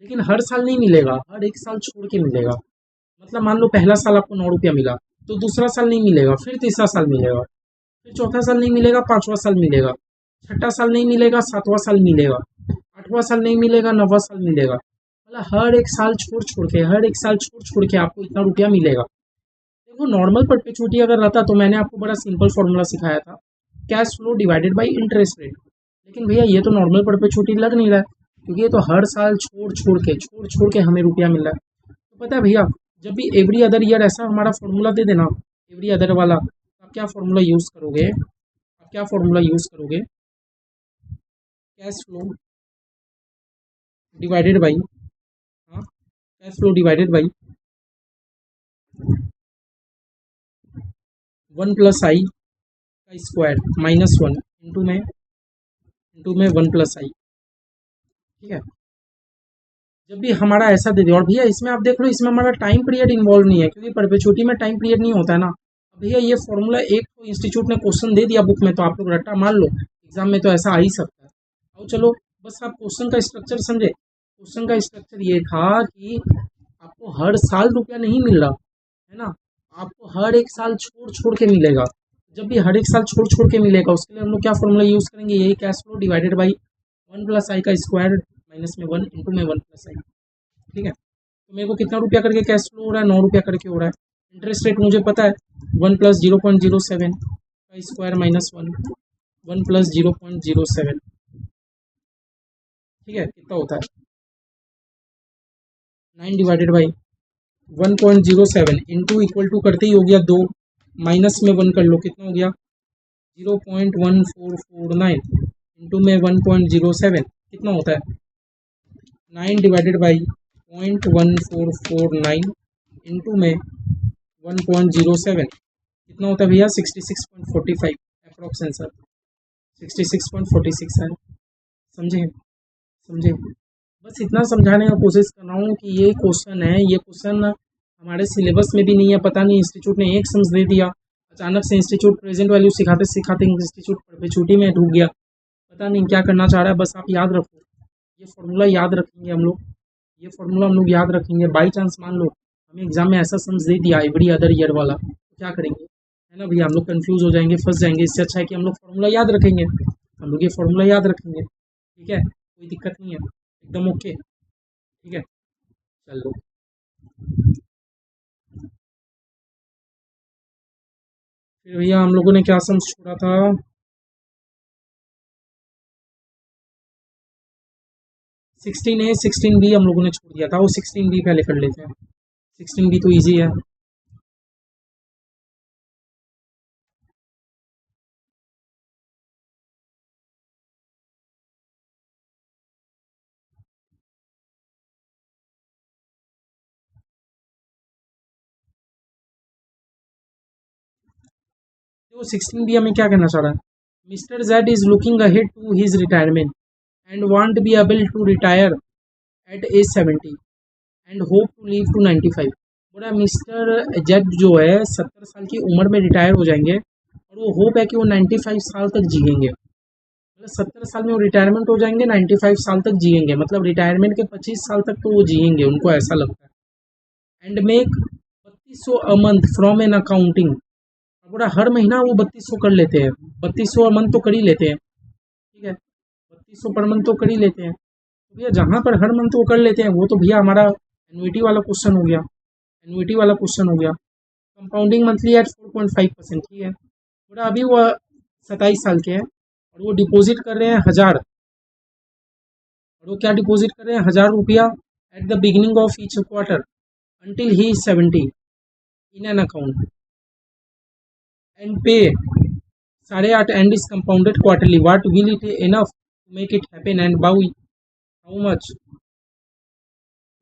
लेकिन हर साल नहीं मिलेगा, हर एक साल छोड़ के मिलेगा। मतलब मान लो पहला साल आपको 9 रुपया मिला, तो दूसरा साल नहीं मिलेगा, फिर तीसरा साल मिलेगा, फिर चौथा साल नहीं मिलेगा, पांचवा साल मिलेगा, छठा साल नहीं मिलेगा, सातवां साल मिलेगा, आठवां साल नहीं मिलेगा, नौवां साल मिलेगा। मतलब हर एक साल छोड़ छोड़ के, हर एक साल छोड़ छोड़ के आपको इतना रुपया मिलेगा। देखो नॉर्मल परपेचुइटी अगर रहता तो मैंने आपको बड़ा सिंपल फॉर्मूला सिखाया था, cash flow divided by interest rate. लेकिन भैया ये तो नॉर्मल परपेचुइटी लग नहीं रहा है, क्योंकि ये तो हर साल छोड़ छोड़ के हमें रुपया मिल रहा है। तो पता है भैया, जब भी एवरी अदर ईयर ऐसा हमारा फॉर्मूला दे देना, एवरी अदर वाला, तो आप क्या फॉर्मूला यूज़ करोगे, आप क्या फॉर्मूला यूज़ करोगे, कैश फ्लो डिवाइडेड बाई, हाँ cash flow divided by 1 + i का स्क्वायर -1 इंटू में 1 + i, ठीक है। जब भी हमारा ऐसा दे दे, और भैया इसमें आप देख लो इसमें हमारा टाइम पीरियड इन्वॉल्व नहीं है, क्योंकि परपेचुइटी में टाइम पीरियड नहीं होता है ना। भैया ये फॉर्मूला एक तो इंस्टीट्यूट ने क्वेश्चन दे दिया बुक में, तो आप लोग रट्टा मान लो एग्जाम में तो ऐसा आ ही सकता है। और चलो बस आप क्वेश्चन का स्ट्रक्चर समझे, क्वेश्चन का स्ट्रक्चर ये था कि आपको हर साल रुपया नहीं मिल रहा है ना, आपको हर एक साल छोड़ छोड़ के मिलेगा। जब भी हर एक साल छोड़ छोड़ के मिलेगा, उसके लिए हम लोग क्या फॉर्मूला यूज़ करेंगे, यही cash flow divided by 1 + i का स्क्वायर -1 इंटू में 1 + i, ठीक है। तो मेरे को कितना रुपया करके कैश फ्लो हो रहा है, 9 रुपया करके हो रहा है। इंटरेस्ट रेट मुझे पता है 1 + 0.07 का स्क्वायर -1, 1 + 0.07, ठीक है। कितना होता है 9 divided by 1.07 into equal to करते ही हो गया 2, माइनस में 1 कर लो, कितना हो गया 0.1449 इंटू में 1.07, कितना होता है 9 डिवाइडेड बाई 0.1449 इंटू में 1.07, कितना होता है भैया 66.45 अप्रॉक्स आंसर 66.46 है। समझे समझे, बस इतना समझाने का कोशिश कर रहा हूँ कि ये क्वेश्चन है, ये क्वेश्चन हमारे सिलेबस में भी नहीं है, पता नहीं इंस्टीट्यूट ने एक सम्स दे दिया, अचानक से इंस्टीट्यूट प्रेजेंट वैल्यू सिखाते सिखाते इंस्टीट्यूट परपेचुइटी में ढूक गया, पता नहीं क्या करना चाह रहा है। बस आप याद रखो, ये फॉर्मूला याद रखेंगे हम लोग, ये फॉर्मूला हम लोग याद रखेंगे। बाई चांस मान लो हमें एग्जाम में ऐसा सम्स दे दिया एवरी अदर ईयर वाला, तो क्या करेंगे, है ना भैया, हम लोग कंफ्यूज हो जाएंगे, फंस जाएंगे। इससे अच्छा है कि हम लोग फॉर्मूला याद रखेंगे, हम लोग ये फॉर्मूला याद रखेंगे, ठीक है, कोई दिक्कत नहीं है, एकदम ओके, ठीक है। चलो फिर भैया हम लोगों ने क्या सम्स छोड़ा था, 16A 16B हम लोगों ने छोड़ दिया था, वो 16B पहले कर लेते हैं, 16B तो ईजी है। तो 16B हमें क्या कहना चाह रहा है, mister Z is looking ahead to his retirement and want be able to retire at age 70 and hope to live to 95। बोला मिस्टर जेड जो है 70 साल की उम्र में रिटायर हो जाएंगे, और वो होप है कि वो 95 साल तक जिएंगे। मतलब 70 साल में वो रिटायरमेंट हो जाएंगे, 95 साल तक जिएंगे, मतलब रिटायरमेंट के 25 साल तक तो वो जिएंगे, उनको ऐसा लगता है। And make 3200 a month from an accounting, बोला हर महीना वो 3200 कर लेते हैं, 3200 अ मंथ तो कर ही लेते हैं, ठीक है, 3200 पर मंथ तो कर ही लेते हैं। तो भैया जहाँ पर हर मंथ वो कर लेते हैं, वो तो भैया हमारा एनुइटी वाला क्वेश्चन हो गया, एनुइटी वाला क्वेश्चन हो गया। कंपाउंडिंग मंथली एट 4.5%, ठीक है। बोला अभी वो 27 साल के हैं और वो डिपॉजिट कर रहे हैं 1000, और वो क्या डिपॉजिट कर रहे हैं 1000 रुपया eight the beginning of each quarter until he is 70 in an account and pay 8.5 and is compounded quarterly. What will it enough to make it happen and how much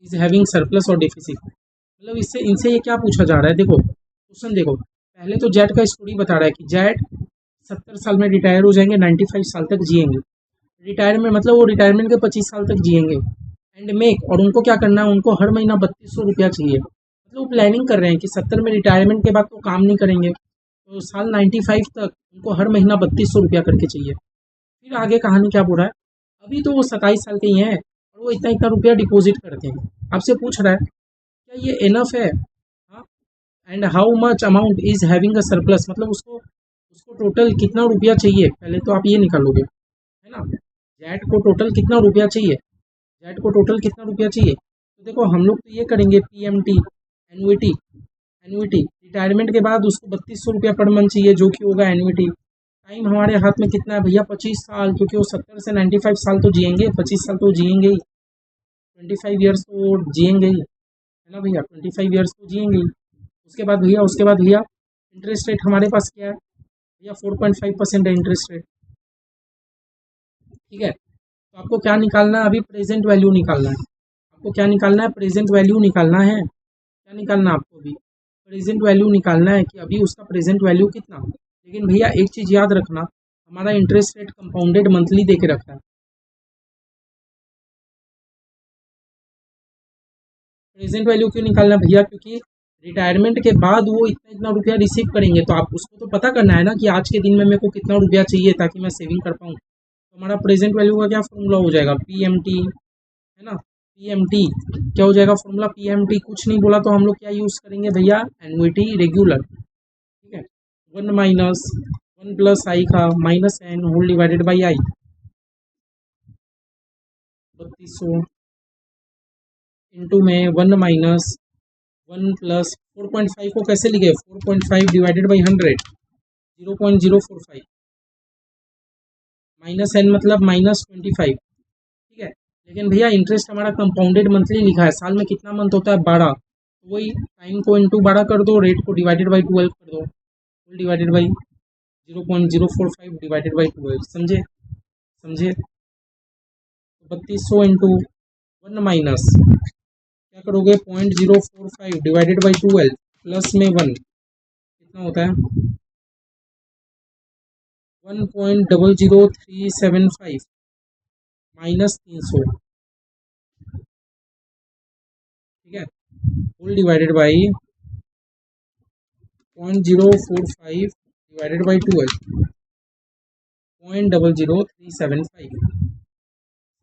is having surplus or deficit? मतलब इससे इनसे ये क्या पूछा जा रहा है, देखो क्वेश्चन देखो, पहले तो जेट का स्टोरी बता रहा है कि जेट 70 साल में रिटायर हो जाएंगे, 95 साल तक जिएंगे। रिटायर में मतलब वो रिटायरमेंट के 25 साल तक जिएंगे। एंड मेक, और उनको क्या करना है, उनको हर महीना 3200 रुपया चाहिए। मतलब वो प्लानिंग कर रहे हैं कि 70 में रिटायरमेंट के बाद तो काम नहीं करेंगे, तो साल 95 तक उनको हर महीना 3200 रुपया करके चाहिए। फिर आगे कहानी क्या बोल रहा है, अभी तो वो 27 साल के ही हैं और वो इतना इतना रुपया डिपॉजिट करते हैं। आपसे पूछ रहा है क्या ये इनफ है, हाँ, and how much amount is having a surplus, मतलब उसको उसको टोटल कितना रुपया चाहिए, पहले तो आप ये निकालोगे, है ना। जेट को टोटल कितना रुपया चाहिए, जेट को टोटल कितना रुपया चाहिए, तो देखो हम लोग तो ये करेंगे पीएमटी, एनुइटी, एनुइटी रिटायरमेंट के बाद उसको 3200 रुपया पर मंथ चाहिए, जो कि होगा एनुइटी। टाइम हमारे हाथ में कितना है भैया, 25 साल, क्योंकि वो 70 से 95 साल तो जिएंगे, 25 साल तो जिएंगे ही, 25 ईयर्स तो जिएंगे ही, है ना भैया, 25 ईयर्स तो जिएंगे ही। उसके बाद भैया इंटरेस्ट रेट हमारे पास क्या है भैया, 4.5% है इंटरेस्ट रेट, ठीक है। तो आपको क्या निकालना है अभी, प्रेजेंट वैल्यू निकालना है। आपको क्या निकालना है, प्रेजेंट वैल्यू निकालना है। क्या निकालना है आपको अभी, प्रेजेंट वैल्यू निकालना है कि अभी उसका प्रेजेंट वैल्यू कितना। लेकिन भैया एक चीज़ याद रखना, हमारा इंटरेस्ट रेट कंपाउंडेड मंथली दे के रखा है। प्रेजेंट वैल्यू क्यों निकालना है भैया, क्योंकि रिटायरमेंट के बाद वो इतना इतना रुपया रिसीव करेंगे, तो आप उसको तो पता करना है ना कि आज के दिन में मेरे को कितना रुपया चाहिए ताकि मैं सेविंग कर पाऊँ। तो हमारा प्रेजेंट वैल्यू का क्या फॉर्मूला हो जाएगा, पीएमटी, है ना। पीएमटी क्या हो जाएगा फॉर्मूला, पीएमटी कुछ नहीं बोला तो हम लोग क्या यूज़ करेंगे भैया, एनुइटी रेगुलर, ठीक है। 1 माइनस 1 प्लस आई का minus n whole divided by i, 3200 into में 1 माइनस 1 प्लस 4.5 को कैसे लिखे, 4.5 डिवाइडेड बाई 100, 0.045, माइनस एन मतलब -25, ठीक है। लेकिन भैया इंटरेस्ट हमारा कंपाउंडेड मंथली लिखा है, साल में कितना मंथ होता है, 12, तो वही टाइम को इंटू 12 कर दो, रेट को डिवाइडेड बाई 12 कर दो, whole divided by 0.045 divided by 12, समझे समझे। 3200 इंटू 1 माइनस क्या करोगे, 0.045 डिवाइडेड बाई 12 प्लस में 1 कितना होता है, 1.00375 माइनस 300, ठीक है, whole divided by 0.045 divided by 12, 0.00375,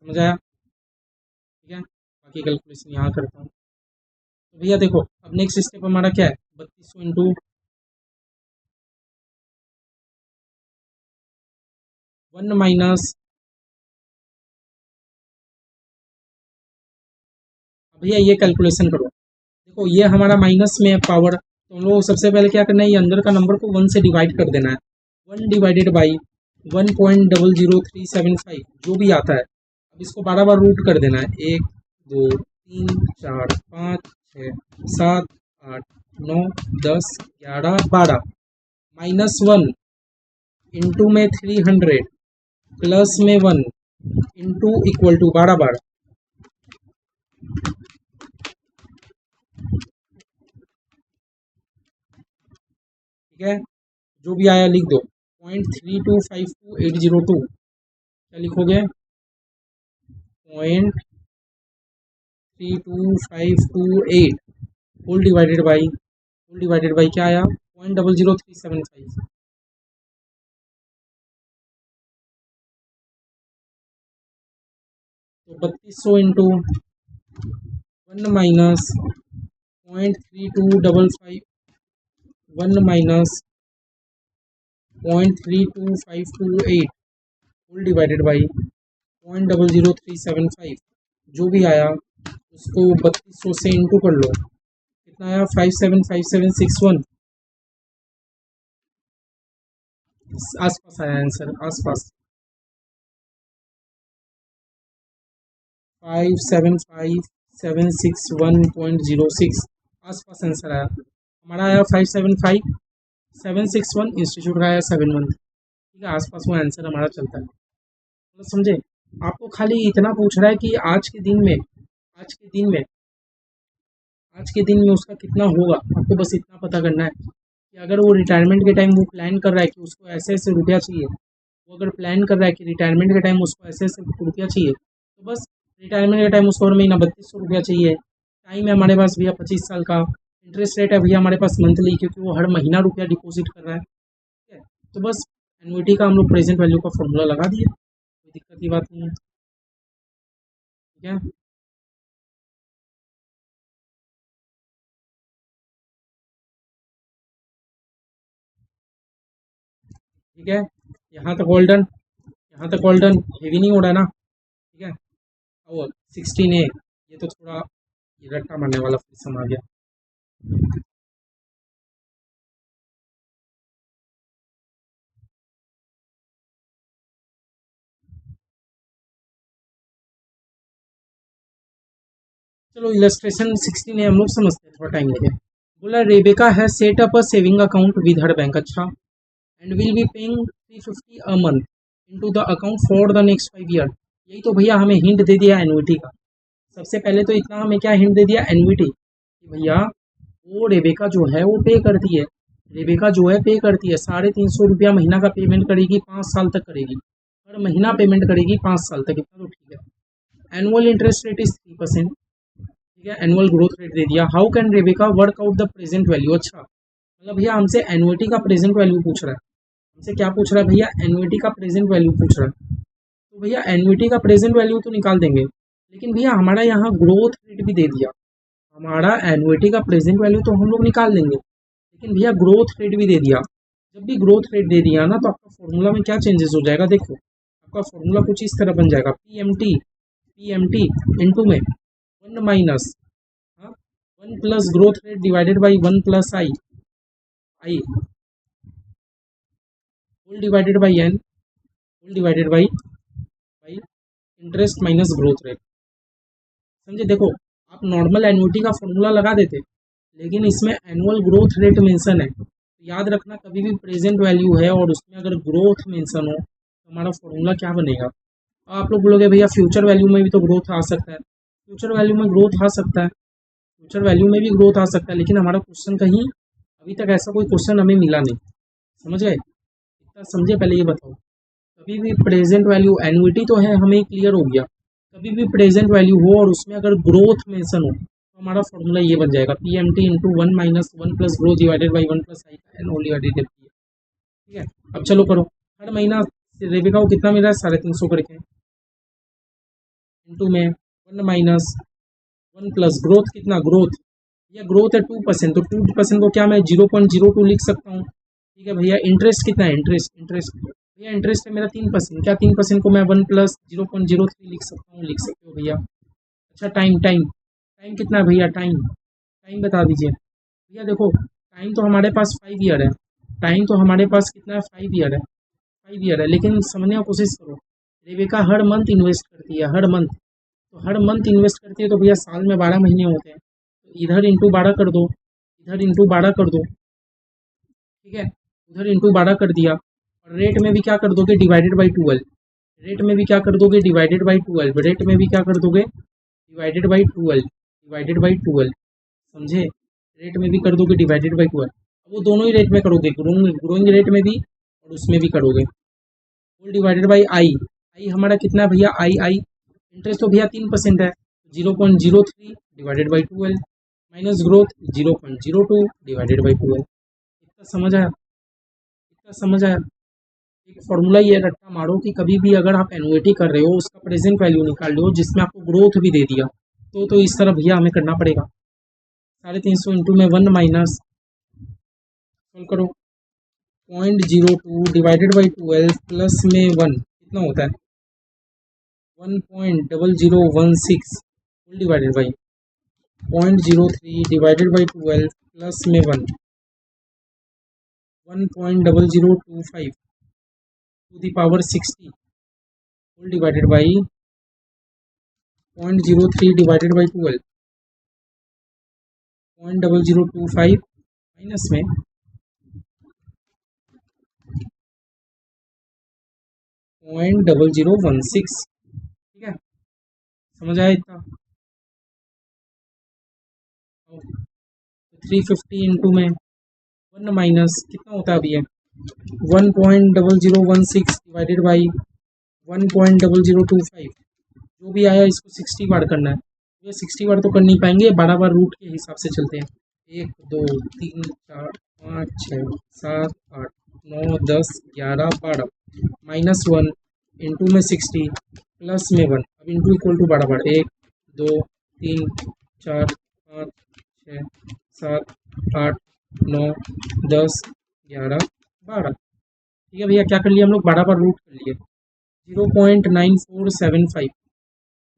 समझ आया, ठीक है। बाकी कैलकुलेशन यहाँ करता हूँ। तो भैया देखो अब नेक्स्ट स्टेप हमारा क्या है, 3200 इंटू 1 माइनस, भैया ये कैलकुलेशन करो, देखो ये हमारा माइनस में है पावर, तो हम लोग सबसे पहले क्या करना है, ये अंदर का नंबर को 1 से डिवाइड कर देना है, 1 डिवाइडेड बाई 1.00375 जो भी आता है, अब इसको 12 बार रूट कर देना है, 1 2 3 4 5 6 7 8 9 10 11 12, -1 इंटू में 300 प्लस में 1 इंटू इक्वल टू 12 बार, ठीक है। जो भी आया लिख दो, 0.3252802, क्या लिखोगे, 0.32528 होल डिवाइडेड बाई क्या आया, 0.00375, तो 3200 into 1 minus 0.3255, 1 minus 0.32528 whole divided by 0.00375, जो भी आया उसको 3200 से इंटू कर लो, कितना आया, 575761, आसपास आया आंसर, आसपास 575761.06, आसपास आंसर आया, हमारा आया 575761, इंस्टीट्यूट का आया 71, ठीक है, आसपास वो आंसर हमारा चलता है, मतलब समझे। आपको खाली इतना पूछ रहा है कि आज के दिन में, आज के दिन में, आज के दिन में उसका कितना होगा, आपको बस इतना पता करना है। कि अगर वो रिटायरमेंट के टाइम वो प्लान कर रहा है कि उसको ऐसे ऐसे रुपया चाहिए, वो अगर प्लान कर रहा है कि रिटायरमेंट के टाइम उसको ऐसे ऐसे रुपया चाहिए, तो बस रिटायरमेंट के टाइम उसको हर महीना 3200 रुपया चाहिए। टाइम है हमारे पास भैया 25 साल का। इंटरेस्ट रेट है भैया हमारे पास मंथली, क्योंकि वो हर महीना रुपया डिपॉजिट कर रहा है। ठीक है, तो बस एनुइटी का हम लोग प्रेजेंट वैल्यू का फॉर्मूला लगा दिए, कोई दिक्कत की बात नहीं है। ठीक है, ठीक है, यहाँ तक ऑल डन, यहाँ तक ऑल डन, हेवी नहीं हो रहा है ना। ठीक है, और 16A ये तो थोड़ा ये रट्टा मारने वाला सम आ गया। चलो इलस्ट्रेशन 16A हम लोग समझते हैं, थोड़ा टाइम लगे। बोला रेबेका है set up a saving account with her bank, अच्छा, and will be paying 350 a month into the account for the next 5 year. यही तो भैया हमें हिंट दे दिया एनुइटी का। सबसे पहले तो इतना हमें क्या हिंट दे दिया एनुइटी कि भैया वो रेबेका जो है वो पे करती है, रेबेका जो है पे करती है 350 रुपया महीना का पेमेंट करेगी, 5 साल तक करेगी, हर महीना पेमेंट करेगी 5 साल तक, इतना तो ठीक है। Annual interest rate is 3%। ठीक है, एनुअल ग्रोथ रेट दे दिया। How can Rebecca work out the present value, अच्छा मतलब भैया हमसे एनुइटी का प्रेजेंट वैल्यू पूछ रहा है। हमसे क्या पूछ रहा है भैया, एनुइटी का प्रेजेंट वैल्यू पूछ रहा है। तो भैया एनुइटी का प्रेजेंट वैल्यू तो निकाल देंगे, लेकिन भैया हमारा यहाँ ग्रोथ रेट भी दे दिया। हमारा एनुइटी का प्रेजेंट वैल्यू तो हम लोग निकाल देंगे, लेकिन भैया ग्रोथ रेट भी दे दिया। जब भी ग्रोथ रेट दे दिया ना, तो आपका फॉर्मूला में क्या चेंजेस हो जाएगा, देखो आपका फॉर्मूला कुछ इस तरह बन जाएगा, पी एम टी इंटू में 1 - 1 plus growth rate divided by 1 plus i whole divided by n whole divided by interest minus growth rate. समझे, देखो आप नॉर्मल एन्युटी का फॉर्मूला लगा देते, लेकिन इसमें एनुअल ग्रोथ रेट मेंशन है, तो याद रखना कभी भी प्रेजेंट वैल्यू है और उसमें अगर ग्रोथ मेंशन हो तो हमारा फॉर्मूला क्या बनेगा। आप लोग बोलोगे भैया फ्यूचर वैल्यू में भी तो ग्रोथ आ सकता है, फ्यूचर वैल्यू में ग्रोथ आ सकता है, फ्यूचर वैल्यू में भी ग्रोथ आ सकता है, लेकिन हमारा क्वेश्चन कहीं अभी तक ऐसा कोई क्वेश्चन हमें मिला नहीं। समझ गए, इतना समझे, पहले ये बताओ, कभी भी प्रेजेंट वैल्यू एनुइटी तो है हमें क्लियर हो गया, कभी भी प्रेजेंट वैल्यू हो और उसमें अगर ग्रोथ मेंशन हो तो हमारा फॉर्मूला ये बन जाएगा, P M T into 1 - 1 plus growth divided by 1 plus आई का एन ओनली एडिटेड। ठीक है, अब चलो करो, हर महीना रेबिका को कितना मिल रहा है, 350 करके, इंटू में 1 - 1 प्लस ग्रोथ, कितना ग्रोथ, या ग्रोथ है 2%, तो 2% को क्या मैं 0.02 लिख सकता हूँ। ठीक है भैया, इंटरेस्ट कितना है, इंटरेस्ट भैया इंटरेस्ट है मेरा 3%, क्या 3% को मैं 1 + 0.03 लिख सकता हूँ, लिख सकते हो भैया। अच्छा, टाइम टाइम टाइम कितना है भैया, टाइम टाइम बता दीजिए भैया। देखो टाइम तो हमारे पास 5 ईयर है, टाइम तो हमारे पास कितना है, 5 ईयर है, 5 ईयर है, लेकिन समझने की कोशिश करो, रेबिका हर मंथ इन्वेस्ट करती है, हर मंथ, तो हर मंथ इन्वेस्ट करती है, तो भैया साल में 12 महीने होते हैं, तो इधर इंटू 12 कर दो, इधर इंटू 12 कर दो। ठीक है, उधर इंटू 12 कर दिया, और रेट में भी क्या कर दोगे, डिवाइडेड बाई 12, रेट में भी क्या कर दोगे, डिवाइडेड बाई 12, रेट में भी क्या कर दोगे, डिवाइडेड बाई 12, डिवाइडेड बाई 12। समझे, रेट में भी कर दोगे डिवाइडेड बाई 12, वो दोनों ही रेट में करोगे, ग्रोइंग रेट में भी और उसमें भी करोगे। होल डिवाइडेड बाई आई, आई हमारा कितना है भैया, आई इंटरेस्ट तो भैया 3% है, 0.03 divided by 12 minus growth 0.02 divided by 12। इतना समझ आया, इतना समझ आया। एक फॉर्मूला ये रट्टा मारो कि कभी भी अगर आप एनुइटी कर रहे हो उसका प्रेजेंट वैल्यू निकाल लो जिसमें आपको ग्रोथ भी दे दिया, तो इस तरह भैया हमें करना पड़ेगा। 350 इंटू में 1 माइनस, सोल्व करो, 0.02 डिवाइडेड बाई 12 प्लस में 1 कितना होता है, 1.0016 whole divided by 0.03 divided by 12 plus में 1 1.0025 to the power 60 whole divided by 0.03 divided by 12 0.0025 minus में 0.0016। ठीक है, समझ आया इतना। 350 इंटू में 1 माइनस कितना होता है अभी ये 1.0016 डिवाइडेड बाई 1.0025, जो भी आया इसको 60 बार करना है। ये 60 बार तो कर नहीं पाएंगे, 12 बार रूट के हिसाब से चलते हैं। 1 2 3 4 5 6 7 8 9 10 11 12 -1 इंटू में 60 प्लस में 1, अब इंटू इक्वल टू 12 बार 1 2 3 4 5 6 7 8 9 10 11 12। ठीक है भैया, क्या कर लिया हम लोग, 12 बार रूट कर लिए। 0.9475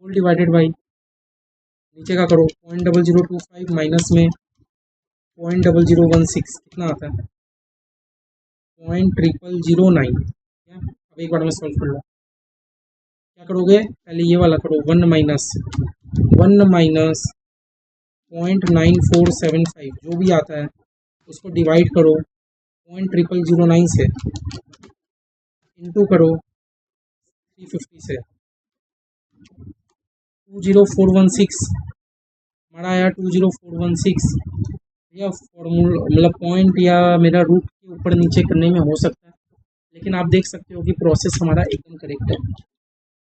होल डिवाइडेड बाई, नीचे का करो 0.0025 माइनस में 0.0016 कितना आता है 0.0009। अब एक बार में सॉल्व कर लो। क्या करोगे, पहले ये वाला करो 1 माइनस 0.9475 जो भी आता है उसको डिवाइड करो 0.0009 से, इंटू करो 350 से, 20416 हमारा आया 20416। या फॉर्मूला मतलब पॉइंट या मेरा रूट के ऊपर नीचे करने में हो सकता है, लेकिन आप देख सकते हो कि प्रोसेस हमारा एकदम करेक्ट है।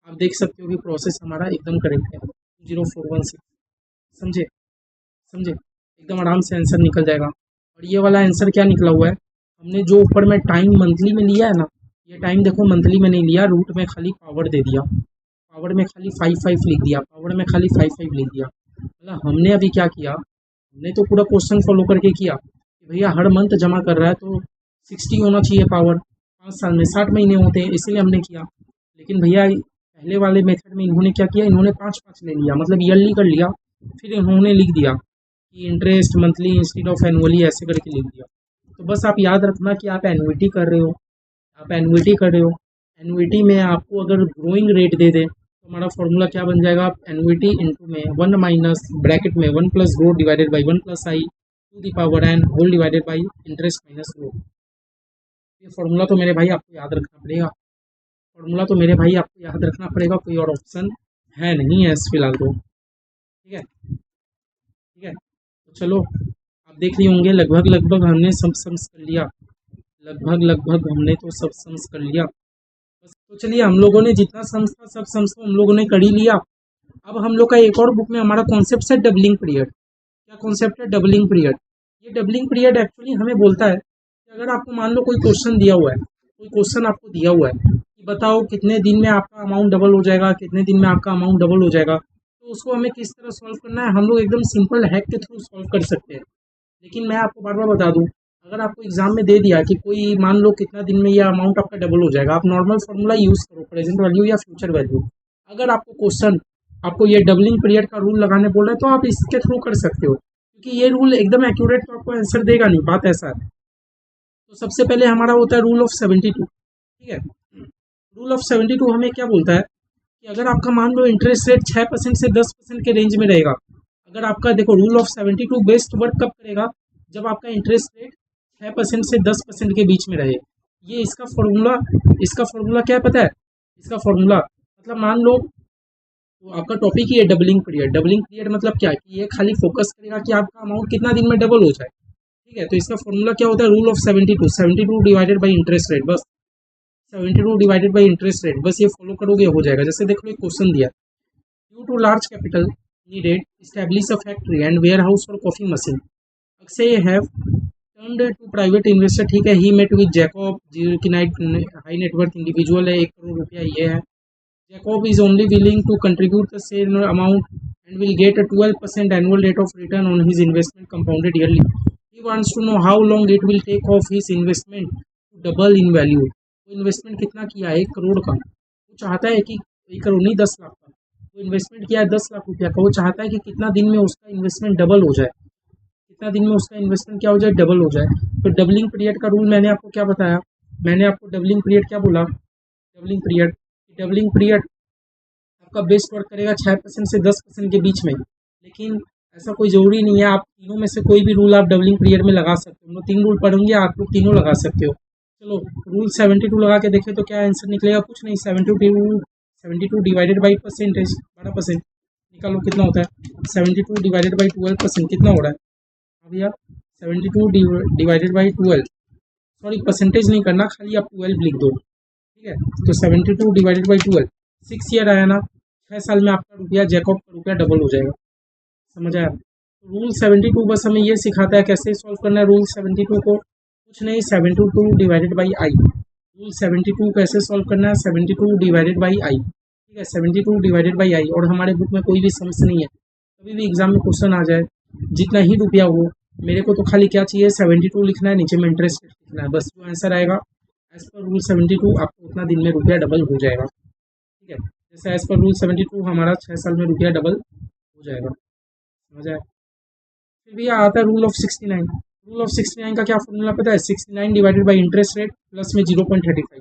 आप देख सकते हो कि प्रोसेस हमारा एकदम करेक्ट है 20416। समझे समझे, एकदम आराम से आंसर निकल जाएगा। और ये वाला आंसर क्या निकला हुआ है, हमने जो ऊपर में टाइम मंथली में लिया है ना, ये टाइम देखो मंथली में नहीं लिया, रूट में खाली पावर दे दिया, पावर में खाली 5 लिख दिया, पावर में खाली 5 लिख दिया। मतलब हमने अभी क्या किया, हमने तो पूरा क्वेश्चन फॉलो करके किया कि भैया हर मंथ जमा कर रहा है तो 60 होना चाहिए पावर, 5 साल में 60 महीने होते हैं, इसलिए हमने किया। लेकिन भैया पहले वाले मेथड में इन्होंने क्या किया, इन्होंने 5 ले लिया, मतलब ईयरली कर लिया, फिर इन्होंने लिख दिया कि interest monthly instead of annually, ऐसे करके लिख दिया। तो बस आप याद रखना कि आप एनुइटी कर रहे हो, आप एनुइटी कर रहे हो, एनुइटी में आपको अगर ग्रोइंग रेट दे दे तो हमारा फॉर्मूला क्या बन जाएगा, एनुइटी इंटू में 1 माइनस ब्रैकेट में 1 plus growth divided by 1 plus i to the power n whole divided by interest minus growth. ये फॉर्मूला तो मेरे भाई आपको याद रखना पड़ेगा, फॉर्मूला तो मेरे भाई आपको याद रखना पड़ेगा, कोई और ऑप्शन है नहीं है इस फिलहाल तो। ठीक है ठीक है, तो चलो आप देख रहे होंगे लगभग हमने सब सम्स कर लिया, लगभग हमने तो सब सम्स कर लिया। तो चलिए हम लोगों ने जितना सम्स था सब सम्स तो हम लोगों ने कर ही लिया। अब हम लोग का एक और बुक में हमारा कॉन्सेप्ट है डबलिंग पीरियड। क्या कॉन्सेप्ट है, डबलिंग पीरियड। ये डबलिंग पीरियड एक्चुअली हमें बोलता है कि अगर आपको मान लो कोई क्वेश्चन दिया हुआ है, कोई क्वेश्चन आपको दिया हुआ है कि बताओ कितने दिन में आपका अमाउंट डबल हो जाएगा, कितने दिन में आपका अमाउंट डबल हो जाएगा, तो उसको हमें किस तरह सॉल्व करना है, हम लोग एकदम सिंपल हैक के थ्रू सॉल्व कर सकते हैं। लेकिन मैं आपको बार बार बता दूं, अगर आपको एग्जाम में दे दिया कि कोई मान लो कितना दिन में यह अमाउंट आपका डबल हो जाएगा, आप नॉर्मल फॉर्मूला यूज़ करो, प्रेजेंट वैल्यू या फ्यूचर वैल्यू। अगर आपको क्वेश्चन आपको ये डबलिंग पीरियड का रूल लगाने बोल रहा है तो आप इसके थ्रू कर सकते हो, क्योंकि ये रूल एकदम एक्यूरेट तो आपको आंसर देगा नहीं, बात ऐसा है। तो सबसे पहले हमारा होता है रूल ऑफ 72। ठीक है, रूल ऑफ 72 हमें क्या बोलता है कि अगर आपका मान लो इंटरेस्ट रेट 6% से 10% के रेंज में रहेगा, अगर आपका देखो रूल ऑफ 72 बेस्ट वर्क कब करेगा, जब आपका इंटरेस्ट रेट 6% से 10% के बीच में रहे। ये इसका फॉर्मूला क्या है पता है, इसका फॉर्मूला मतलब मान लो तो आपका टॉपिक ही है डबलिंग पीरियड। डबलिंग पीरियड मतलब क्या है कि ये खाली फोकस करेगा कि आपका अमाउंट कितना दिन में डबल हो जाए। ठीक है, तो इसका फॉर्मूला क्या होता है, rule of 72 divided by interest rate, बस 72 डिवाइडेड बाई इंटरेस्ट रेट, बस ये फॉलो करोगे हो जाएगा। जैसे देखो एक क्वेश्चन दिया, due to large capital needed establish a factory and warehouse for coffee machine, अक्सर have turned to private investor. ठीक है, ही मेट विद जैकब की हाई नेटवर्थ इंडिविजुअल है, 1 करोड़ रुपया ये है। Jacob is only willing to contribute the same amount and will get a 12% annual rate of return on his investment compounded yearly. He wants to know how long it will take of his investment to double in value. वो investment कितना किया है, 1 करोड़ का। वो चाहता है कि 1 करोड़ नहीं 10 लाख का, वो इन्वेस्टमेंट किया है 10 लाख रुपया का। वो चाहता है कि कितना दिन में उसका इन्वेस्टमेंट डबल हो जाए, कितना दिन में उसका इन्वेस्टमेंट क्या हो जाए, डबल हो जाए। तो डबलिंग पीरियड का रूल मैंने आपको क्या बताया, मैंने आपको डबलिंग पीरियड क्या बोला, डबलिंग पीरियड आपका बेस्ट वर्क करेगा 6% से 10% के बीच में। लेकिन ऐसा कोई ज़रूरी नहीं है, आप तीनों में से कोई भी रूल आप डबलिंग पीरियड में लगा सकते हो। हम लोग 3 रूल पढ़ेंगे, आप लोग तीनों लगा सकते हो। चलो रूल 72 लगा के देखें तो क्या आंसर निकलेगा, कुछ नहीं, 72 डिवाइडेड बाई परसेंटेज 12% निकालो कितना होता है, 72 डिवाइडेड बाई 12% कितना हो रहा है भैया, 72 डिवाइडेड बाई 12, सॉरी परसेंटेज नहीं करना, खाली आप 12 लिख दो, ठीक है। तो 72 डिवाइडेड बाई 12, 6 ईयर आया ना, 6 साल में आपका रुपया जैकॉब का रुपया डबल हो जाएगा। समझ आया? रूल 72 बस हमें ये सिखाता है कैसे सॉल्व करना है रूल 72 को, कुछ नहीं, 72 डिवाइडेड बाई आई। रूल 72 कैसे सॉल्व करना है, 72 डिवाइडेड बाई आई, ठीक है, 72 डिवाइडेड बाई आई। और हमारे बुक में कोई भी समस्या नहीं है, कभी भी एग्जाम में क्वेश्चन आ जाए, जितना ही रुपया हो, मेरे को तो खाली क्या चाहिए, 72 लिखना है, नीचे में इंटरेस्ट लिखना है, बस जो आंसर आएगा एज पर रूल 72 आपको उतना दिन में रुपया डबल हो जाएगा, ठीक है। जैसे एज पर रूल 72 हमारा 6 साल में रुपया डबल हो जाएगा। समझ आया? फिर भी आता है रूल ऑफ 69। रूल ऑफ 69 का क्या फॉर्मूला पता है, 69 divided by interest rate plus में 0.35,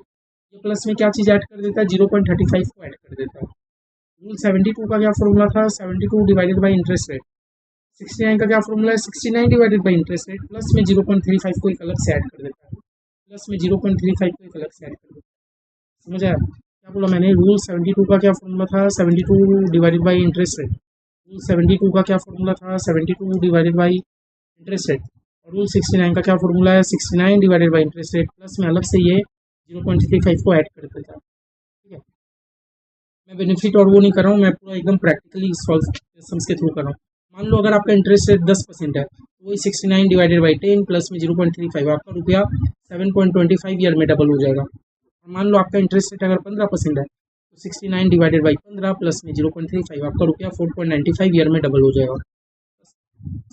ये प्लस में क्या चीज़ ऐड कर देता है, 0.35 को ऐड कर देता है। रूल 72 का क्या फॉर्मूला था, 72 डिवाइडेड बाई इंटरेस्ट रेट। 69 का क्या फॉर्मूला है, 69 divided by interest rate plus में 0.35 को एक अलग से ऐड कर देता है, प्लस में 0.35 को एक अलग से ऐड कर देता है। समझ आया क्या बोला मैंने? रूल 72 का क्या फॉर्मूला था, 72 divided by interest rate. Rule 72 का क्या फॉर्मूला था, 72 डिवाइडेड बाई इंटरेस्ट रेट। और रूल 69 का क्या फॉर्मूला है, 69 divided by interest rate plus में अलग से ये 0.35 को ऐड कर देता है, ठीक है। मैं बेनिफिट और वो नहीं कर रहा हूँ, मैं पूरा एकदम प्रैक्टिकली सॉल्व सम्स के थ्रू कर रहा हूँ। मान लो अगर आपका इंटरेस्ट रेट 10% है, तो वही 69 डिवाइडेड बाई 10 प्लस में 0.35, आपका रुपया 7.25 ईयर में डबल हो जाएगा। और मान लो आपका इंटरेस्ट रेट अगर 15% है, तो 69 डिवाइडेड बाई 15 प्लस में 0.35, आपका रुपया 4.95 ईयर में डबल हो जाएगा।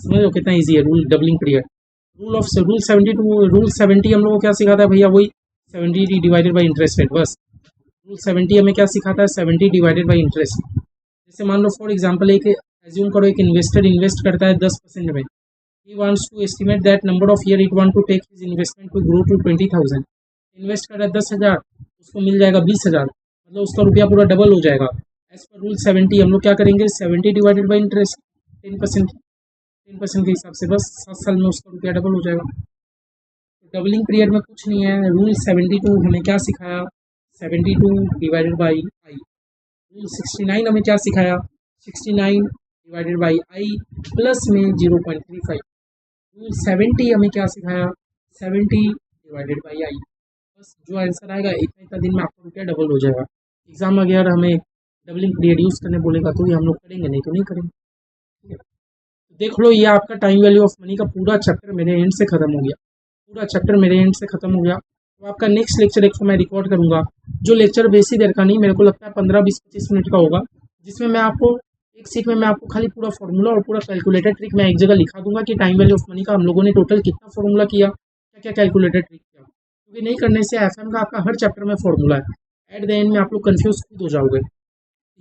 समझ लो कितना ईजी है rule doubling period. Rule 72, rule 70 हम लोग को क्या सिखाता है भैया, वही 70 डिवाइडेड बाई इंटरेस्ट रेट, बस। रूल 70 हमें क्या सिखाता है, 70 डिवाइडेड बाई इंटरेस्ट। जैसे मान लो फॉर एग्जांपल एक एज्यूम करो, एक इन्वेस्टर इन्वेस्ट करता है 10% में, he wants to estimate that number of year it want to take his investment to grow to 20,000। इन्वेस्ट कर रहा है 10,000, उसको मिल जाएगा 20,000, मतलब उसका रुपया पूरा डबल हो जाएगा। एज पर रूल 70 हम लोग क्या करेंगे, 70 डिवाइडेड बाई इंटरेस्ट 10% के हिसाब से, बस 7 साल में उसका रुपया डबल हो जाएगा। तो डबलिंग पीरियड में कुछ नहीं है। रूल 72 हमें क्या सिखाया, 72 डिवाइडेड बाई आई। रूल 69 हमें क्या सिखाया, 69 डिवाइडेड बाई आई प्लस में 0.35। रूल 70 हमें क्या सिखाया, 70 डिवाइडेड बाई आई। बस जो आंसर आएगा इतना इतना दिन में आपका रुपया डबल हो जाएगा। एग्जाम में अगर हमें डबलिंग पीरियड यूज़ करने बोलेगा तो ये हम लोग करेंगे, नहीं तो नहीं करेंगे, ठीक है। तो देख लो, ये आपका टाइम वैल्यू ऑफ मनी का पूरा चैप्टर मेरे एंड से खत्म हो गया, पूरा चैप्टर मेरे एंड से खत्म हो गया। तो आपका नेक्स्ट लेक्चर एक मैं रिकॉर्ड करूँगा, जो लेक्चर बेसी देर का नहीं, मेरे को लगता है 15-20-25 मिनट का होगा, जिसमें मैं आपको एक सीख में मैं आपको खाली पूरा फॉर्मूला और पूरा कैलकुलेटेड ट्रिक मैं एक जगह लिखा दूंगा कि टाइम वैल्यू ऑफ मनी का हम लोगों ने टोटल कितना फॉर्मूला किया, क्या क्या कैलकुलेटेड ट्रिक किया। क्योंकि नहीं करने से एफएम का आपका हर चैप्टर में फॉर्मूला है, एट द एंड में आप लोग कन्फ्यूज खुद हो जाओगे।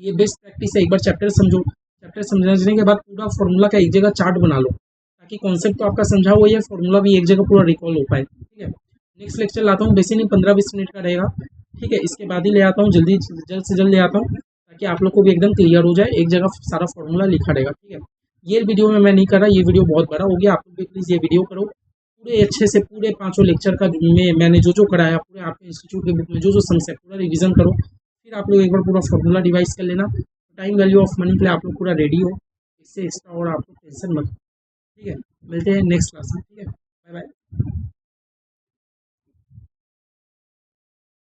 ये बेस्ट प्रैक्टिस है, एक बार चैप्टर समझो, चैप्टर समझने के बाद पूरा फॉर्मूला का एक जगह चार्ट बना लो, ताकि कॉन्सेप्ट तो आपका समझा हुआ है, फॉर्मूला भी एक जगह पूरा रिकॉल हो पाए, ठीक है। नेक्स्ट लेक्चर लाता हूँ, बेसिक नहीं 15-20 मिनट का रहेगा, ठीक है। इसके बाद ही ले आता हूँ, जल्द से जल्द ले आता हूँ, ताकि आप लोग को भी एकदम क्लियर हो जाए, एक जगह सारा फॉर्मूला लिखा रहेगा, ठीक है। ये वीडियो में मैं नहीं कर रहा, ये वीडियो बहुत बड़ा हो गया, आप लोग भी प्लीज़ ये वीडियो करो पूरे अच्छे से, पूरे 5 लेक्चर का में मैंने जो कराया, पूरे आपके इंस्टीट्यूट के बुक में जो समझ है पूरा रिविजन करो, फिर आप लोग एक बार पूरा फॉर्मूला डिवाइस कर लेना। टाइम वैल्यू ऑफ मनी के लिए आप लोग पूरा रेडी हो, इससे एक्स्ट्रा और आप लोग टेंशन मत, ठीक है। मिलते हैं नेक्स्ट क्लास में, ठीक है, बाय बाय।